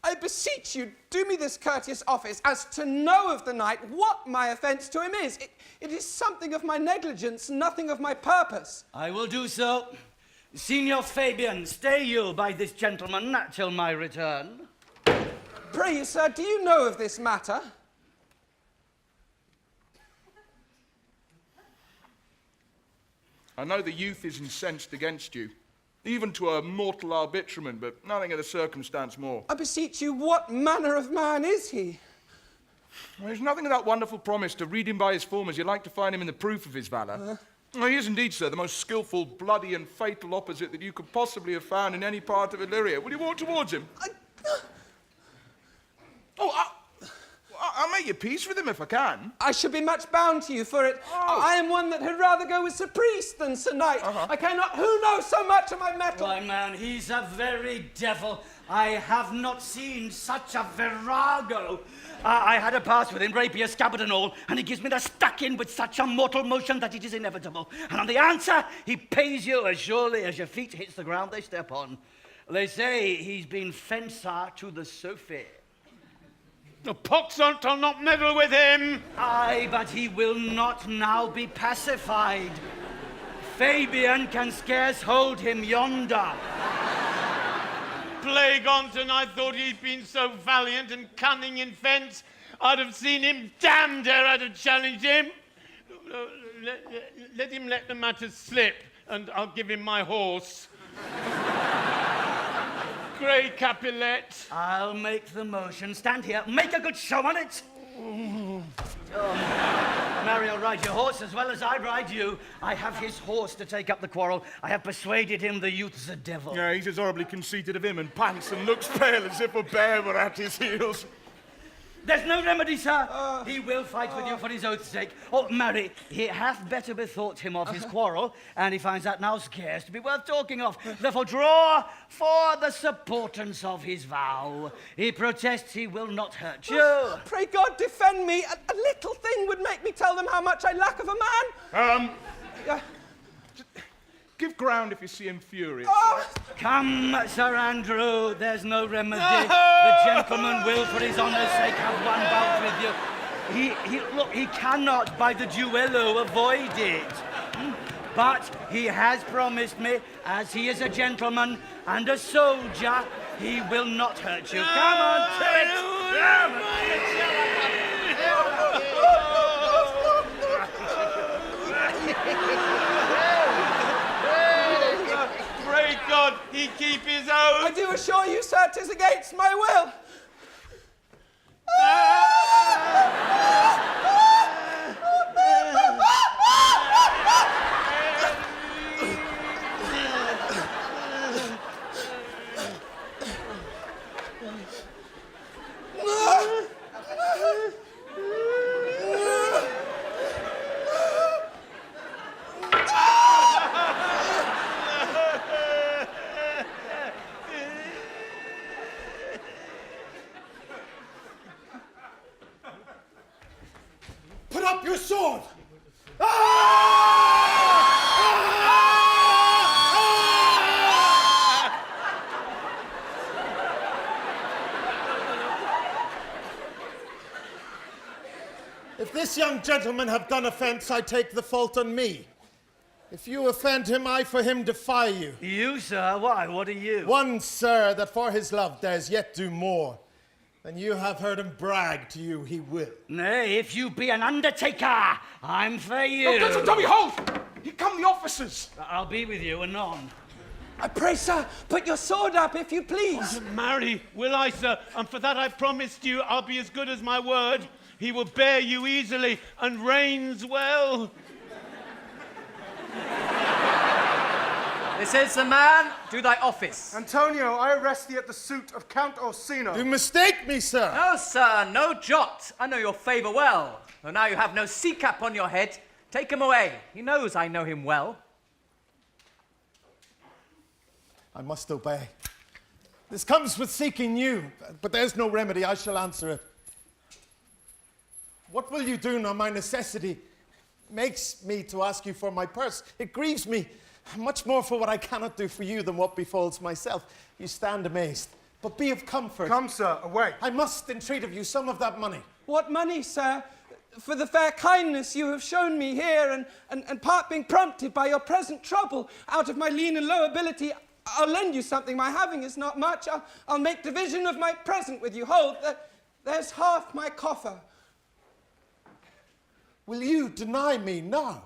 I beseech you, do me this courteous office as to know of the knight what my offence to him is. It is something of my negligence, nothing of my purpose. I will do so. Signor Fabian, stay you by this gentleman till my return. Pray you, sir, do you know of this matter? I know the youth is incensed against you, even to a mortal arbitrament, but nothing of the circumstance more. I beseech you, what manner of man is he? Well, there's nothing of that wonderful promise to read him by his form as you like to find him in the proof of his valour. Well, he is indeed, sir, the most skilful, bloody and fatal opposite that you could possibly have found in any part of Illyria. Will you walk towards him? I'll make your peace with him if I can. I should be much bound to you for it. I am one that had rather go with Sir Priest than Sir Knight. I cannot, who knows so much of my mettle? Why, man, he's a very devil. I have not seen such a virago. I had a pass with him, rapier, scabbard and all, and he gives me the stuck in with such a mortal motion that it is inevitable. And on the answer, he pays you as surely as your feet hits the ground they step on. They say he's been fencer to the Sophie. The pox on't, I'll not meddle with him. Aye, but he will not now be pacified. Fabian can scarce hold him yonder. Plague on't, and I thought he'd been so valiant and cunning in fence, I'd have seen him damned ere I'd have challenged him. Let him let the matter slip, and I'll give him my horse. Grey Capulet. I'll make the motion. Stand here. Make a good show on it. Mary will ride your horse as well as I ride you. I have his horse to take up the quarrel. I have persuaded him the youth's a devil. Yeah, he's as horribly conceited of him and pants and looks pale as if a bear were at his heels. There's no remedy, sir. He will fight with you for his oath's sake. Oh, marry, he hath better bethought him of his quarrel, and he finds that now scarce to be worth talking of. Therefore draw for the supportance of his vow. He protests he will not hurt you. Pray God defend me. A little thing would make me tell them how much I lack of a man. Give ground if you see him furious. Come, Sir Andrew, there's no remedy. The gentleman will, for his honour's sake, have one bout with you. Look, he cannot, by the duello, avoid it. But he has promised me, as he is a gentleman and a soldier, he will not hurt you. Come on, Pray God he keep his oath. I do assure you, sir, 'tis against my will. Put up your sword! If this young gentleman have done offence, I take the fault on me. If you offend him, I for him defy you. You, sir? Why, what are you? One, sir, that for his love dares yet do more than you have heard him brag to you he will. Nay, if you be an undertaker, I'm for you. Oh, Cousin Tommy, hold! Here come the officers. I'll be with you anon. I pray, sir, put your sword up, if you please. Marry, will I, sir? And for that I promised you I'll be as good as my word. He will bear you easily and reigns well. This is the man. Do thy office. Antonio, I arrest thee at the suit of Count Orsino. You mistake me, sir. No, sir, no jot. I know your favour well. Though now you have no sea cap on your head, take him away. He knows I know him well. I must obey. This comes with seeking you, but there's no remedy. I shall answer it. What will you do now? My necessity makes me to ask you for my purse. It grieves me much more for what I cannot do for you than what befalls myself. You stand amazed, but be of comfort. Come, sir, away. I must entreat of you some of that money. What money, sir? For the fair kindness you have shown me here, and part being prompted by your present trouble, out of my lean and low ability, I'll lend you something. My having is not much. I'll make division of my present with you. Hold, there's half my coffer. Will you deny me now?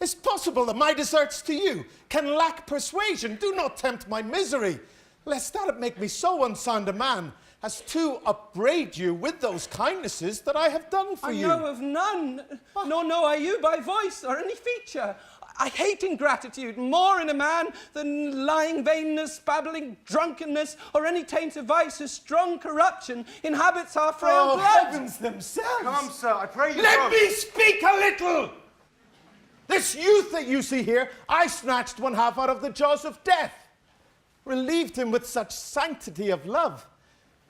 It's possible that my deserts to you can lack persuasion. Do not tempt my misery, lest that it make me so unsound a man as to upbraid you with those kindnesses that I have done for you. I know of none, nor know I you by voice or any feature. I hate ingratitude more in a man than lying vainness, babbling drunkenness, or any taint of vice whose strong corruption inhabits our frail blood. Heavens themselves! Come, sir, I pray you. Let me speak a little! This youth that you see here, I snatched one half out of the jaws of death, relieved him with such sanctity of love,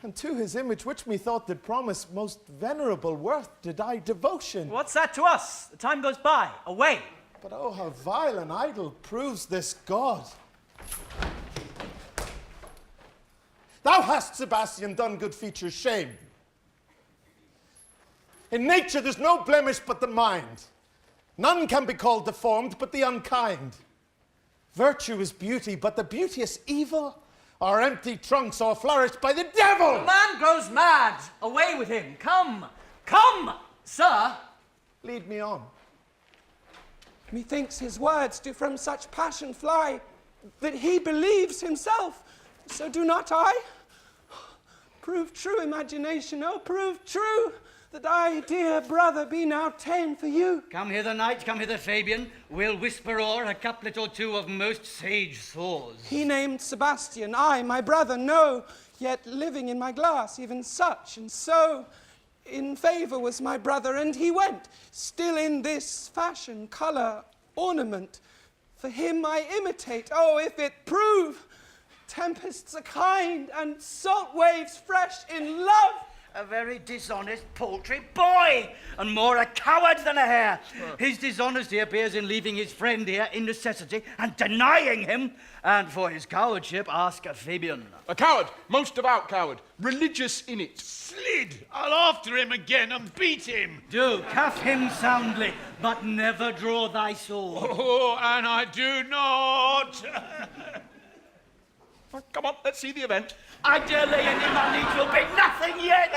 and to his image, which methought did promise most venerable worth, did I devotion. What's that to us? The time goes by. Away. But oh, how vile and idle proves this God. Thou hast, Sebastian, done good features shame. In nature there's no blemish but the mind. None can be called deformed but the unkind. Virtue is beauty, but the beauteous evil are empty trunks all flourished by the devil. The man grows mad. Away with him. Come. Come, sir. Lead me on. Methinks his words do from such passion fly that he believes himself. So do not I. Prove true, imagination, oh, prove true, that I, dear brother, be now ta'en for you. Come hither, knight, come hither, Fabian. We'll whisper o'er a couplet or two of most sage saws. He named Sebastian, I, my brother, know, yet living in my glass, even such and so. In favour was my brother, and he went, still in this fashion, colour, ornament. For him I imitate, oh, if it prove, tempests are kind, and salt waves fresh in love. A very dishonest, paltry boy, and more a coward than a hare. His dishonesty appears in leaving his friend here in necessity and denying him, and for his cowardship ask a Fabian. A coward, most devout coward, religious in it. Slid! I'll after him again and beat him. Do, cuff him soundly, but never draw thy sword. Oh, and I do not. Come on, let's see the event. I dare lay any money 'twill be nothing yet.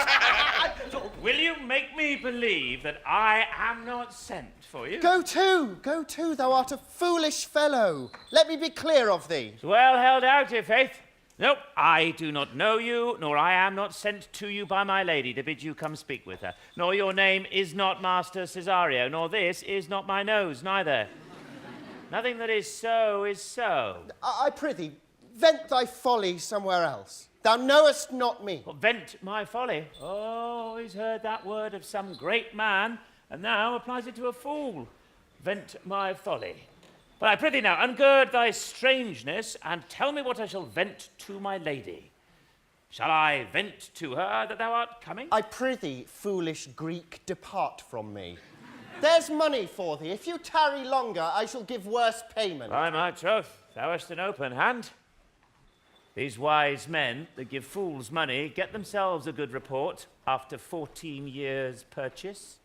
Will you make me believe that I am not sent for you? Go to, thou art a foolish fellow. Let me be clear of thee. Well held out, i' faith. No, I do not know you, nor I am not sent to you by my lady to bid you come speak with her. Nor your name is not Master Cesario, nor this is not my nose, neither. Nothing that is so is so. I prithee, vent thy folly somewhere else. Thou knowest not me. Well, vent my folly. Oh, he's heard that word of some great man, and now applies it to a fool. Vent my folly. But I prithee now, ungird thy strangeness, and tell me what I shall vent to my lady. Shall I vent to her that thou art coming? I prithee, foolish Greek, depart from me. There's money for thee. If you tarry longer, I shall give worse payment. By my troth, thou hast an open hand. These wise men that give fools money get themselves a good report after 14 years' purchase.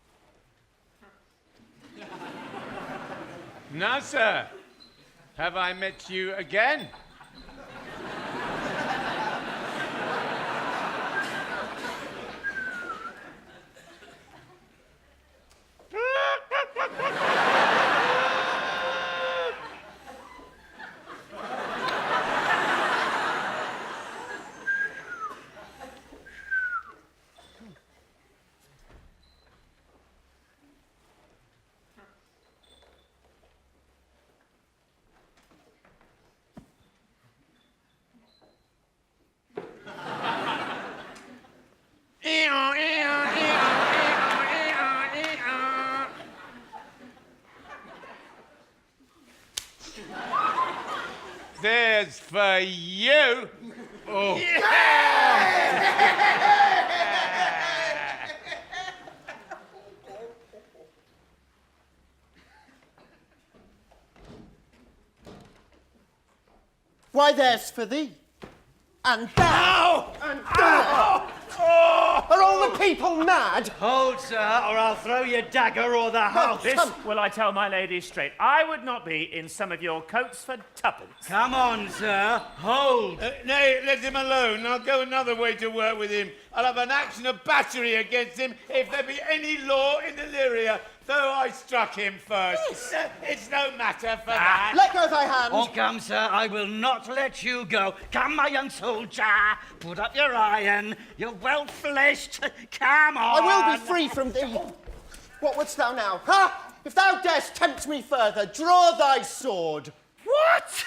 Now, sir, have I met you again? There's for you. Oh. Why, there's for thee. And thou. And thou. Are all the people mad? Hold, sir, or I'll throw your dagger or the house. This will I tell my lady straight. I would not be in some of your coats for tuppence. Come on, sir. Hold. Nay, let him alone. I'll go another way to work with him. I'll have an action of battery against him if there be any law in Illyria, though I struck him first. It's no matter for that. Let go thy hand. Oh, come, sir, I will not let you go. Come, my young soldier, put up your iron. You're well fleshed. Come on. I will be free from thee. What wouldst thou now? Ha! If thou darest tempt me further, draw thy sword. What?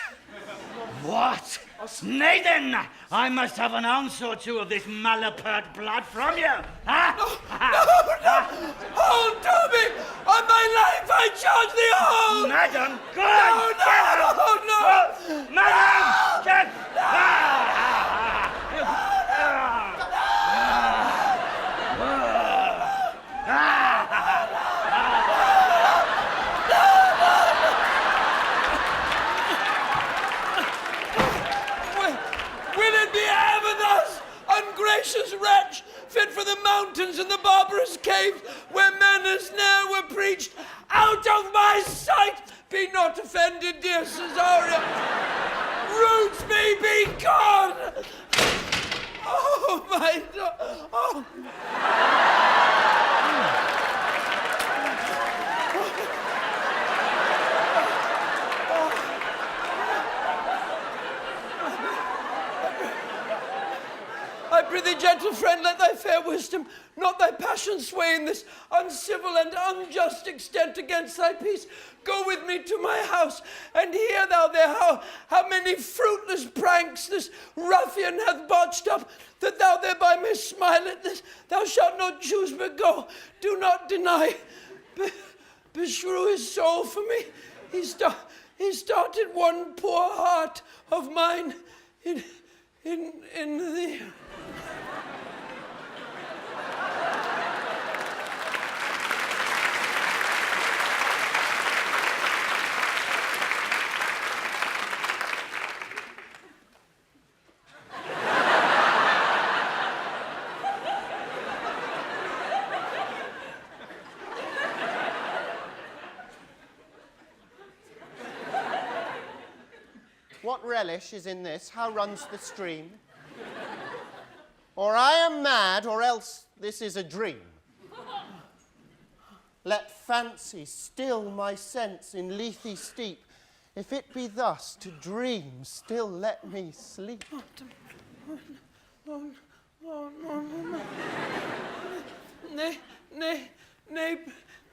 What? Nay then, I must have an ounce or two of this malapert blood from you. Huh? No! Hold to me! On my life I charge thee hold! Madam, good! No! Madam! Get... Will it be ever thus, ungracious wretch, fit for the mountains and the barbarous caves, where men as ne'er were preached? Out of my sight! Be not offended, dear Cesario. Roots may be gone! Oh, my God! Oh. I prithee, gentle friend, let thy fair wisdom, not thy passion sway in this uncivil and unjust extent against thy peace. Go with me to my house, and hear thou there how many fruitless pranks this ruffian hath botched up, that thou thereby mayst smile at this. Thou shalt not choose but go. Do not deny. Beshrew his soul for me. He started one poor heart of mine in thee. What relish is in this? How runs the stream? Or I am mad, or else this is a dream. Let fancy still my sense in Lethe steep. If it be thus to dream, still let me sleep.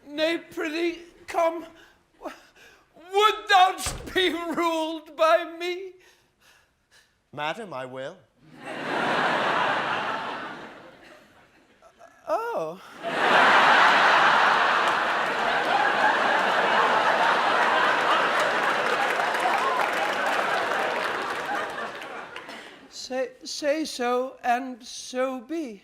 Nay, prithee, come. Would thou be ruled by me? Madam, I will. Oh. Say so, and so be.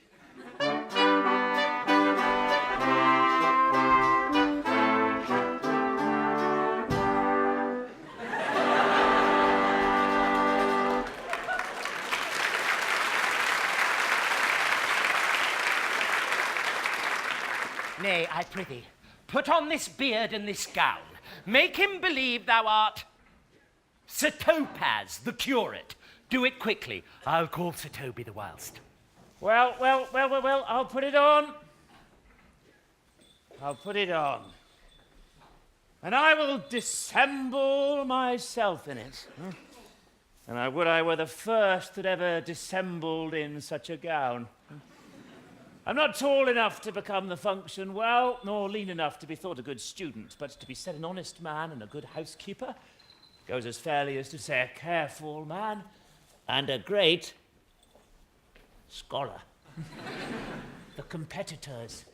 Nay, I prithee, put on this beard and this gown. Make him believe thou art Sir Topaz, the curate. Do it quickly. I'll call Sir Toby the whilst. Well, I'll put it on. I'll put it on. And I will dissemble myself in it. And I would I were the first that ever dissembled in such a gown. I'm not tall enough to become the function well, nor lean enough to be thought a good student, but to be said an honest man and a good housekeeper goes as fairly as to say a careful man and a great scholar. The competitors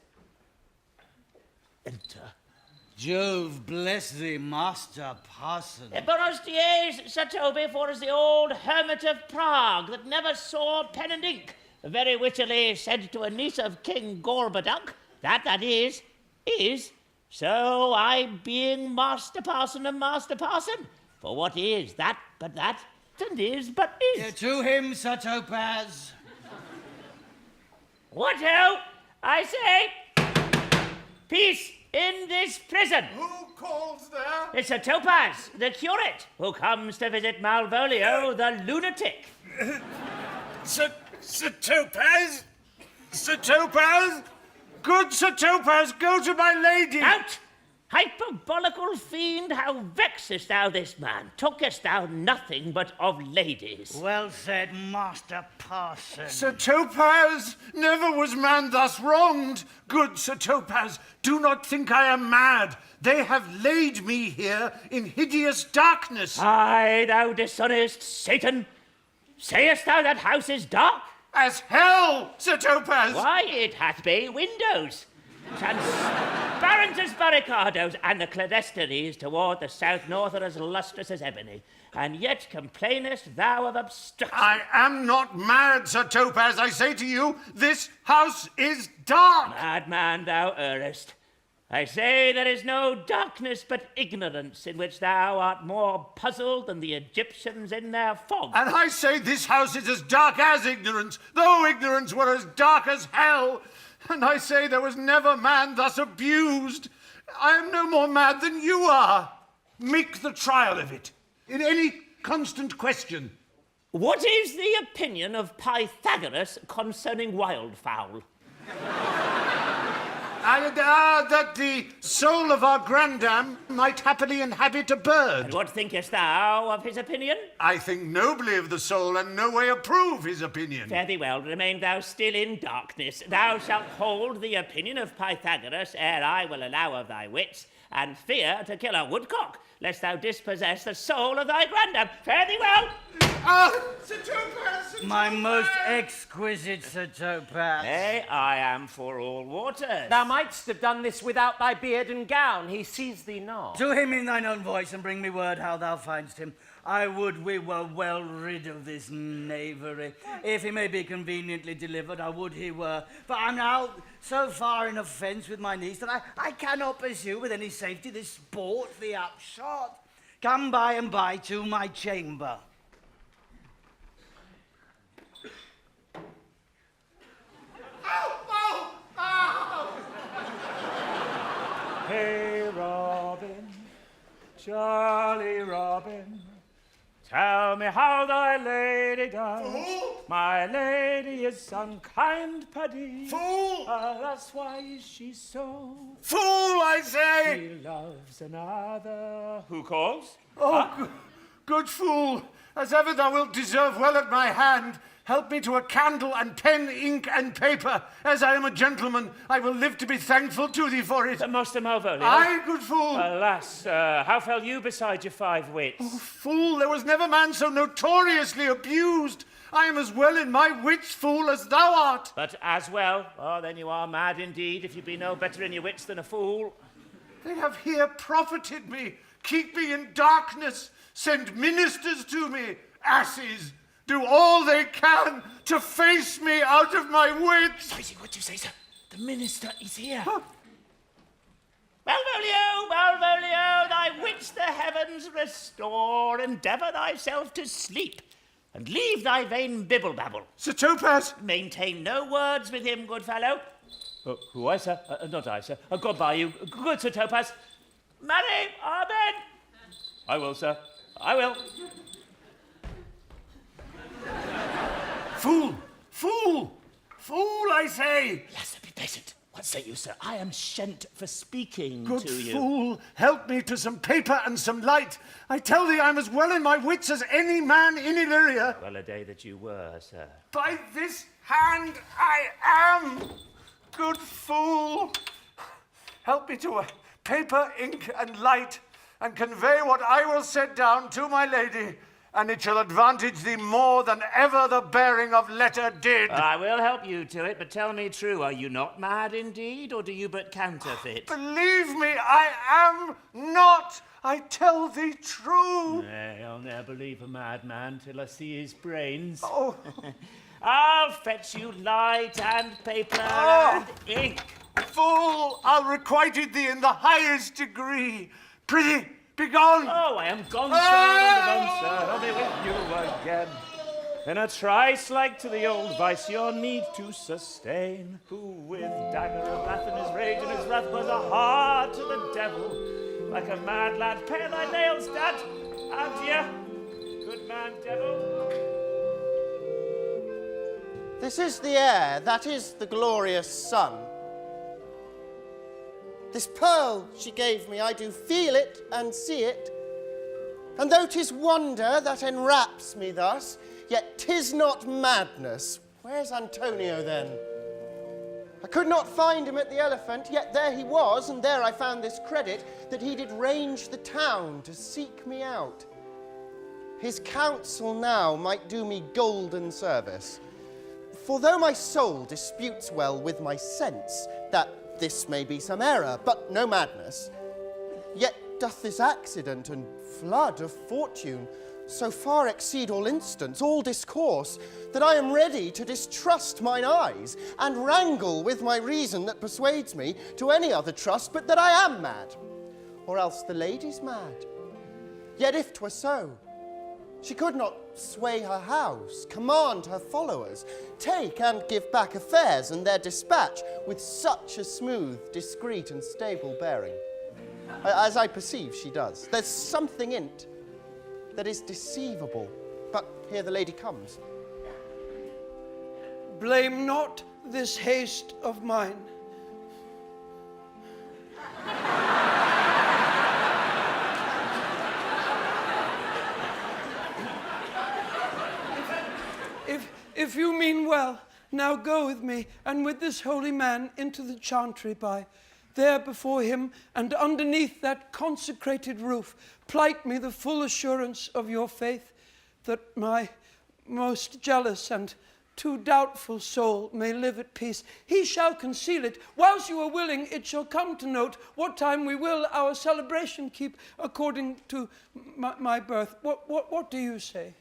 enter. Jove bless thee, Master Parson. Bonastiers, Sir Toby, for as the old hermit of Prague that never saw pen and ink, very wittily said to a niece of King Gorboduc, that is, so I being Master Parson and Master Parson. For what is that but that, and is but is. To him, Sir Topaz. What ho! I say, peace in this prison. Who calls there? It's Sir Topaz, the curate, who comes to visit Malvolio, the lunatic. Sir Topaz? Sir Topaz? Good Sir Topaz, go to my lady. Out! Hyperbolical fiend, how vexest thou this man? Talkest thou nothing but of ladies? Well said, Master Parson. Sir Topaz, never was man thus wronged. Good Sir Topaz, do not think I am mad. They have laid me here in hideous darkness. Aye, thou dishonest Satan. Sayest thou that house is dark? As hell, Sir Topaz. Why, it hath be windows. Transparent as barricadoes, and the clerestories toward the south-north are as lustrous as ebony. And yet complainest thou of obstruction. I am not mad, Sir Topaz. I say to you, this house is dark. Madman, thou errest. I say there is no darkness but ignorance, in which thou art more puzzled than the Egyptians in their fog. And I say this house is as dark as ignorance, though ignorance were as dark as hell. And I say there was never man thus abused. I am no more mad than you are. Make the trial of it, in any constant question. What is the opinion of Pythagoras concerning wildfowl? That the soul of our grandam might happily inhabit a bird. And what thinkest thou of his opinion? I think nobly of the soul, and no way approve his opinion. Fare thee well, remain thou still in darkness. Thou shalt hold the opinion of Pythagoras, ere I will allow of thy wits, and fear to kill a woodcock, lest thou dispossess the soul of thy grandam. Fare thee well! Sir Topaz! My most exquisite Sir Topaz. Nay, I am for all waters. Thou mightst have done this without thy beard and gown. He sees thee not. To him in thine own voice, and bring me word how thou find'st him. I would we were well rid of this knavery. If he may be conveniently delivered, I would he were. For I'm now so far in offence with my niece that I cannot pursue with any safety this sport, the upshot. Come by and by to my chamber. Hey, Robin, jolly Robin, tell me how thy lady does. Fool! My lady is unkind, Paddy. Fool! Alas, why is she so? Fool, I say! She loves another. Who calls? Oh, good fool, as ever thou wilt deserve well at my hand. Help me to a candle and pen, ink, and paper. As I am a gentleman, I will live to be thankful to thee for it. Most Malvolio. Aye, good fool. Alas, how fell you beside your 5 wits? Oh, fool, there was never man so notoriously abused. I am as well in my wits, fool, as thou art. But as well? Oh, then you are mad indeed, if you be no better in your wits than a fool. They have here profited me, keep me in darkness, send ministers to me, asses. Do all they can to face me out of my wits. Sorry, what do you say, sir? The minister is here. Malvolio, thy wits the heavens restore. Endeavour thyself to sleep, and leave thy vain bibble-babble. Sir Topaz! Maintain no words with him, good fellow. Who I, sir? Not I, sir. God by you. Good Sir Topaz. Marry, amen. I will, sir. I will. Fool! Fool! Fool, I say! Yes, be patient. What say you, sir? I am shent for speaking Good to you. fool, help me to some paper and some light. I tell thee I'm as well in my wits as any man in Illyria. Well a day that you were, sir. By this hand I am. Good fool. Help me to a paper, ink, and light, and convey what I will set down to my lady, and it shall advantage thee more than ever the bearing of letter did. I will help you to it, but tell me true, are you not mad indeed, or do you but counterfeit? Believe me, I am not. I tell thee true. Nay, I'll ne'er believe a madman till I see his brains. Oh. I'll fetch you light and paper Oh. and ink. Fool, I'll requite thee in the highest degree. Prithee, begone. Oh, I am gone, sir, and gone, sir. I'll be with you again. In a trice like to the old vice your need to sustain, who with dagger of wrath in his rage and his wrath was a hard to the devil. Like a mad lad, pare thy nails, dad. Adieu, good man, devil. This is the air, that is the glorious sun. This pearl she gave me, I do feel it and see it. And though 'tis wonder that enwraps me thus, yet 'tis not madness. Where's Antonio then? I could not find him at the Elephant, yet there he was, and there I found this credit, that he did range the town to seek me out. His counsel now might do me golden service. For though my soul disputes well with my sense, that this may be some error, but no madness, yet doth this accident and flood of fortune so far exceed all instance, all discourse, that I am ready to distrust mine eyes, and wrangle with my reason that persuades me to any other trust but that I am mad, or else the lady's mad. Yet if 'twere so, she could not sway her house, command her followers, take and give back affairs and their dispatch with such a smooth, discreet, and stable bearing. As I perceive she does. There's something in't that is deceivable. But here the lady comes. Blame not this haste of mine. if you mean well, now go with me and with this holy man into the chantry by. There before him and underneath that consecrated roof, plight me the full assurance of your faith, that my most jealous and too doubtful soul may live at peace. He shall conceal it. Whilst you are willing, it shall come to note what time we will our celebration keep according to my birth. What do you say?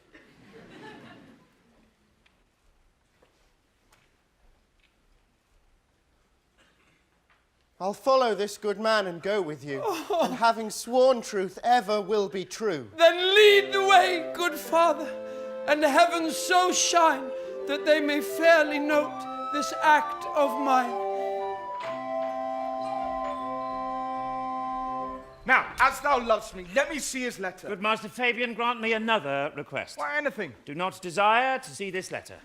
I'll follow this good man and go with you, and having sworn truth ever will be true. Then lead the way, good father, and heavens so shine that they may fairly note this act of mine. Now, as thou lovest me, let me see his letter. Good Master Fabian, grant me another request. Why, anything. Do not desire to see this letter.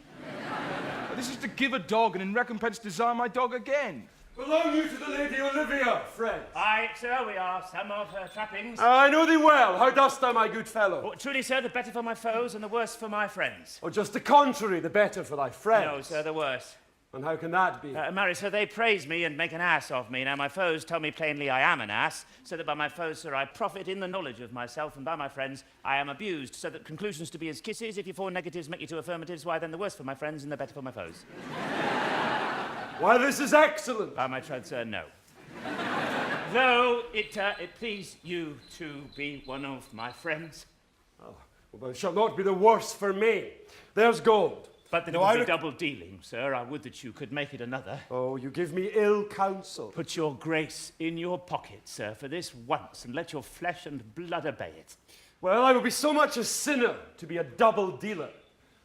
This is to give a dog, and in recompense desire my dog again. Belong you to the Lady Olivia, friend? Aye, sir, we are some of her trappings. I know thee well. How dost thou, my good fellow? Oh, truly, sir, the better for my foes and the worse for my friends. Or just the contrary, the better for thy friends? No, sir, the worse. And how can that be? Marry, sir, they praise me and make an ass of me. Now, my foes tell me plainly I am an ass, so that by my foes, sir, I profit in the knowledge of myself, and by my friends I am abused, so that conclusions to be as kisses. If your four negatives make you two affirmatives, why then the worse for my friends and the better for my foes. Why, this is excellent. By my troth, sir, no. Though it please you to be one of my friends. Oh, well, it shall not be the worse for me. There's gold. But then it would be double dealing, sir. I would that you could make it another. Oh, you give me ill counsel. Put your grace in your pocket, sir, for this once, and let your flesh and blood obey it. Well, I will be so much a sinner to be a double dealer.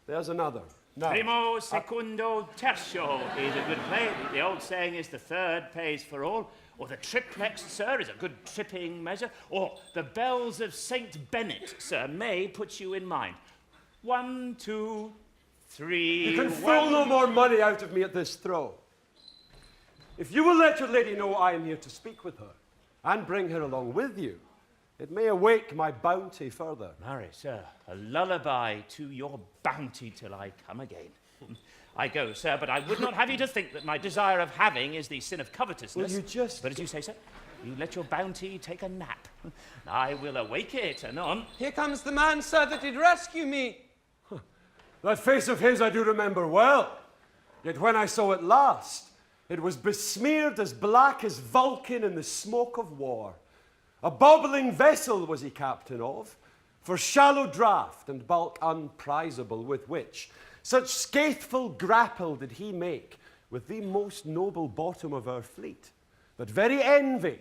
There's another. No. Primo, secundo, tertio is a good play. The old saying is the third pays for all. Or the triplex, sir, is a good tripping measure. Or the bells of St. Bennet, sir, may put you in mind. 1, 2, 3. You can throw no more money out of me at this throw. If you will let your lady know I am here to speak with her, and bring her along with you, it may awake my bounty further. Marry, sir, a lullaby to your bounty till I come again. I go, sir, but I would not have you to think that my desire of having is the sin of covetousness. Will you just... But as you say, sir, you let your bounty take a nap. I will awake it anon. Here comes the man, sir, that did rescue me. That face of his I do remember well. Yet when I saw it last, it was besmeared as black as Vulcan in the smoke of war. A bobbling vessel was he captain of, for shallow draught and bulk unprizable, with which such scatheful grapple did he make with the most noble bottom of our fleet, that very envy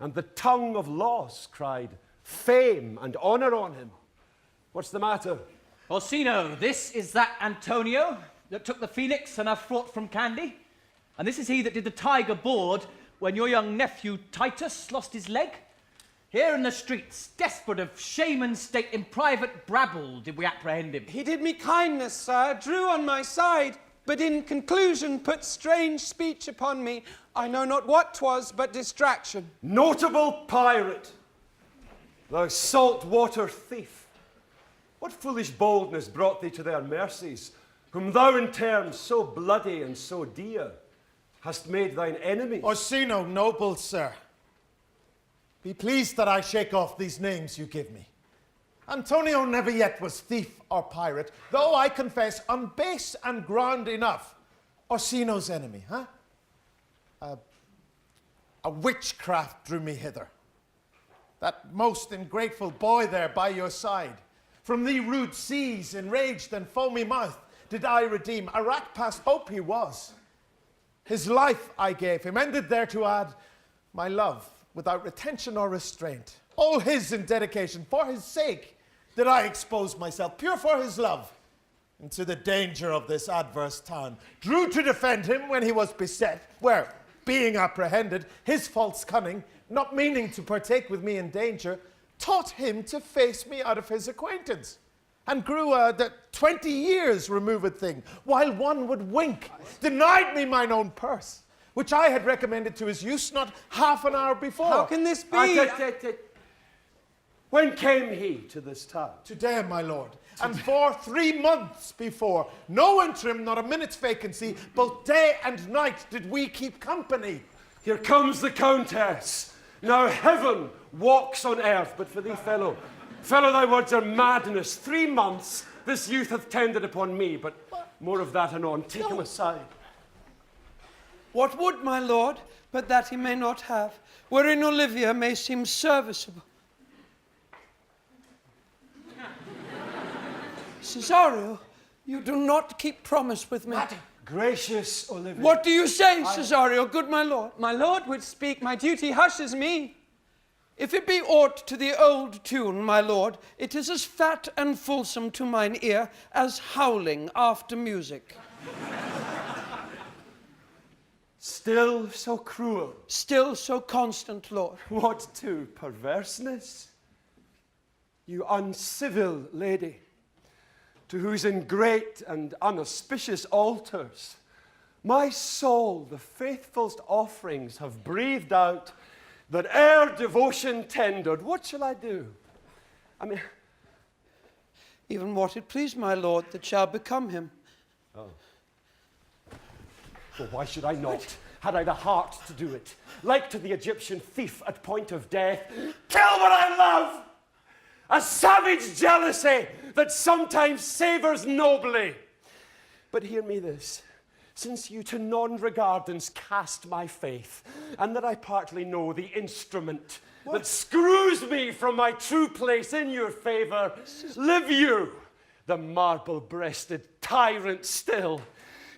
and the tongue of loss cried fame and honour on him. What's the matter? Orsino, this is that Antonio that took the Phoenix and hath brought from Candy. And this is he that did the tiger board when your young nephew Titus lost his leg. Here in the streets, desperate of shame and state, in private brabble did we apprehend him. He did me kindness, sir, drew on my side, but in conclusion put strange speech upon me. I know not what 'twas, but distraction. Notable pirate, thou salt-water thief, what foolish boldness brought thee to their mercies, whom thou in terms so bloody and so dear hast made thine enemy? Orsino, noble sir, be pleased that I shake off these names you give me. Antonio never yet was thief or pirate, though I confess on base and ground enough, Orsino's enemy, huh? A witchcraft drew me hither. That most ingrateful boy there by your side, from the rude seas, enraged and foamy mouth, did I redeem. A rack past hope he was. His life I gave him, ended there to add my love, without retention or restraint. All his in dedication, for his sake did I expose myself, pure for his love, into the danger of this adverse town. Drew to defend him when he was beset, where, being apprehended, his false cunning, not meaning to partake with me in danger, taught him to face me out of his acquaintance, and grew the 20 years removed thing, while one would wink, denied me mine own purse, which I had recommended to his use not half an hour before. How can this be? When came he to this town? Today, my lord. and for 3 months before. No interim, not a minute's vacancy. Both day and night did we keep company. Here comes the Countess. Now heaven walks on earth, but for thee, fellow, thy words are madness. 3 months this youth hath tended upon me, but more of that anon. Take him aside. What would my lord, but that he may not have, wherein Olivia may seem serviceable? Cesario, you do not keep promise with me. Gracious Olivia. What do you say, Cesario, good my lord? My lord would speak, my duty hushes me. If it be aught to the old tune, my lord, it is as fat and fulsome to mine ear as howling after music. Still so cruel. Still so constant, lord. What to perverseness? You uncivil lady, to whose ingrate and unauspicious altars my soul, the faithfulst offerings, have breathed out that ere devotion tendered. What shall I do? I mean, even what it please my lord that shall become him. Oh. Well, why should I not? Had I the heart to do it, like to the Egyptian thief at point of death, kill what I love! A savage jealousy that sometimes savours nobly. But hear me this, since you to non-regardance cast my faith, and that I partly know the instrument that screws me from my true place in your favour, live you, the marble-breasted tyrant still.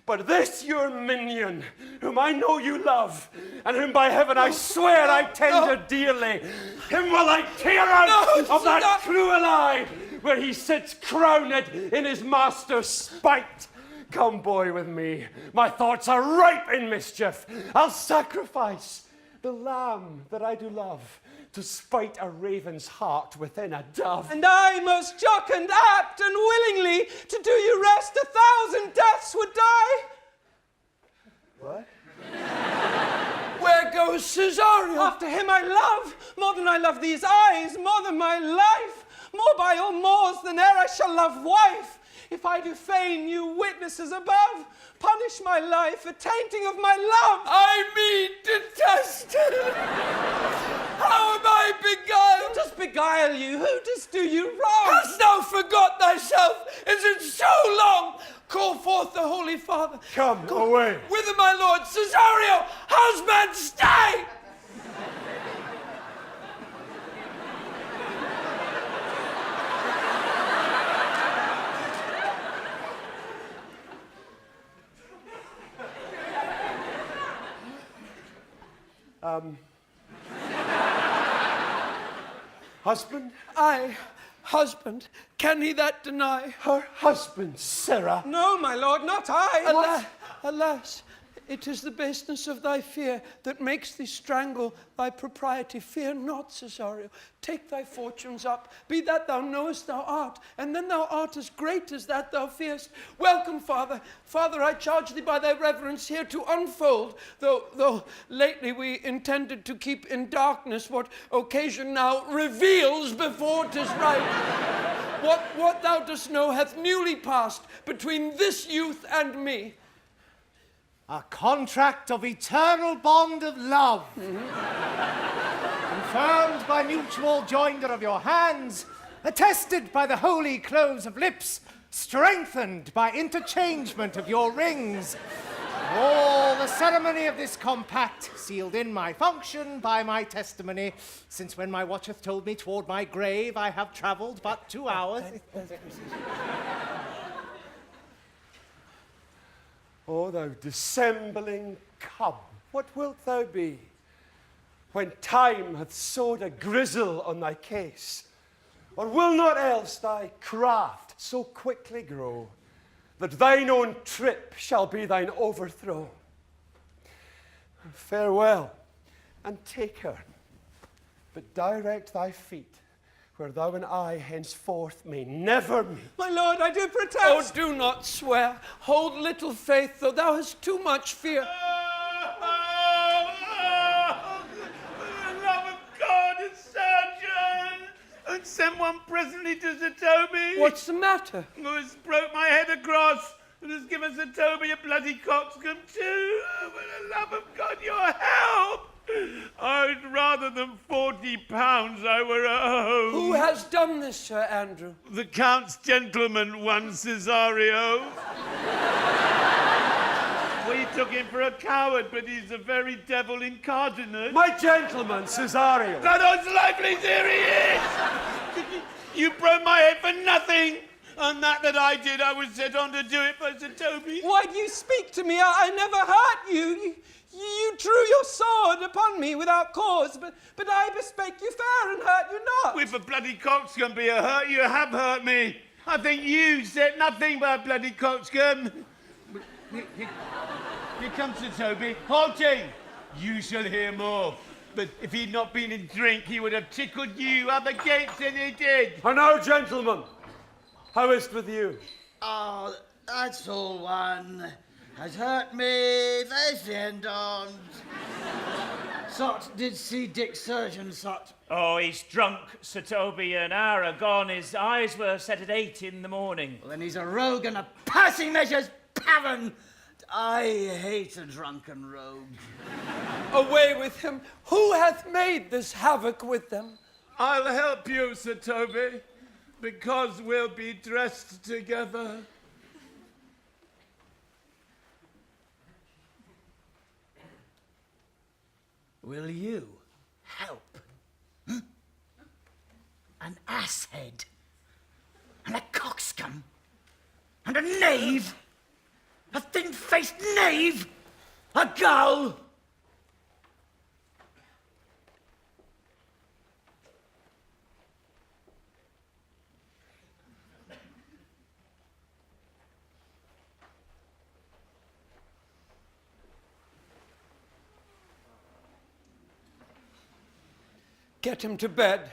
But this your minion, whom I know you love, and whom by heaven I swear I tender dearly, him will I tear out of that cruel eye, where he sits crowned in his master's spite. Come, boy, with me. My thoughts are ripe in mischief. I'll sacrifice the lamb that I do love to spite a raven's heart within a dove. And I, most jock and apt and willingly, to do you rest 1,000 deaths would die. What? Where goes Cesario? After him I love, more than I love these eyes, more than my life, more by all moors than e'er I shall love wife. If I do feign you witnesses above, punish my life, a tainting of my love. I mean detested. How am I beguiled? Who does beguile you? Who does do you wrong? Hast thou forgot thyself? Is it so long? Call forth the Holy Father. Come away. Whither, my lord? Cesario, husband, stay! Husband? Aye, husband. Can he that deny? Her husband, Sarah? No, my lord, not I. Alas, it is the baseness of thy fear that makes thee strangle thy propriety. Fear not, Cesario. Take thy fortunes up, be that thou knowest thou art, and then thou art as great as that thou fearst. Welcome, Father. Father, I charge thee by thy reverence here to unfold, though lately we intended to keep in darkness what occasion now reveals before 'tis right. What thou dost know hath newly passed between this youth and me. A contract of eternal bond of love. Confirmed by mutual joinder of your hands, attested by the holy close of lips, strengthened by interchangement of your rings. All the ceremony of this compact, sealed in my function by my testimony, since when my watch hath told me toward my grave I have travelled but 2 hours. O thou dissembling cub, what wilt thou be when time hath sowed a grizzle on thy case? Or will not else thy craft so quickly grow that thine own trip shall be thine overthrow? Farewell, and take her, but direct thy feet where thou and I henceforth may never meet. My lord, I do protest. Oh, do not swear. Hold little faith, though thou hast too much fear. For the love of God, a surgeon! And send one presently to Sir Toby. What's the matter? Who has broke my head across and has given Sir Toby a bloody coxcomb too. Oh, for the love of God, your help! I'd rather than £40 I were at home. Who has done this, Sir Andrew? The Count's gentleman, one Cesario. We took him for a coward, but he's a very devil incarnate. My gentleman, Cesario. God's lively, there he is! You broke my head for nothing! And that I did, I was set on to do it by Sir Toby. Why do you speak to me? I never hurt you. You drew your sword upon me without cause, but I bespake you fair and hurt you not. With a bloody coxcomb be a hurt, you have hurt me. I think you said nothing but a bloody coxcomb. Here comes Sir Toby, halting. You shall hear more. But if he'd not been in drink, he would have tickled you at the gates, and he did. And now, gentlemen, how is't with you? Oh, that's all one. Has hurt me, there's the end on. Sot did see Dick surgeon, Sot. Oh, he's drunk, Sir Toby, an hour agone. His eyes were set at 8 in the morning. Well, then he's a rogue and a passing measures paven. I hate a drunken rogue. Away with him. Who hath made this havoc with them? I'll help you, Sir Toby, because we'll be dressed together. Will you help? Huh? An asshead, and a coxcomb, and a knave, a thin-faced knave, a gull. Get him to bed,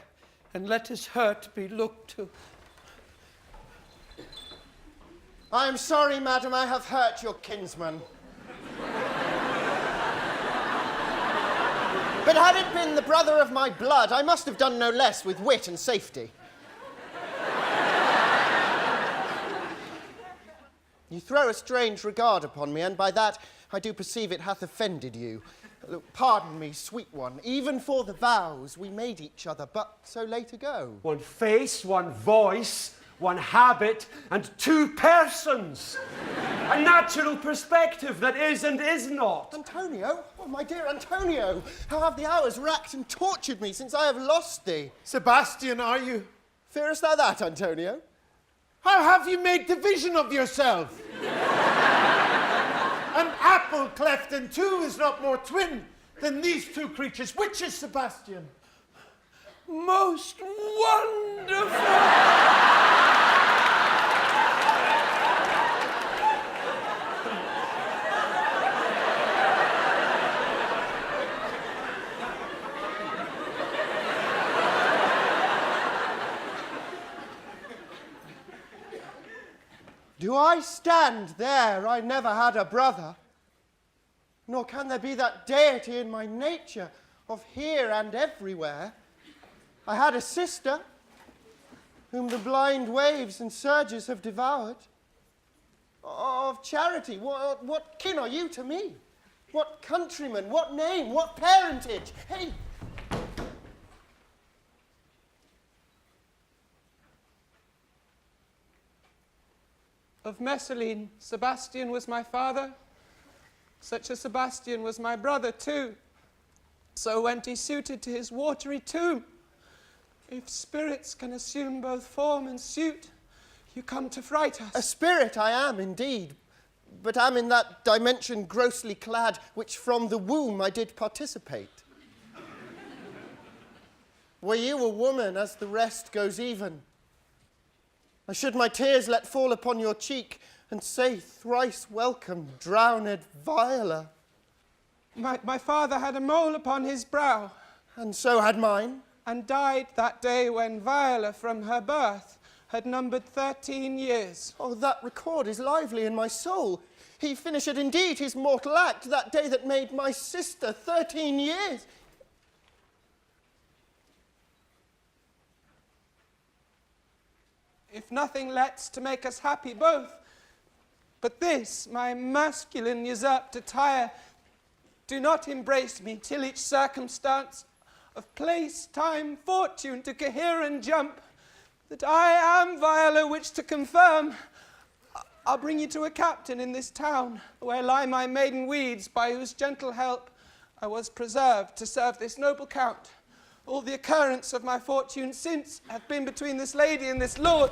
and let his hurt be looked to. I am sorry, madam, I have hurt your kinsman. But had it been the brother of my blood, I must have done no less with wit and safety. You throw a strange regard upon me, and by that I do perceive it hath offended you. Look, pardon me, sweet one, even for the vows we made each other but so late ago. One face, one voice, one habit, and two persons. A natural perspective that is and is not. Antonio, oh, my dear Antonio, how have the hours racked and tortured me since I have lost thee? Sebastian, are you? Fearest thou that, Antonio? How have you made division of yourself? An apple cleft in two is not more twin than these two creatures. Which is Sebastian? Most wonderful! Do I stand there? I never had a brother. Nor can there be that deity in my nature of here and everywhere. I had a sister, whom the blind waves and surges have devoured. Of charity, what kin are you to me? What countryman, what name, what parentage? Hey! Of Messalene, Sebastian was my father. Such a Sebastian was my brother too. So went he suited to his watery tomb. If spirits can assume both form and suit, you come to fright us. A spirit I am indeed, but am in that dimension grossly clad, which from the womb I did participate. Were you a woman as the rest goes even, I should my tears let fall upon your cheek, and say thrice welcome, drowned Viola. My father had a mole upon his brow. And so had mine. And died that day when Viola from her birth had numbered 13 years. Oh, that record is lively in my soul. He finished indeed his mortal act that day that made my sister 13 years. if nothing lets to make us happy both. But this, my masculine usurped attire, do not embrace me till each circumstance of place, time, fortune to cohere and jump, that I am Viola, which to confirm, I'll bring you to a captain in this town, where lie my maiden weeds, by whose gentle help I was preserved to serve this noble count. All the occurrence of my fortune since hath been between this lady and this lord.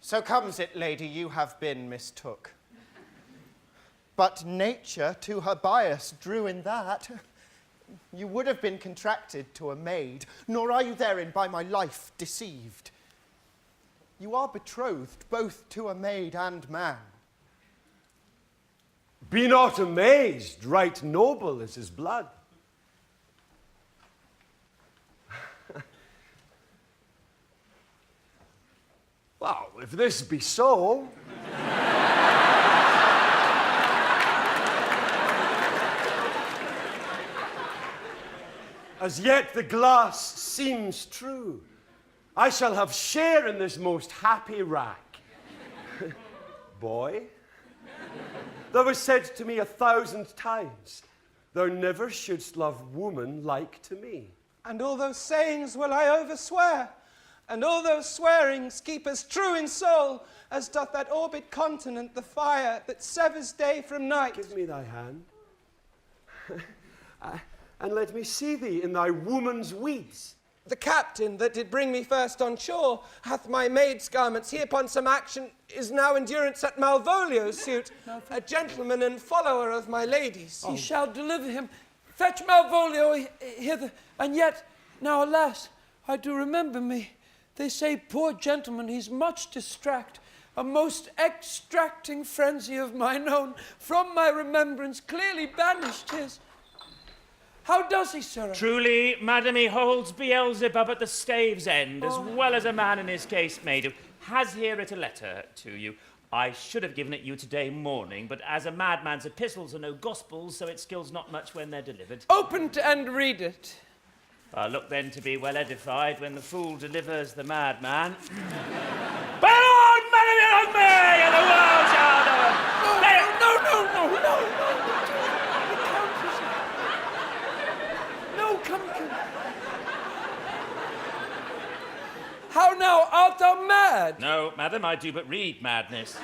So comes it, lady, you have been mistook. But nature to her bias drew in that you would have been contracted to a maid, nor are you therein by my life deceived. You are betrothed both to a maid and man. Be not amazed, right noble is his blood. Well, if this be so... As yet the glass seems true. I shall have share in this most happy rack. Boy, thou hast said to me 1,000 times, thou never shouldst love woman like to me. And all those sayings will I overswear, and all those swearings keep as true in soul as doth that orbit continent the fire that severs day from night. Give me thy hand, and let me see thee in thy woman's weeds. The captain that did bring me first on shore hath my maid's garments. He upon some action is now in durance at Malvolio's suit, a gentleman and follower of my lady's. He shall deliver him. Fetch Malvolio hither. And yet, now alas, I do remember me. They say, poor gentleman, he's much distract. A most extracting frenzy of mine own, from my remembrance clearly banished his. How does he, sir? Truly, madam, he holds Beelzebub at the stave's end, as well as a man in his case may do. Has here it a letter to you. I should have given it you today morning, but as a madman's epistles are no gospels, so it skills not much when they're delivered. Open and read it. Look then to be well edified when the fool delivers the madman. By the Lord, madam, on me, and the world shall know. No, come. How now, art thou mad? No, madam, I do but read madness.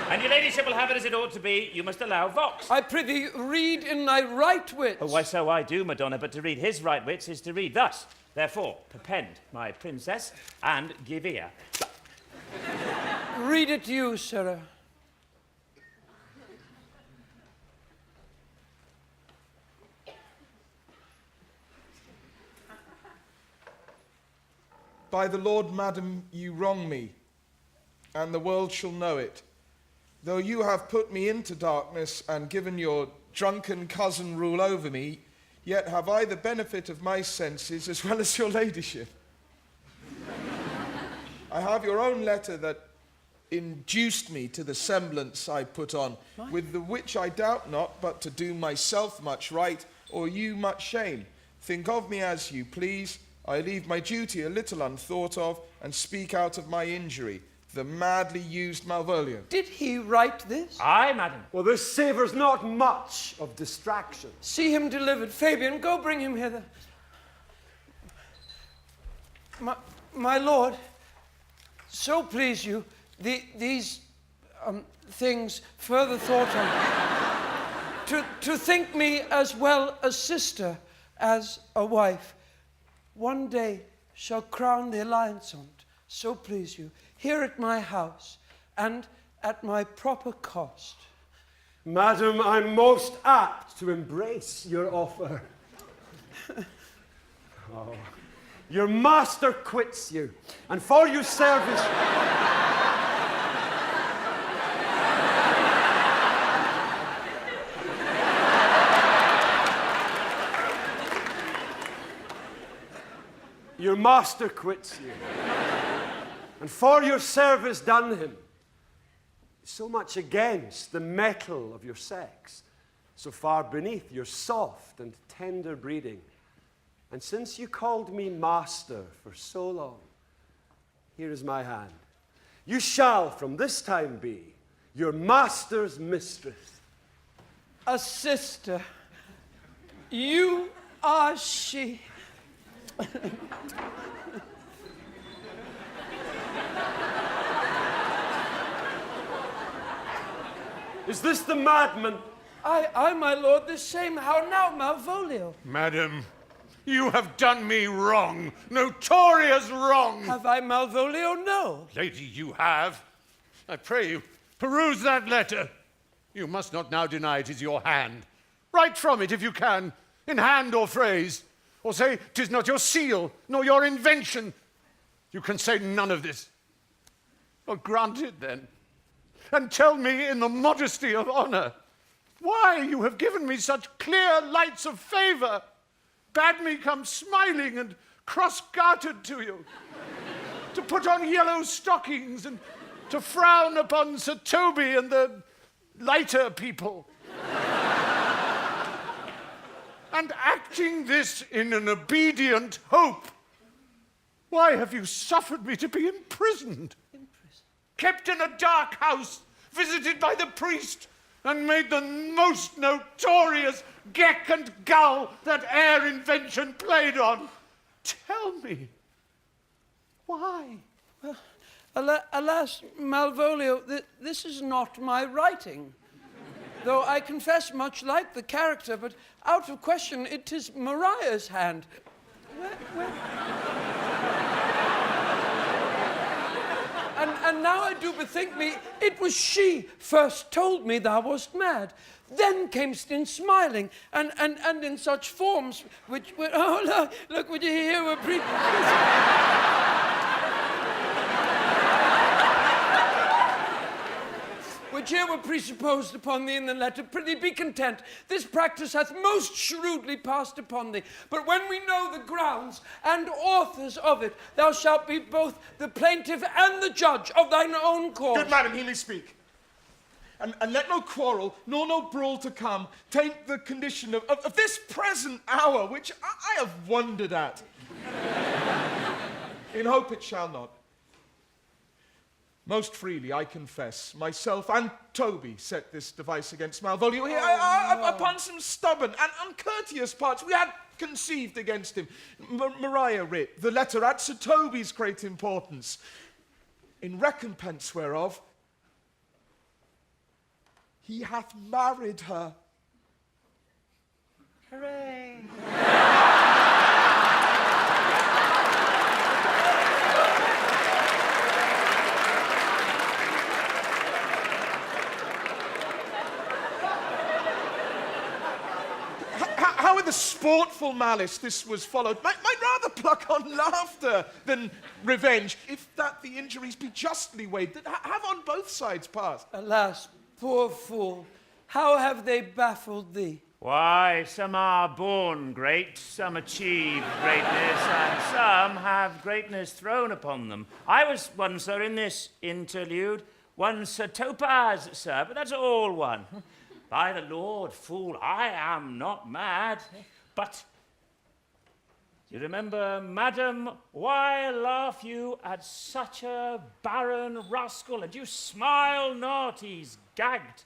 And your ladyship will have it as it ought to be. You must allow vox. I prithee, read in thy right wits. Oh, why, so I do, Madonna, but to read his right wits is to read thus. Therefore, perpend, my princess, and give ear. Read it you, sirrah. By the Lord, madam, you wrong me, and the world shall know it. Though you have put me into darkness and given your drunken cousin rule over me, yet have I the benefit of my senses as well as your ladyship. I have your own letter that induced me to the semblance I put on, with the which I doubt not but to do myself much right, or you much shame. Think of me as you please. I leave my duty a little unthought of, and speak out of my injury, the madly used Malvolio. Did he write this? Aye, madam. Well, this savours not much of distraction. See him delivered. Fabian, go bring him hither. My lord, so please you, these things further thought on, to think me as well a sister as a wife, one day shall crown the alliance on't, so please you, here at my house, and at my proper cost. Madam, I'm most apt to embrace your offer. Oh, your master quits you, and for your service... master quits you. And for your service done him, so much against the metal of your sex, so far beneath your soft and tender breeding. And since you called me master for so long, here is my hand. You shall from this time be your master's mistress. A sister. You are she. Is this the madman? I, my lord, the same. How now, Malvolio? Madam, you have done me wrong, notorious wrong. Have I, Malvolio? No. Lady, you have. I pray you, peruse that letter. You must not now deny it is your hand. Write from it if you can, in hand or phrase. Or say 'tis not your seal, nor your invention. You can say none of this. Well, grant it then. And tell me in the modesty of honor why you have given me such clear lights of favor, bade me come smiling and cross-gartered to you, to put on yellow stockings and to frown upon Sir Toby and the lighter people. And acting this in an obedient hope, why have you suffered me to be imprisoned? Kept in a dark house, visited by the priest, and made the most notorious geck and gull that e'er invention played on. Tell me, why? Alas, Malvolio, this is not my writing. Though I confess much like the character, but out of question, it is Mariah's hand. And now I do bethink me, it was she first told me thou wast mad. Then camest in smiling, and in such forms which were, oh, look, would you hear were which here were presupposed upon thee in the letter. Prithee be content. This practice hath most shrewdly passed upon thee. But when we know the grounds and authors of it, thou shalt be both the plaintiff and the judge of thine own cause. Good madam, hear me speak. And let no quarrel, nor no brawl to come, taint the condition of this present hour, which I have wondered at. In hope it shall not. Most freely, I confess, myself and Toby set this device against Malvolio here. Upon some stubborn and uncourteous parts we had conceived against him. Maria writ the letter at Sir Toby's great importance, in recompense whereof he hath married her. Hooray! How with the sportful malice this was followed might rather pluck on laughter than revenge, if that the injuries be justly weighed, that have on both sides passed. Alas, poor fool, how have they baffled thee? Why, some are born great, some achieve greatness, and some have greatness thrown upon them. I was one, sir, in this interlude, one Sir Topaz, sir, but that's all one. By the Lord, fool, I am not mad. But you remember, madam, why laugh you at such a barren rascal? And you smile not, he's gagged.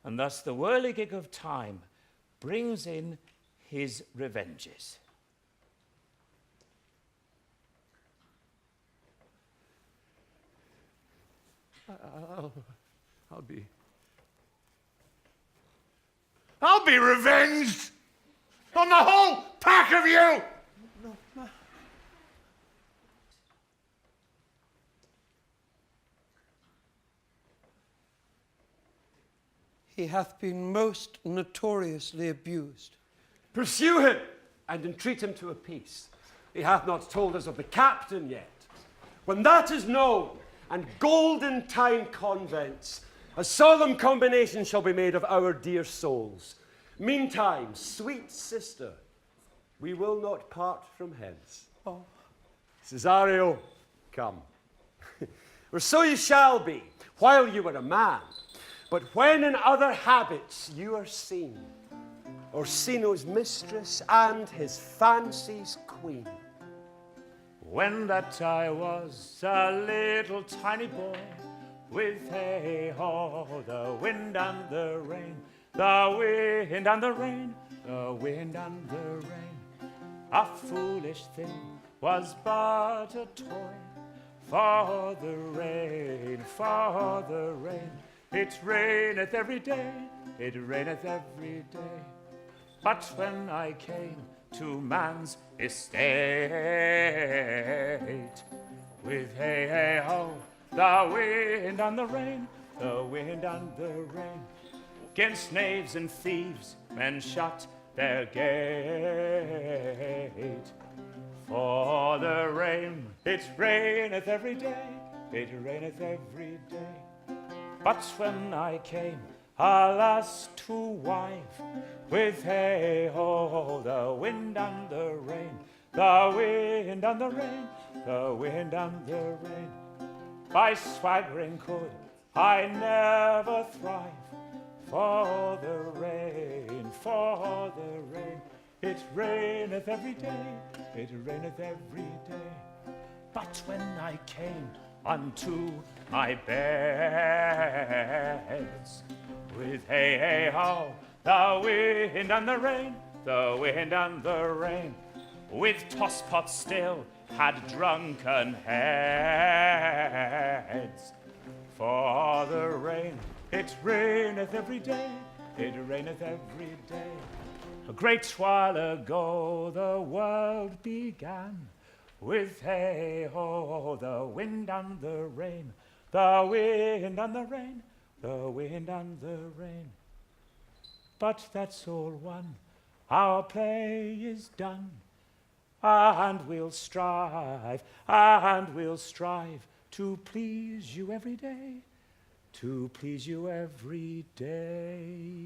And thus the whirligig of time brings in his revenges. I'll be revenged on the whole pack of you! No. He hath been most notoriously abused. Pursue him and entreat him to a peace. He hath not told us of the captain yet. When that is known, and golden time convents, a solemn combination shall be made of our dear souls. Meantime, sweet sister, we will not part from hence. Cesario, come. Or so you shall be, while you are a man. But when in other habits you are seen, Orsino's mistress and his fancy's queen. When that I was a little tiny boy, with hey-ho, the wind and the rain, the wind and the rain, the wind and the rain. A foolish thing was but a toy, for the rain, for the rain. It raineth every day, it raineth every day. But when I came to man's estate, with hey-hey-ho, the wind and the rain, the wind and the rain. 'Gainst knaves and thieves men shut their gate. For the rain, it raineth every day, it raineth every day. But when I came, alas, to wife, with hey-ho, the wind and the rain, the wind and the rain, the wind and the rain. By swaggering could I never thrive, for the rain, for the rain. It raineth every day, it raineth every day. But when I came unto my beds, with hey-hey-ho, the wind and the rain, the wind and the rain, with tosspot still had drunken heads. For the rain, it raineth every day, it raineth every day. A great while ago the world began, with hey-ho, the wind and the rain, the wind and the rain, the wind and the rain. But that's all one, our play is done, and we'll strive to please you every day, to please you every day.